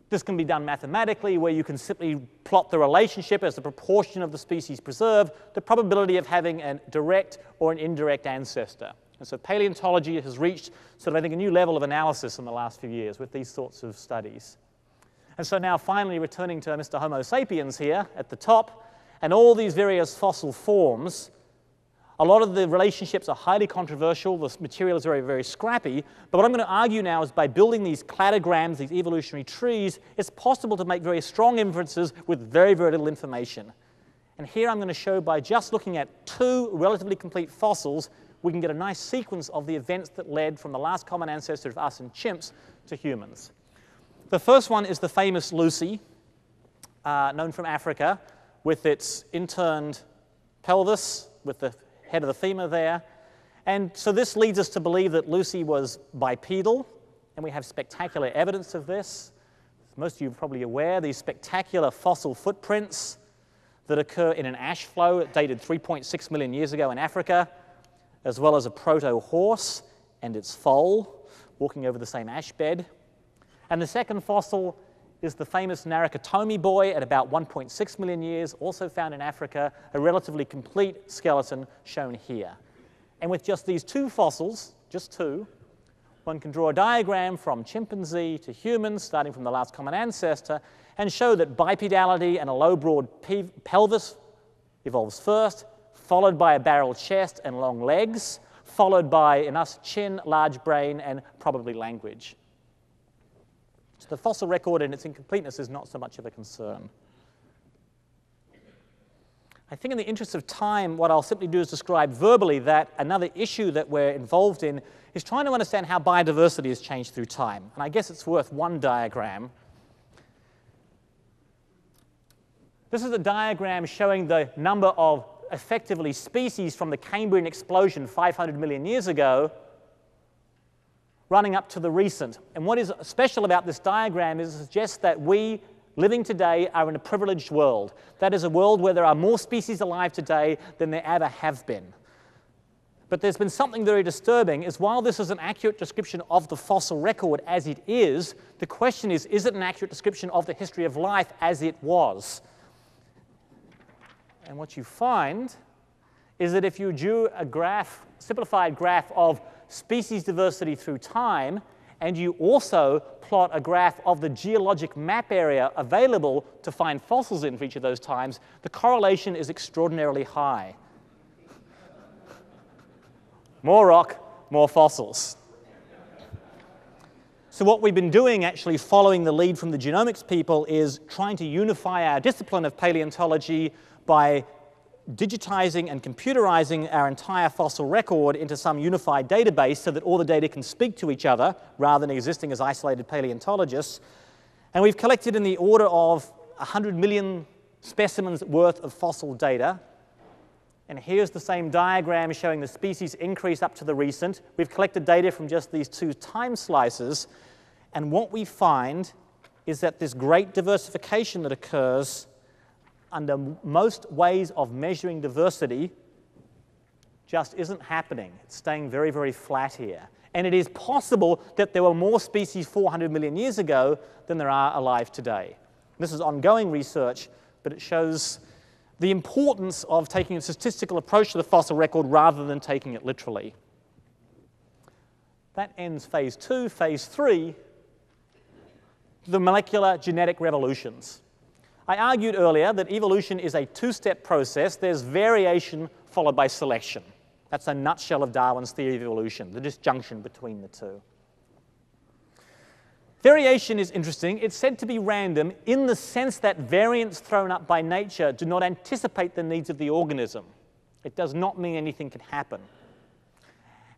this can be done mathematically, where you can simply plot the relationship as the proportion of the species preserved, the probability of having a direct or an indirect ancestor. And so paleontology has reached sort of, I think, a new level of analysis in the last few years with these sorts of studies. And so now finally returning to Mr. Homo sapiens here at the top, and all these various fossil forms. A lot of the relationships are highly controversial. The material is very, very scrappy. But what I'm going to argue now is by building these cladograms, these evolutionary trees, it's possible to make very strong inferences with very, very little information. And here I'm going to show by just looking at 2 relatively complete fossils, we can get a nice sequence of the events that led from the last common ancestor of us and chimps to humans. The first one is the famous Lucy, known from Africa, with its interned pelvis, with the head of the femur there. And so this leads us to believe that Lucy was bipedal, and we have spectacular evidence of this. Most of you are probably aware, these spectacular fossil footprints that occur in an ash flow dated 3.6 million years ago in Africa, as well as a proto-horse and its foal walking over the same ash bed. And the second fossil is the famous Narukatomi boy at about 1.6 million years, also found in Africa, a relatively complete skeleton shown here. And with just these 2 fossils, just 2, one can draw a diagram from chimpanzee to humans, starting from the last common ancestor, and show that bipedality and a low, broad pelvis evolves first, followed by a barrel chest and long legs, followed by, in us, chin, large brain, and probably language. So the fossil record in its incompleteness is not so much of a concern. I think in the interest of time, what I'll simply do is describe verbally that another issue that we're involved in is trying to understand how biodiversity has changed through time. And I guess it's worth one diagram. This is a diagram showing the number of effectively species from the Cambrian explosion 500 million years ago running up to the recent. And what is special about this diagram is it suggests that we, living today, are in a privileged world. That is a world where there are more species alive today than there ever have been. But there's been something very disturbing, is while this is an accurate description of the fossil record as it is, the question is it an accurate description of the history of life as it was? And what you find is that if you drew a graph, simplified graph of species diversity through time, and you also plot a graph of the geologic map area available to find fossils in for each of those times, the correlation is extraordinarily high. More rock, more fossils. So what we've been doing, actually following the lead from the genomics people, is trying to unify our discipline of paleontology by digitizing and computerizing our entire fossil record into some unified database so that all the data can speak to each other rather than existing as isolated paleontologists. And we've collected in the order of 100 million specimens worth of fossil data. And here's the same diagram showing the species increase up to the recent. We've collected data from just these two time slices. And what we find is that this great diversification that occurs under most ways of measuring diversity just isn't happening. It's staying very, very flat here. And it is possible that there were more species 400 million years ago than there are alive today. This is ongoing research, but it shows the importance of taking a statistical approach to the fossil record rather than taking it literally. That ends phase 2. Phase 3, the molecular genetic revolutions. I argued earlier that evolution is a two-step process. There's variation followed by selection. That's a nutshell of Darwin's theory of evolution, the disjunction between the two. Variation is interesting. It's said to be random in the sense that variants thrown up by nature do not anticipate the needs of the organism. It does not mean anything can happen.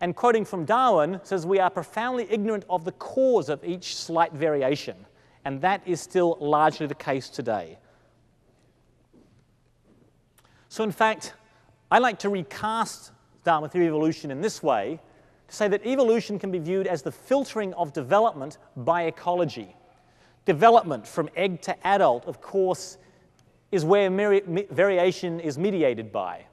And quoting from Darwin, says we are profoundly ignorant of the cause of each slight variation. And that is still largely the case today. So in fact, I like to recast Darwin's theory of evolution in this way, to say that evolution can be viewed as the filtering of development by ecology. Development from egg to adult, of course, is where variation is mediated by.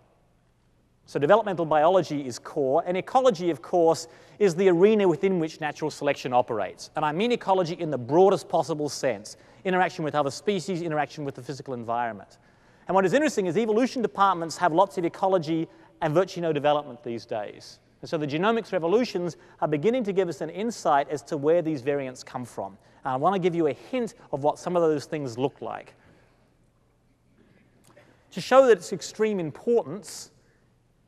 So developmental biology is core, and ecology, of course, is the arena within which natural selection operates. And I mean ecology in the broadest possible sense: interaction with other species, interaction with the physical environment. And what is interesting is evolution departments have lots of ecology and virtually no development these days. And so the genomics revolutions are beginning to give us an insight as to where these variants come from. And I want to give you a hint of what some of those things look like. To show that it's extreme importance,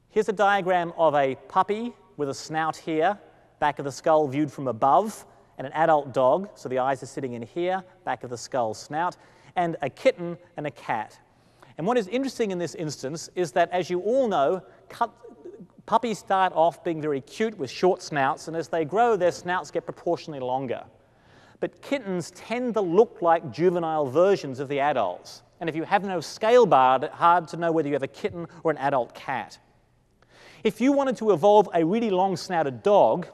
here's a diagram of a puppy with a snout here, back of the skull viewed from above, and an adult dog, so the eyes are sitting in here, back of the skull, snout, and a kitten and a cat. And what is interesting in this instance is that, as you all know, puppies start off being very cute with short snouts, and as they grow, their snouts get proportionally longer. But kittens tend to look like juvenile versions of the adults. And if you have no scale bar, it's hard to know whether you have a kitten or an adult cat. If you wanted to evolve a really long-snouted dog,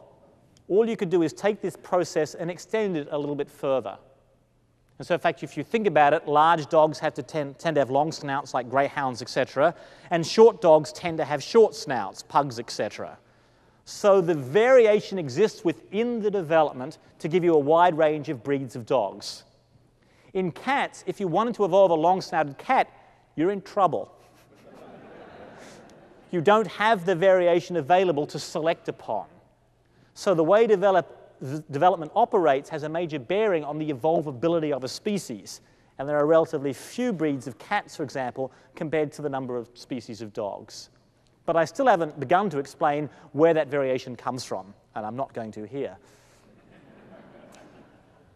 all you could do is take this process and extend it a little bit further. And so, in fact, if you think about it, large dogs have to tend to have long snouts like greyhounds, etc., and short dogs tend to have short snouts, pugs, etc. So the variation exists within the development to give you a wide range of breeds of dogs. In cats, if you wanted to evolve a long-snouted cat, you're in trouble. You don't have the variation available to select upon. So the way development operates has a major bearing on the evolvability of a species. And there are relatively few breeds of cats, for example, compared to the number of species of dogs. But I still haven't begun to explain where that variation comes from, and I'm not going to here.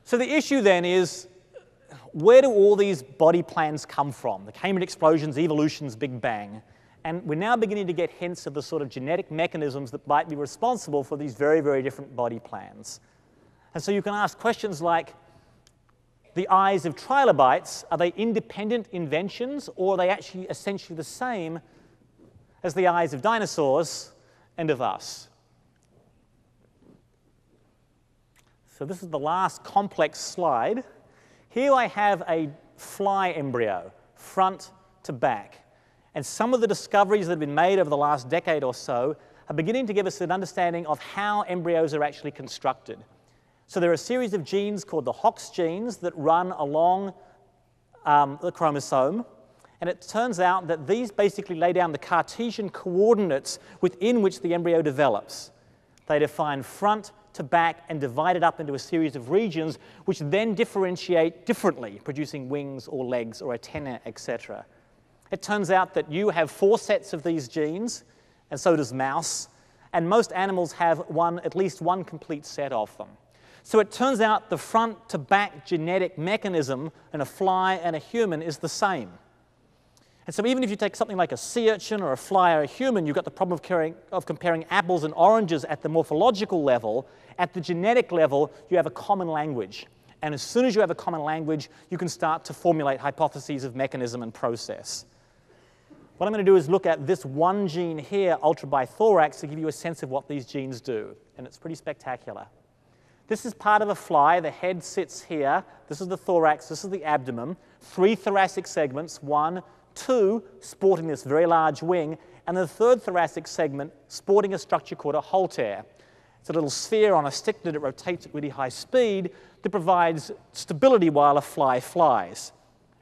So the issue then is, where do all these body plans come from? The Cambrian explosions, evolution's Big Bang. And we're now beginning to get hints of the sort of genetic mechanisms that might be responsible for these very, very different body plans. And so you can ask questions like, the eyes of trilobites, are they independent inventions, or are they actually essentially the same as the eyes of dinosaurs and of us? So this is the last complex slide. Here I have a fly embryo, front to back. And some of the discoveries that have been made over the last decade or so are beginning to give us an understanding of how embryos are actually constructed. So there are a series of genes called the Hox genes that run along the chromosome. And it turns out that these basically lay down the Cartesian coordinates within which the embryo develops. They define front to back and divide it up into a series of regions which then differentiate differently, producing wings or legs or antennae, etc. It turns out that you have 4 sets of these genes, and so does mouse, and most animals have at least one complete set of them. So it turns out the front to back genetic mechanism in a fly and a human is the same. And so even if you take something like a sea urchin or a fly or a human, you've got the problem of comparing apples and oranges at the morphological level. At the genetic level, you have a common language. And as soon as you have a common language, you can start to formulate hypotheses of mechanism and process. What I'm going to do is look at this one gene here, ultrabithorax, to give you a sense of what these genes do. And it's pretty spectacular. This is part of a fly. The head sits here. This is the thorax. This is the abdomen. 3 thoracic segments, 1, 2 sporting this very large wing, and the 3rd thoracic segment sporting a structure called a halter. It's a little sphere on a stick that it rotates at really high speed that provides stability while a fly flies.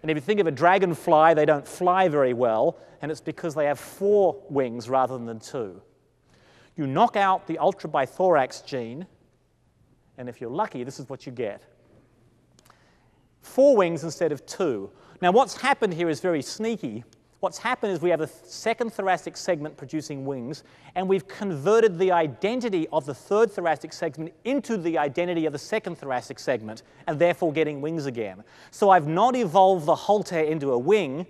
And if you think of a dragonfly, they don't fly very well, and it's because they have 4 wings rather than 2. You knock out the ultrabithorax gene, and if you're lucky, this is what you get. 4 wings instead of 2. Now, what's happened here is very sneaky. What's happened is we have a 2nd thoracic segment producing wings, and we've converted the identity of the 3rd thoracic segment into the identity of the 2nd thoracic segment, and therefore getting wings again. So I've not evolved the halter into a wing.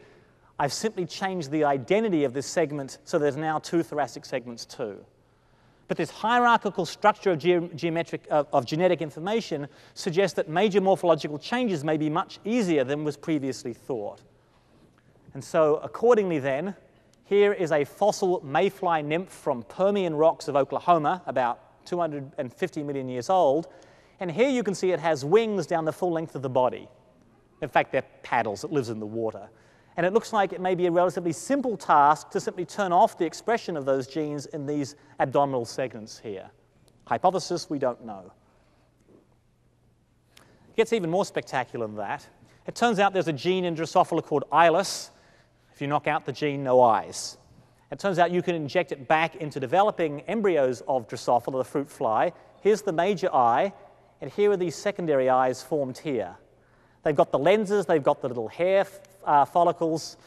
I've simply changed the identity of this segment, so there's now 2 thoracic segments too. But this hierarchical structure of genetic information suggests that major morphological changes may be much easier than was previously thought. And so accordingly then, here is a fossil mayfly nymph from Permian rocks of Oklahoma, about 250 million years old. And here you can see it has wings down the full length of the body. In fact, they're paddles. It lives in the water. And it looks like it may be a relatively simple task to simply turn off the expression of those genes in these abdominal segments here. Hypothesis, we don't know. It gets even more spectacular than that. It turns out there's a gene in Drosophila called eyeless. If you knock out the gene, no eyes. It turns out you can inject it back into developing embryos of Drosophila, the fruit fly. Here's the major eye, and here are these secondary eyes formed here. They've got the lenses, they've got the little hair follicles.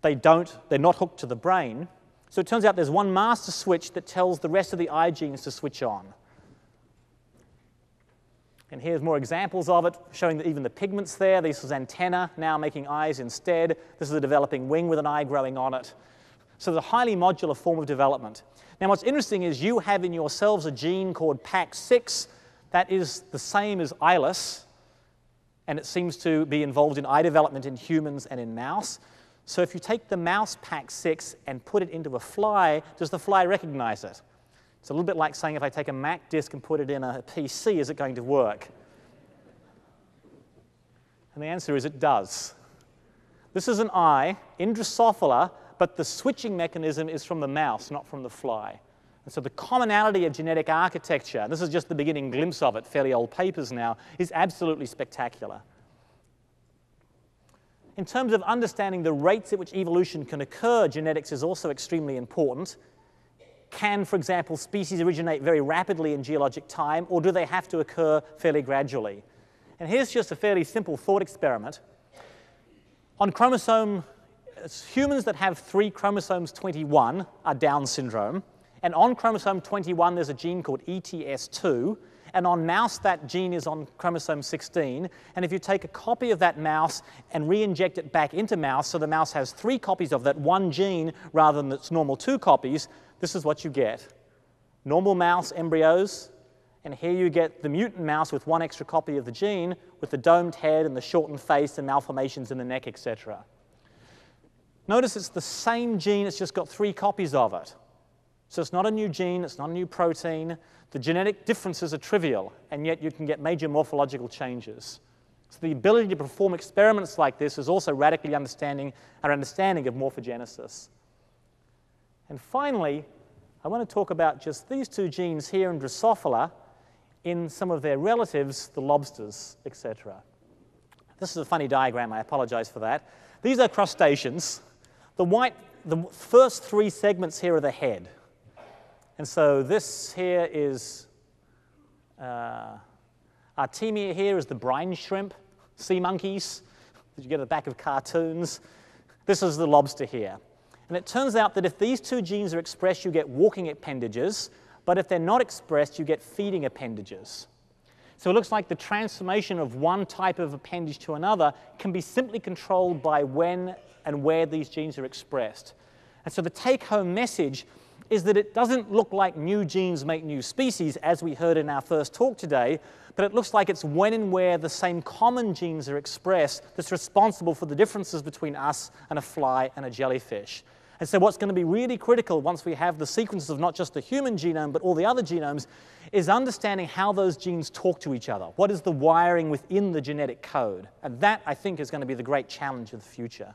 They're not hooked to the brain. So it turns out there's one master switch that tells the rest of the eye genes to switch on. And here's more examples of it, showing that even the pigments there. This is antenna, now making eyes instead. This is a developing wing with an eye growing on it. So it's a highly modular form of development. Now what's interesting is you have in yourselves a gene called PAX6 that is the same as eyeless, and it seems to be involved in eye development in humans and in mouse. So if you take the mouse PAX6 and put it into a fly, does the fly recognize it? It's a little bit like saying if I take a Mac disk and put it in a PC, is it going to work? And the answer is it does. This is an eye in Drosophila, but the switching mechanism is from the mouse, not from the fly. And so the commonality of genetic architecture, and this is just the beginning glimpse of it, fairly old papers now, is absolutely spectacular. In terms of understanding the rates at which evolution can occur, genetics is also extremely important. Can, for example, species originate very rapidly in geologic time, or do they have to occur fairly gradually? And here's just a fairly simple thought experiment. On humans that have 3 chromosomes 21 are Down syndrome. And on chromosome 21, there's a gene called ETS2. And on mouse, that gene is on chromosome 16. And if you take a copy of that mouse and re-inject it back into mouse, so the mouse has 3 copies of that one gene rather than its normal 2 copies, this is what you get. Normal mouse embryos, and here you get the mutant mouse with 1 extra copy of the gene, with the domed head and the shortened face and malformations in the neck, etc. Notice it's the same gene, it's just got 3 copies of it. So it's not a new gene, it's not a new protein. The genetic differences are trivial, and yet you can get major morphological changes. So the ability to perform experiments like this is also radically our understanding of morphogenesis. And finally, I want to talk about just these 2 genes here in Drosophila in some of their relatives, the lobsters, etc. This is a funny diagram, I apologize for that. These are crustaceans. The first 3 segments here are the head. And so this here is, our team here is the brine shrimp, sea monkeys that you get at the back of cartoons. This is the lobster here. And it turns out that if these two genes are expressed, you get walking appendages, but if they're not expressed, you get feeding appendages. So it looks like the transformation of one type of appendage to another can be simply controlled by when and where these genes are expressed. And so the take-home message is that it doesn't look like new genes make new species, as we heard in our first talk today, but it looks like it's when and where the same common genes are expressed that's responsible for the differences between us and a fly and a jellyfish. And so what's going to be really critical once we have the sequences of not just the human genome, but all the other genomes, is understanding how those genes talk to each other. What is the wiring within the genetic code? And that, I think, is going to be the great challenge of the future.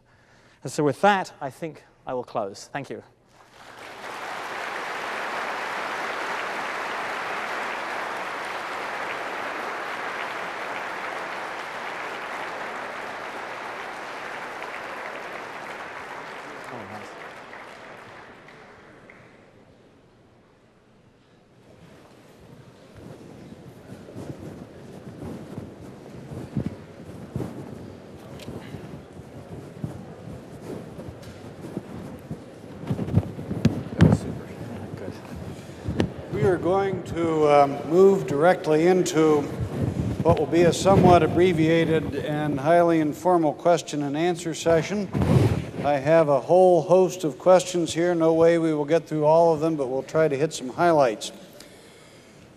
And so with that, I think I will close. Thank you. We are going to move directly into what will be a somewhat abbreviated and highly informal question and answer session. I have a whole host of questions here. No way we will get through all of them, but we'll try to hit some highlights.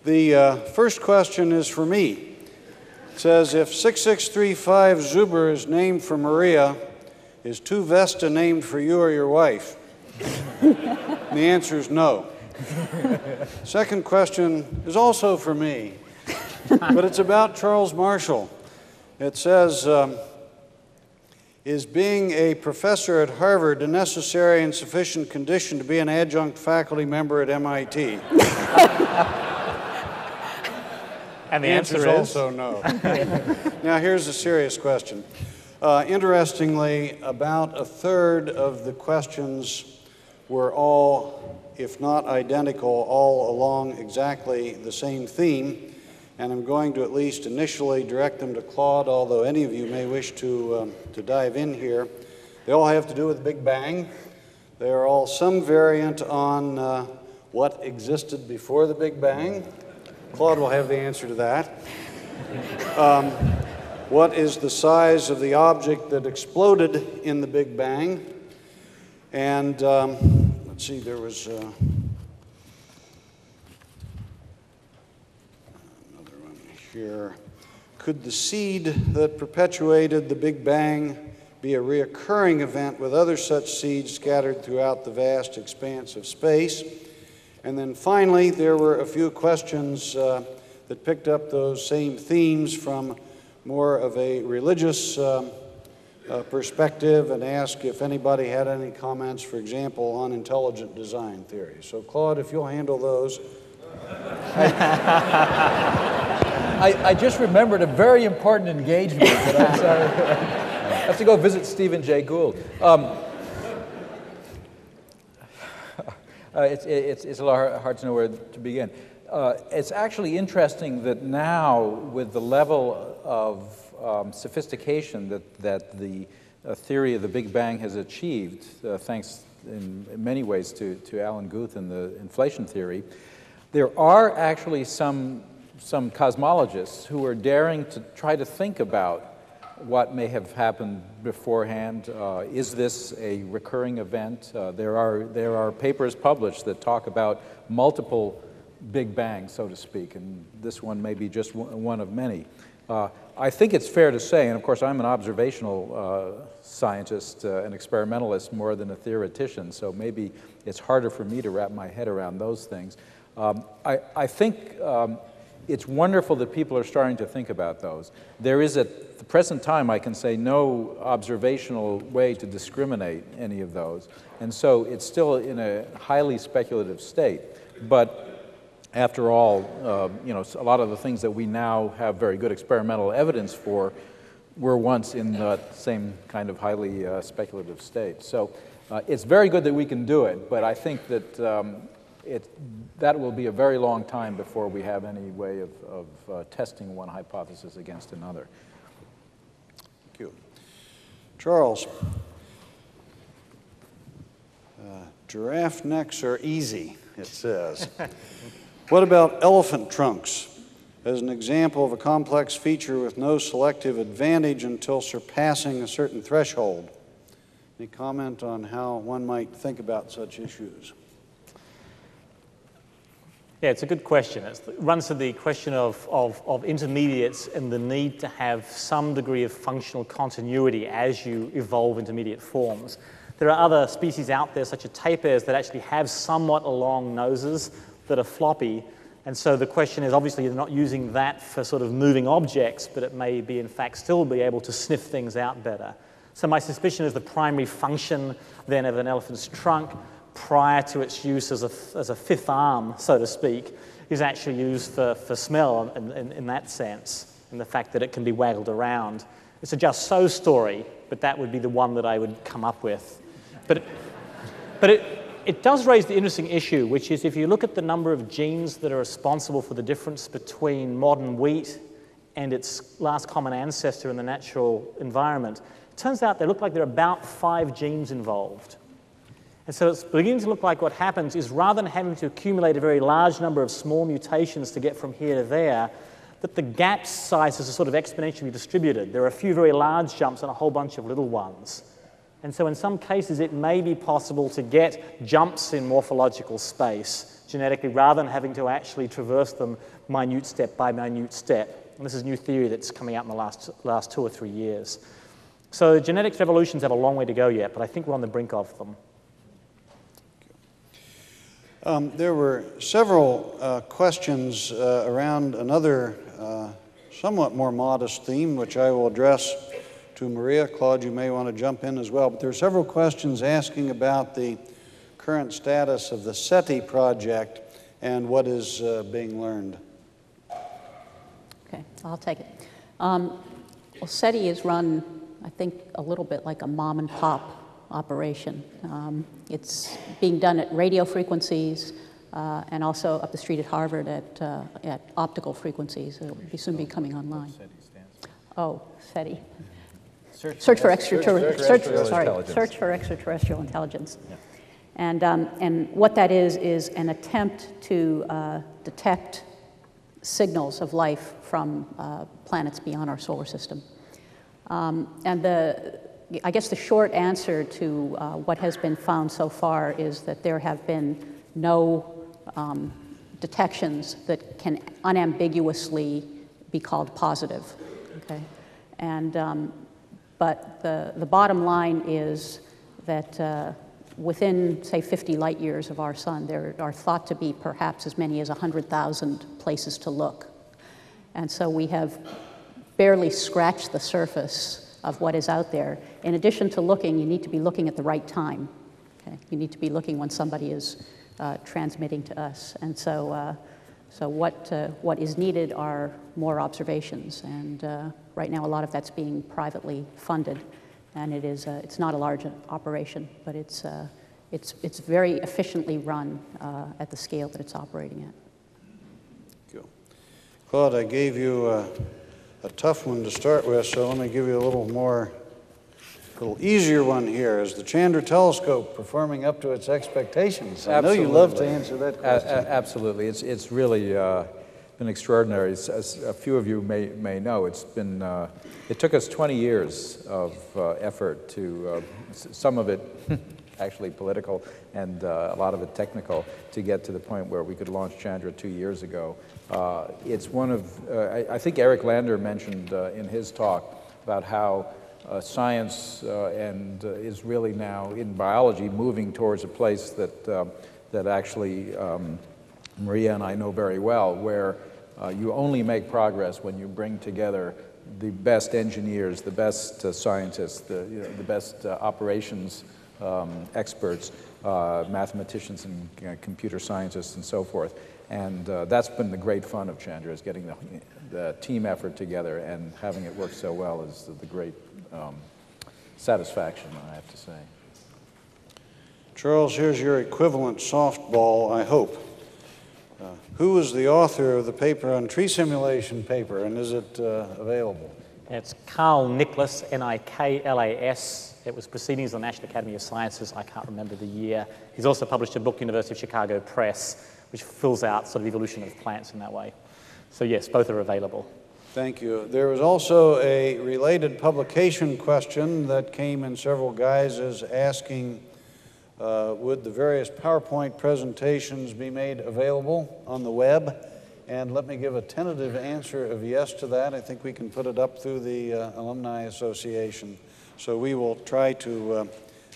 The first question is for me. It says, if 6635 Zuber is named for Maria, is 2 Vesta named for you or your wife? And the answer is no. Second question is also for me, but it's about Charles Marshall. It says, is being a professor at Harvard a necessary and sufficient condition to be an adjunct faculty member at MIT? And the answer answer is is also no. Now here's a serious question. Interestingly, about a third of the questions were all, if not identical, all along exactly the same theme. And I'm going to at least initially direct them to Claude, although any of you may wish to dive in here. They all have to do with Big Bang. They are all some variant on what existed before the Big Bang. Claude will have the answer to that. What is the size of the object that exploded in the Big Bang? And let's see, there was another one here. Could the seed that perpetuated the Big Bang be a reoccurring event with other such seeds scattered throughout the vast expanse of space? And then finally, there were a few questions that picked up those same themes from more of a religious perspective and ask if anybody had any comments, for example, on intelligent design theory. So, Claude, if you'll handle those. I just remembered a very important engagement that I'm sorry. I have to go visit Stephen Jay Gould. It's a lot hard to know where to begin. It's actually interesting that now, with the level of sophistication that the theory of the Big Bang has achieved, thanks in many ways to Alan Guth and the inflation theory, there are actually some cosmologists who are daring to try to think about what may have happened beforehand. Is this a recurring event? There are papers published that talk about multiple Big Bangs, so to speak, and this one may be just one of many. I think it's fair to say, and of course I'm an observational scientist, an experimentalist more than a theoretician, so maybe it's harder for me to wrap my head around those things. I think it's wonderful that people are starting to think about those. There is, at the present time, I can say, no observational way to discriminate any of those, and so it's still in a highly speculative state. But after all, you know, a lot of the things that we now have very good experimental evidence for were once in the same kind of highly speculative state. So it's very good that we can do it, but I think that that will be a very long time before we have any way of testing one hypothesis against another. Thank you. Charles, giraffe necks are easy, it says. What about elephant trunks as an example of a complex feature with no selective advantage until surpassing a certain threshold? Any comment on how one might think about such issues? Yeah, it's a good question. It runs to the question of intermediates and the need to have some degree of functional continuity as you evolve intermediate forms. There are other species out there, such as tapirs, that actually have somewhat long noses that are floppy. And so the question is, obviously, you're not using that for sort of moving objects, but it may be, in fact, still be able to sniff things out better. So my suspicion is the primary function, then, of an elephant's trunk prior to its use as a fifth arm, so to speak, is actually used for smell in that sense, and the fact that it can be waggled around. It's a just so story, but that would be the one that I would come up with. But it does raise the interesting issue, which is if you look at the number of genes that are responsible for the difference between modern wheat and its last common ancestor in the natural environment, it turns out they look like there are about 5 genes involved. And so it's beginning to look like what happens is rather than having to accumulate a very large number of small mutations to get from here to there, that the gap sizes are sort of exponentially distributed. There are a few very large jumps and a whole bunch of little ones. And so in some cases, it may be possible to get jumps in morphological space genetically rather than having to actually traverse them minute step by minute step. And this is new theory that's coming out in the last 2 or 3 years. So genetics revolutions have a long way to go yet, but I think we're on the brink of them. There were several questions around another somewhat more modest theme, which I will address to Maria. Claude, you may want to jump in as well. But there are several questions asking about the current status of the SETI project and what is being learned. Okay, I'll take it. Well, SETI is run, I think, a little bit like a mom and pop operation. It's being done at radio frequencies and also up the street at Harvard at optical frequencies. It'll soon be coming online. Oh, SETI. Search for extraterrestrial intelligence. Yeah. And what that is an attempt to detect signals of life from planets beyond our solar system. And I guess the short answer to what has been found so far is that there have been no detections that can unambiguously be called positive. Okay, and but the bottom line is that within, say, 50 light years of our sun, there are thought to be perhaps as many as 100,000 places to look, and so we have barely scratched the surface of what is out there. In addition to looking, you need to be looking at the right time. Okay? You need to be looking when somebody is transmitting to us. And so, what is needed are more observations. And right now, a lot of that's being privately funded. And it's not a large operation, but it's very efficiently run at the scale that it's operating at. Cool. Claude, I gave you a tough one to start with, so let me give you a little easier one here. Is the Chandra telescope performing up to its expectations? Absolutely. I know you love to answer that question. Absolutely. It's really been extraordinary. As a few of you may know, it took us 20 years of effort to, some of it actually political and a lot of it technical, to get to the point where we could launch Chandra 2 years ago. It's one of, I think Eric Lander mentioned in his talk about how science is really now in biology moving towards a place that actually Maria and I know very well, where you only make progress when you bring together the best engineers, the best scientists, the best operations experts, mathematicians and computer scientists and so forth. And that's been the great fun of Chandra, is getting the team effort together, and having it work so well is the great satisfaction, I have to say. Charles, here's your equivalent softball, I hope. Who is the author of the paper on tree simulation paper, and is it available? It's Carl Nicholas, Niklas. It was Proceedings of the National Academy of Sciences. I can't remember the year. He's also published a book, University of Chicago Press, which fills out sort of evolution of plants in that way. So yes, both are available. Thank you. There was also a related publication question that came in several guises asking, would the various PowerPoint presentations be made available on the web? And let me give a tentative answer of yes to that. I think we can put it up through the Alumni Association. So we will try to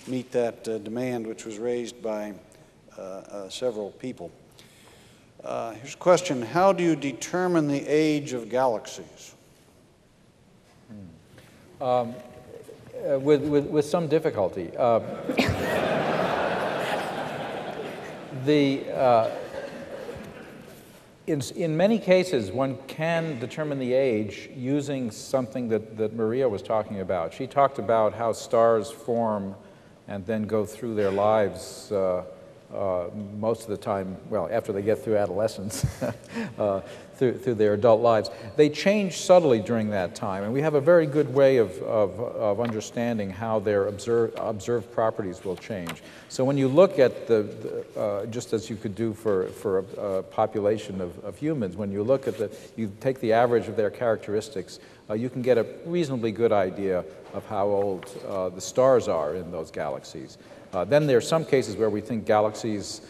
meet that demand, which was raised by several people. Here's a question. How do you determine the age of galaxies? With some difficulty. In many cases, one can determine the age using something that Maria was talking about. She talked about how stars form and then go through their lives most of the time, well, after they get through adolescence, through their adult lives. They change subtly during that time, and we have a very good way of understanding how their observed properties will change. So when you look at just as you could do for a population of humans, when you look at you take the average of their characteristics, you can get a reasonably good idea of how old the stars are in those galaxies. Then there are some cases where we think galaxies,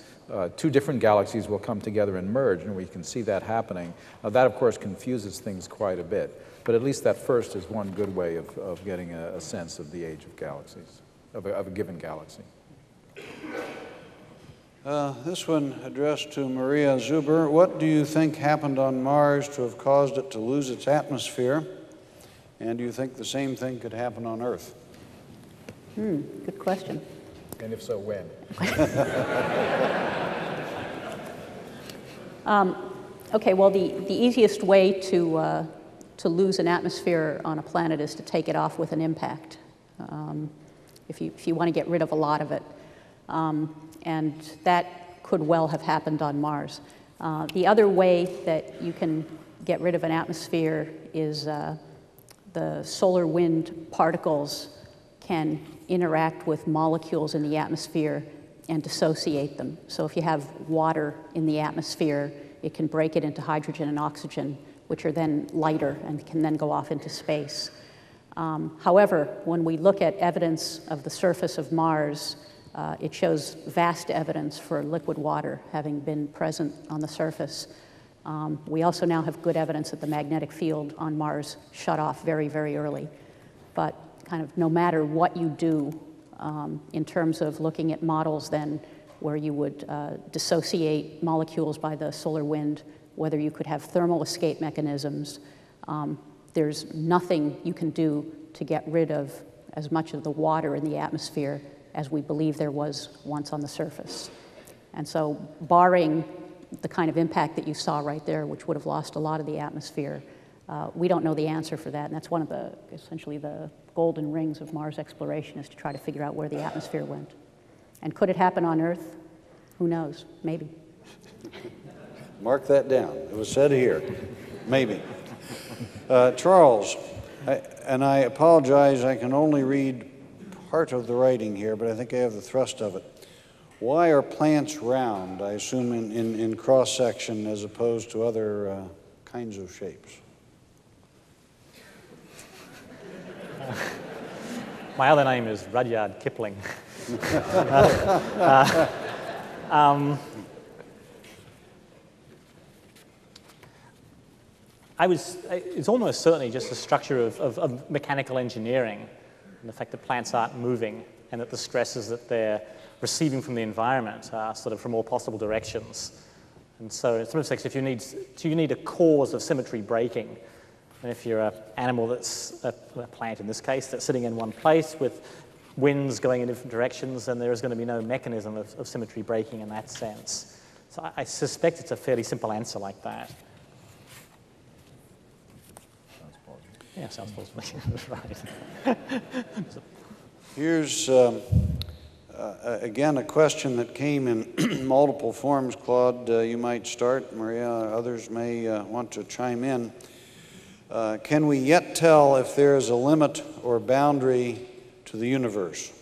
two different galaxies will come together and merge, and we can see that happening. That, of course, confuses things quite a bit. But at least that first is one good way of getting a sense of the age of galaxies, of a given galaxy. This one addressed to Maria Zuber. What do you think happened on Mars to have caused it to lose its atmosphere? And do you think the same thing could happen on Earth? Good question. And if so, when? Okay, well, the easiest way to lose an atmosphere on a planet is to take it off with an impact, if you want to get rid of a lot of it. And that could well have happened on Mars. The other way that you can get rid of an atmosphere is the solar wind particles can interact with molecules in the atmosphere and dissociate them. So if you have water in the atmosphere, it can break it into hydrogen and oxygen, which are then lighter and can then go off into space. However, when we look at evidence of the surface of Mars, it shows vast evidence for liquid water having been present on the surface. We also now have good evidence that the magnetic field on Mars shut off very, very early. But kind of no matter what you do in terms of looking at models then where you would dissociate molecules by the solar wind, whether you could have thermal escape mechanisms, there's nothing you can do to get rid of as much of the water in the atmosphere as we believe there was once on the surface. And so barring the kind of impact that you saw right there, which would have lost a lot of the atmosphere, we don't know the answer for that, and that's one of the, essentially the golden rings of Mars exploration, is to try to figure out where the atmosphere went. And could it happen on Earth? Who knows? Maybe. Mark that down. It was said here. Maybe. Charles, I apologize, I can only read part of the writing here, but I think I have the thrust of it. Why are plants round, I assume in cross-section, as opposed to other kinds of shapes? My other name is Rudyard Kipling. It's almost certainly just a structure of mechanical engineering, and the fact that plants aren't moving and that the stresses that they're receiving from the environment are sort of from all possible directions. And so in some respects, if you need a cause of symmetry breaking, and if you're an animal that's a plant in this case that's sitting in one place with winds going in different directions, then there is going to be no mechanism of symmetry breaking in that sense. So I suspect it's a fairly simple answer like that. Sounds plausible. Yeah, sounds plausible. Right. Here's again, a question that came in multiple forms. Claude, you might start. Maria, others may want to chime in. Can we yet tell if there is a limit or boundary to the universe?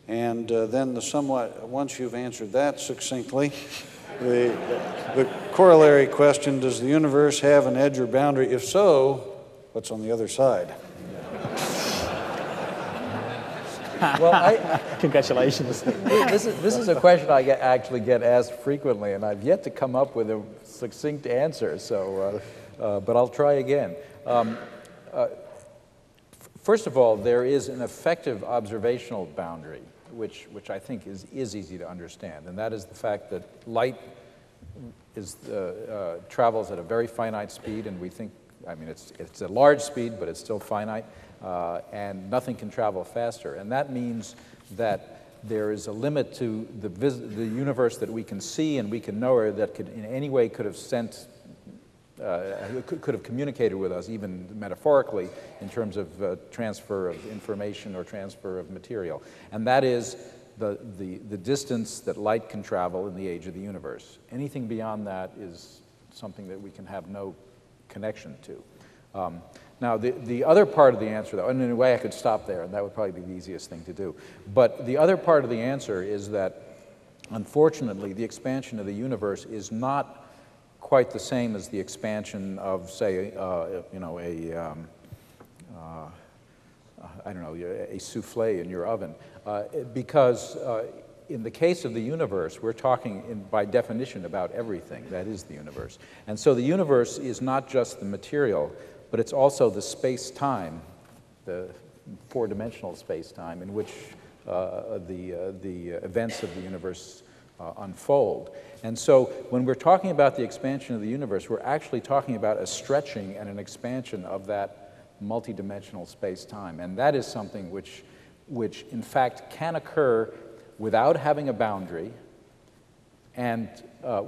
And then once you've answered that succinctly, the corollary question, does the universe have an edge or boundary? If so, what's on the other side? Well, Congratulations. this is a question I actually get asked frequently, and I've yet to come up with a succinct answer, so, but I'll try again. First of all, there is an effective observational boundary, which I think is easy to understand, and that is the fact that light travels at a very finite speed, and we think, I mean, it's a large speed, but it's still finite, and nothing can travel faster. And that means that there is a limit to the universe that we can see and we can know, or that could in any way could have sent, could have communicated with us, even metaphorically, in terms of transfer of information or transfer of material. And that is the distance that light can travel in the age of the universe. Anything beyond that is something that we can have no connection to. Now, the other part of the answer, though, and in a way I could stop there, and that would probably be the easiest thing to do. But the other part of the answer is that, unfortunately, the expansion of the universe is not quite the same as the expansion of, say, you know, I don't know, a souffle in your oven, because in the case of the universe, we're talking by definition about everything. That is the universe. And so the universe is not just the material, but it's also the space-time, the four-dimensional space-time in which the events of the universe unfold. And so when we're talking about the expansion of the universe, we're actually talking about a stretching and an expansion of that multidimensional space-time. And that is something which in fact can occur without having a boundary and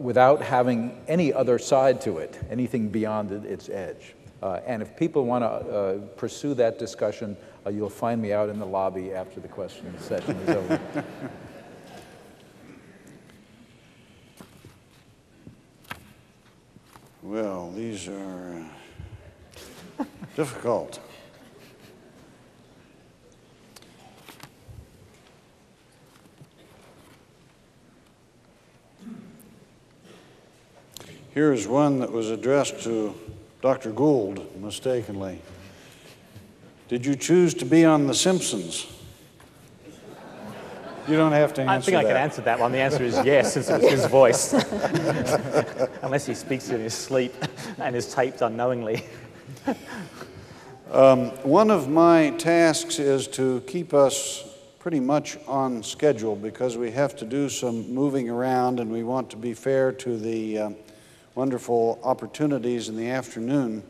without having any other side to it, anything beyond its edge. And if people want to pursue that discussion, you'll find me out in the lobby after the question session is over. Well, these are difficult. Here's one that was addressed to Dr. Gould, mistakenly. Did you choose to be on The Simpsons? You don't have to answer that. I think I can answer that one. The answer is yes, since it was his voice. Unless he speaks in his sleep and is taped unknowingly. One of my tasks is to keep us pretty much on schedule because we have to do some moving around and we want to be fair to the wonderful opportunities in the afternoon.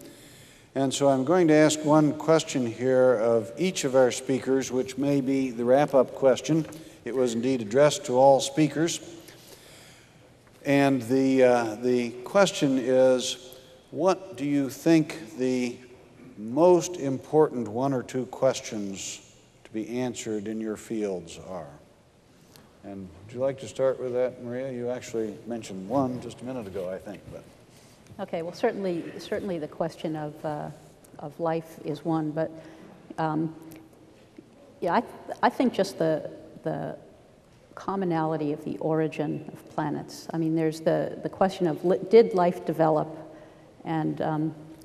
And so I'm going to ask one question here of each of our speakers, which may be the wrap-up question. It was indeed addressed to all speakers. And the question is, what do you think the most important one or two questions to be answered in your fields are? And would you like to start with that, Maria? You actually mentioned one just a minute ago, I think. But. Okay, well, certainly the question of life is one, but yeah, I think just the commonality of the origin of planets. I mean, there's the question of did life develop, and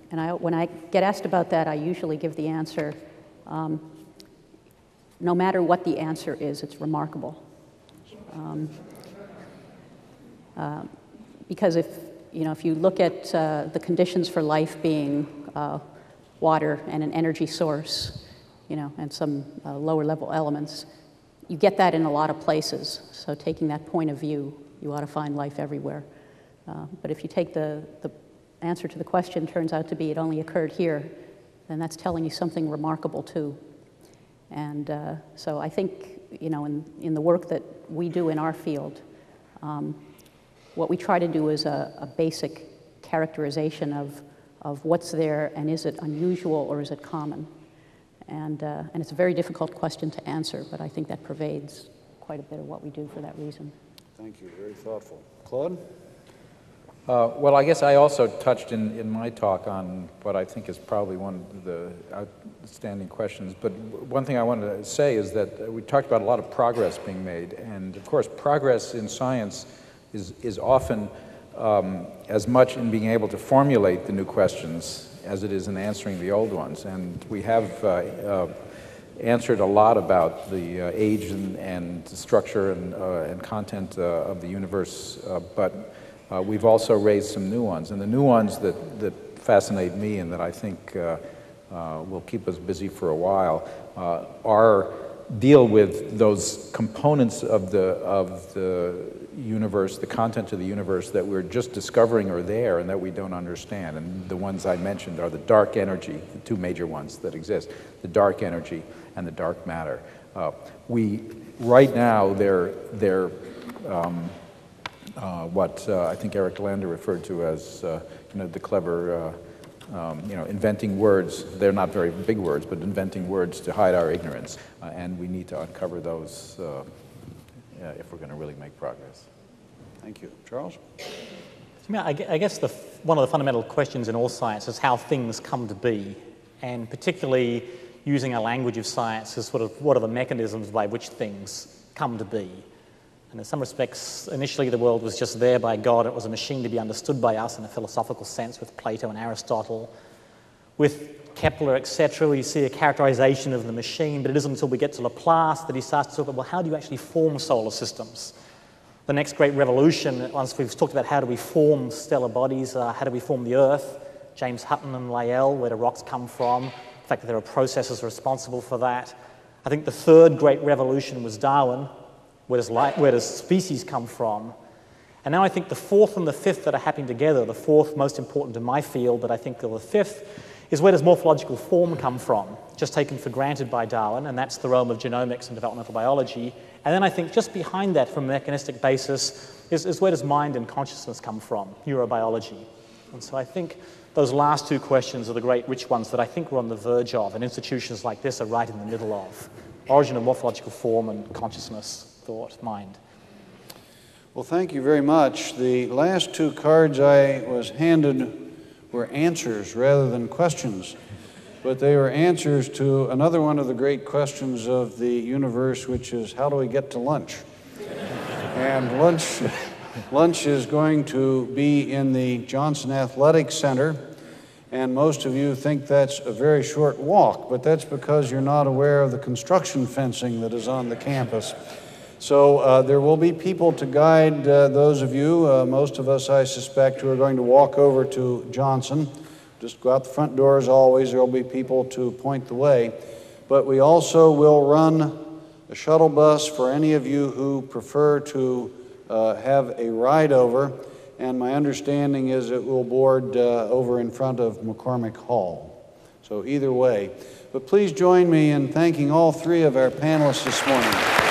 when I get asked about that, I usually give the answer. No matter what the answer is, it's remarkable. Because if you look at the conditions for life being water and an energy source, and some lower level elements, you get that in a lot of places. So taking that point of view, you ought to find life everywhere. But if you take the answer to the question turns out to be it only occurred here, then that's telling you something remarkable too. And so I think, in the work that we do in our field, what we try to do is a basic characterization of what's there, and is it unusual or is it common? And it's a very difficult question to answer, but I think that pervades quite a bit of what we do for that reason. Thank you. Very thoughtful. Claude? Well, I guess I also touched in my talk on what I think is probably one of the outstanding questions. But one thing I wanted to say is that we talked about a lot of progress being made. And of course, progress in science is often as much in being able to formulate the new questions as it is in answering the old ones. And we have answered a lot about the age and structure and content of the universe, but we've also raised some new ones. And the new ones that fascinate me and that I think will keep us busy for a while deal with those components of the universe, the content of the universe that we're just discovering are there and that we don't understand. And the ones I mentioned are the dark energy, the two major ones that exist, the dark energy and the dark matter. Right now, they're what I think Eric Lander referred to as the clever, inventing words. They're not very big words, but inventing words to hide our ignorance. And we need to uncover those if we're going to really make progress. Thank you. Charles? I guess one of the fundamental questions in all science is how things come to be, and particularly using a language of science is sort of what are the mechanisms by which things come to be. And in some respects, initially the world was just there by God. It was a machine to be understood by us in a philosophical sense with Plato and Aristotle. With Kepler, etc., we see a characterization of the machine, but it isn't until we get to Laplace that he starts to talk about, well, how do you actually form solar systems? The next great revolution, once we've talked about how do we form stellar bodies, how do we form the Earth, James Hutton and Lyell, where do rocks come from, the fact that there are processes responsible for that. I think the third great revolution was Darwin. Where does species come from? And now I think the fourth and the fifth that are happening together, the fourth most important in my field, but I think the fifth, is where does morphological form come from? Just taken for granted by Darwin, and that's the realm of genomics and developmental biology. And then I think just behind that, from a mechanistic basis, is where does mind and consciousness come from? Neurobiology. And so I think those last two questions are the great rich ones that I think we're on the verge of, and institutions like this are right in the middle of. Origin of morphological form and consciousness. Thought, mind. Well, thank you very much. The last two cards I was handed were answers rather than questions, but they were answers to another one of the great questions of the universe, which is how do we get to lunch? And lunch is going to be in the Johnson Athletic Center, and most of you think that's a very short walk, but that's because you're not aware of the construction fencing that is on the campus. So there will be people to guide those of you, most of us I suspect, who are going to walk over to Johnson. Just go out the front door as always. There will be people to point the way. But we also will run a shuttle bus for any of you who prefer to have a ride over. And my understanding is it will board over in front of McCormick Hall. So either way. But please join me in thanking all three of our panelists this morning.